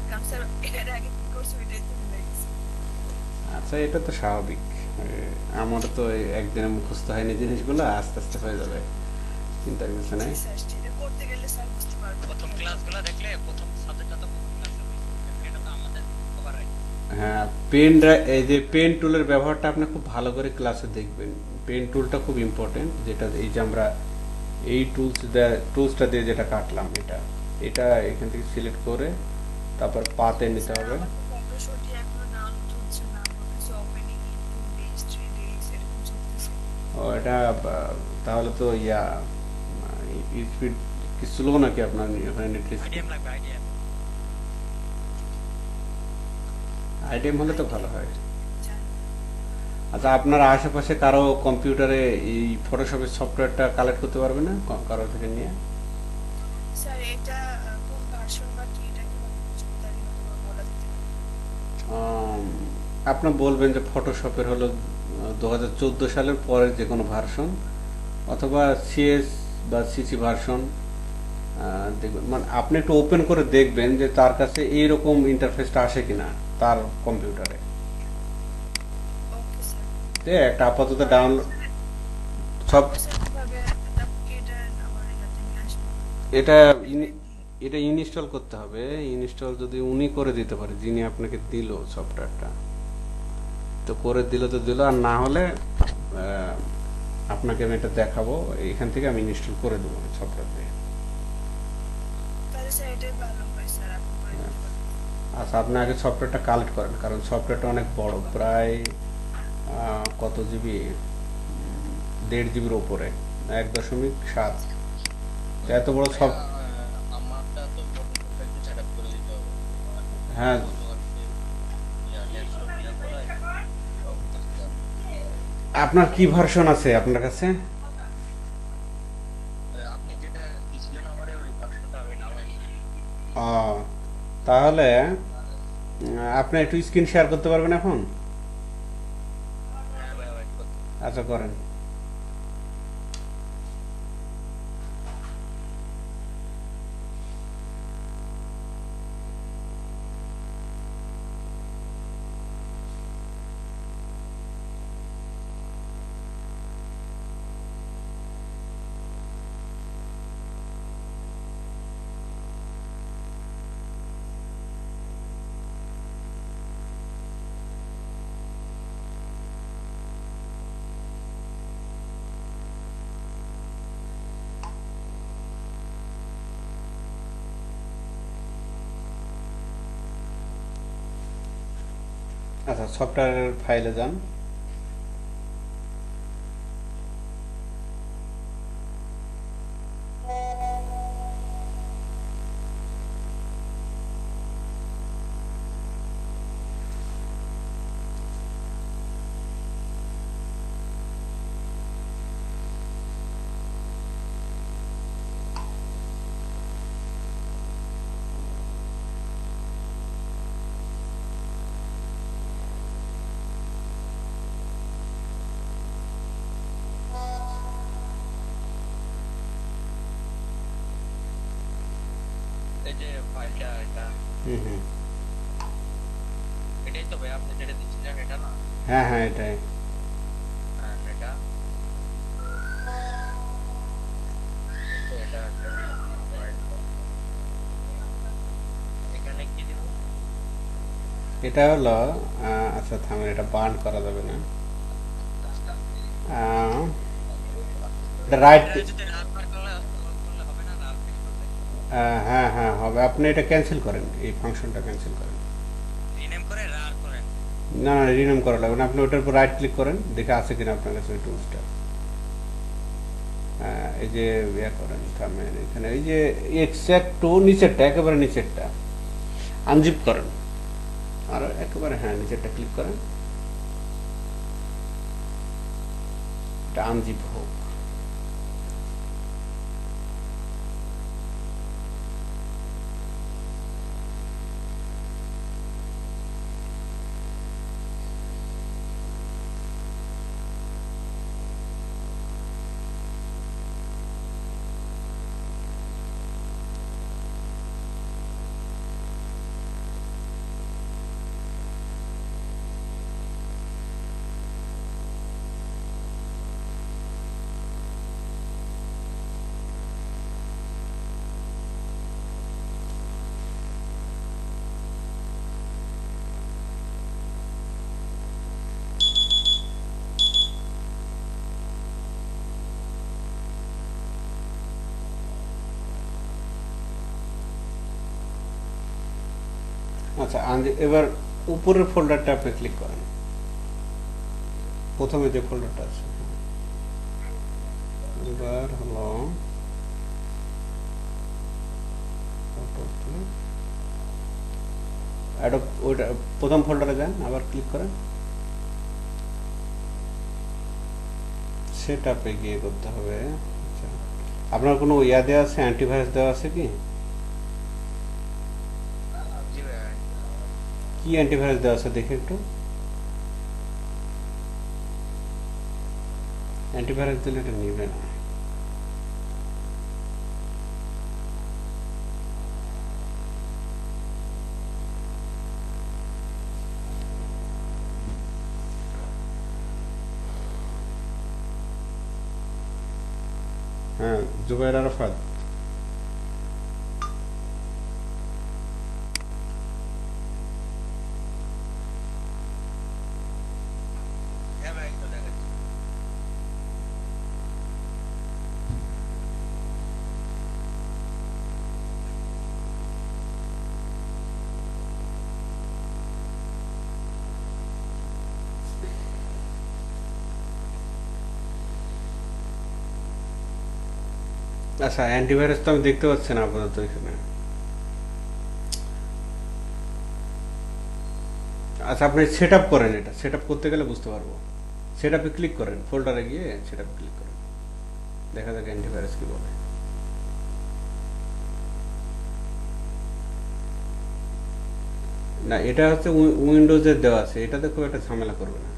Speaker 2: কারণ স্যার এর আগে কি করছে ওইটাই তো ভুলে গেছি।
Speaker 1: আচ্ছা, এটা তো স্বাভাবিক। আমার তো একদিনে মুখস্থ হয়নি জিনিসগুলো, আস্তে আস্তে হয়ে যাবে, চিন্তার কিছু নাই।
Speaker 2: স্যার সেটা করতে গেলে স্যার বুঝতে পারবো।
Speaker 3: প্রথম ক্লাসগুলো দেখলে প্রথম সাবজেক্টটা তো প্রথম ক্লাসে এটা তো আমাদের কভার হয়।
Speaker 1: হ্যাঁ, এই যে পেন টুলের ব্যবহারটা আপনি খুব ভালো করে ক্লাসে দেখবেন। পেন টুলটা খুব ইম্পর্টেন্ট, যেটা এই যে আমরা এই টুলসটা দিয়ে যেটা কাটলাম, এটা এখান থেকে সিলেক্ট করে তারপর পাতে নিতে হবে।
Speaker 2: আমার তো ফটোশপে এখনো ডাউনলোড হচ্ছে না, আমার কাছে ওপেনিং 2 days 3 days এরকম চলতেছে।
Speaker 1: ও এটা তাহলে তো স্পিড কি স্লো নাকি আপনার ওখানে নেট স্পিড?
Speaker 3: আইডিএম লাগবে, আইডিএম।
Speaker 1: আইডিএম হলে তো ভালো হয়।
Speaker 2: জানি।
Speaker 1: আচ্ছা, আপনার আশেপাশে কারো কম্পিউটারে এই ফটোশপের সফটওয়্যারটা কালেক্ট করতে পারবে না কারো থেকে নিয়ে?
Speaker 2: স্যার এটা কোন ভার্সন বা কি এটা কিভাবে বুঝবো, তার হয়তো বলা যেতে পারে।
Speaker 1: আপনি বলবেন যে ফটোশপের হলো 2014 সালের পরের যে কোনো ভার্সন, অথবা সিএস বা সিসি ভার্সন দেখবেন। মানে আপনি একটু ওপেন করে দেখবেন যে তার কাছে এইরকম ইন্টারফেসটা আসে কিনা তার কম্পিউটারে।
Speaker 2: Okay sir.
Speaker 1: একটা আপাতত ডাউনলোড সব
Speaker 2: স্যার কিভাবে এটা আমার এখানে নিয়ে আসবো?
Speaker 1: এটা এটা ইনস্টল করতে হবে। ইনস্টল যদি উনি করে দিতে পারে, যিনি আপনাকে দিল সফটওয়্যারটা, তো করে দিল তো দিল, আর না হলে আপনাকে আমি এটা দেখাবো, এখান থেকে আমি ইনস্টল করে দেবো সফটওয়্যার দিয়ে।
Speaker 2: তাহলে স্যার এটাই ভালো হয় স্যার, আপনি করে দিতে পারেন।
Speaker 1: আচ্ছা, আপনি আগে সফটওয়্যারটা কালেক্ট করেন, কারণ সফটওয়্যারটা অনেক বড়, প্রায় কত জিবি, 1.5 জিবির উপরে, 1.7। এত বড় সব।
Speaker 4: আমারটা তো ফটোশপটা একটু সেটআপ করে দিতে হবে।
Speaker 1: হ্যাঁ, আপনার কি ভার্সন আছে আপনার কাছে?
Speaker 4: আপনি যেটা দিয়েছিলেন আমারে ওই ভার্সনটা আমি নামাই।
Speaker 1: তাহলে আপনি একটু স্ক্রিন শেয়ার করতে পারবেন এখন?
Speaker 4: হ্যাঁ ভাই, ওয়েট করতে।
Speaker 1: আচ্ছা, করেন। আচ্ছা, সফটওয়্যার ফাইলে যান।
Speaker 4: এই যে ফাইলটা এটা
Speaker 1: হুম হুম
Speaker 4: এটাই তো ভাই আপনি যেটা দিচ্ছিলেন এটা না?
Speaker 1: হ্যাঁ হ্যাঁ এটাই।
Speaker 4: হ্যাঁ এটা এই তো এটা একটা ফাইল। এখানে কি দিব?
Speaker 1: এটা হলো আচ্ছা থামেন, এটা বার্ন করা যাবে না। রাইট,
Speaker 4: এটা যদি রান করলে হবে না, রান ফিক্স করলে
Speaker 1: হ্যাঁ হ্যাঁ হবে। আপনি এটা ক্যান্সেল করেন, এই ফাংশনটা ক্যান্সেল করেন।
Speaker 4: রিনেম করে রান করেন।
Speaker 1: না না রিনেম করা লাগবে না, আপনি ওটার উপর রাইট ক্লিক করেন, দেখে আছে কিনা আপনার কাছে ওই টুলসটা। এই যে ইয়ে করেন, থামেন এখানে এই যে এক্সাক্ট টু নিচেরটা, একেবারে নিচেরটা আনজিপ করেন, আর একেবারে হ্যাঁ নিচেরটা ক্লিক করেন, এটা আনজিপ হোক। আচ্ছা এবার উপরের ফোল্ডারটা আপনি ক্লিক করেন, প্রথমে যে ফোল্ডারটা আছে। এবার হলো অ্যাডোব, ওইটা প্রথম ফোল্ডারে যান, আবার ক্লিক করেন, সেটআপে গিয়ে করতে হবে। আচ্ছা আপনার কোনো ইয়া দেওয়া আছে, অ্যান্টিভাইরাস দেওয়া আছে কি?
Speaker 4: জি ভাই।
Speaker 1: কি অ্যান্টিভাইরাস দেওয়া আছে দেখে একটু। অ্যান্টিভাইরাস দিলে এটা নিবে না। হ্যাঁ জুবাইর আরাফাত,
Speaker 4: হ্যাঁ ভাই তো দেখাচ্ছি।
Speaker 1: আচ্ছা অ্যান্টিভাইরাস তো আমি দেখতে পাচ্ছি না আপাতত এখানে। আচ্ছা আপনি সেট আপ করেন, এটা সেট আপ করতে গেলে বুঝতে পারবো। সেট আপে ক্লিক করেন, ফোল্ডারে গিয়ে সেট আপে ক্লিক করেন, দেখা যাক অ্যান্টিভাইরাস কি বলে। না এটা হচ্ছে উইন্ডোজের দেওয়া আছে, এটাতে খুব একটা ঝামেলা করবে না।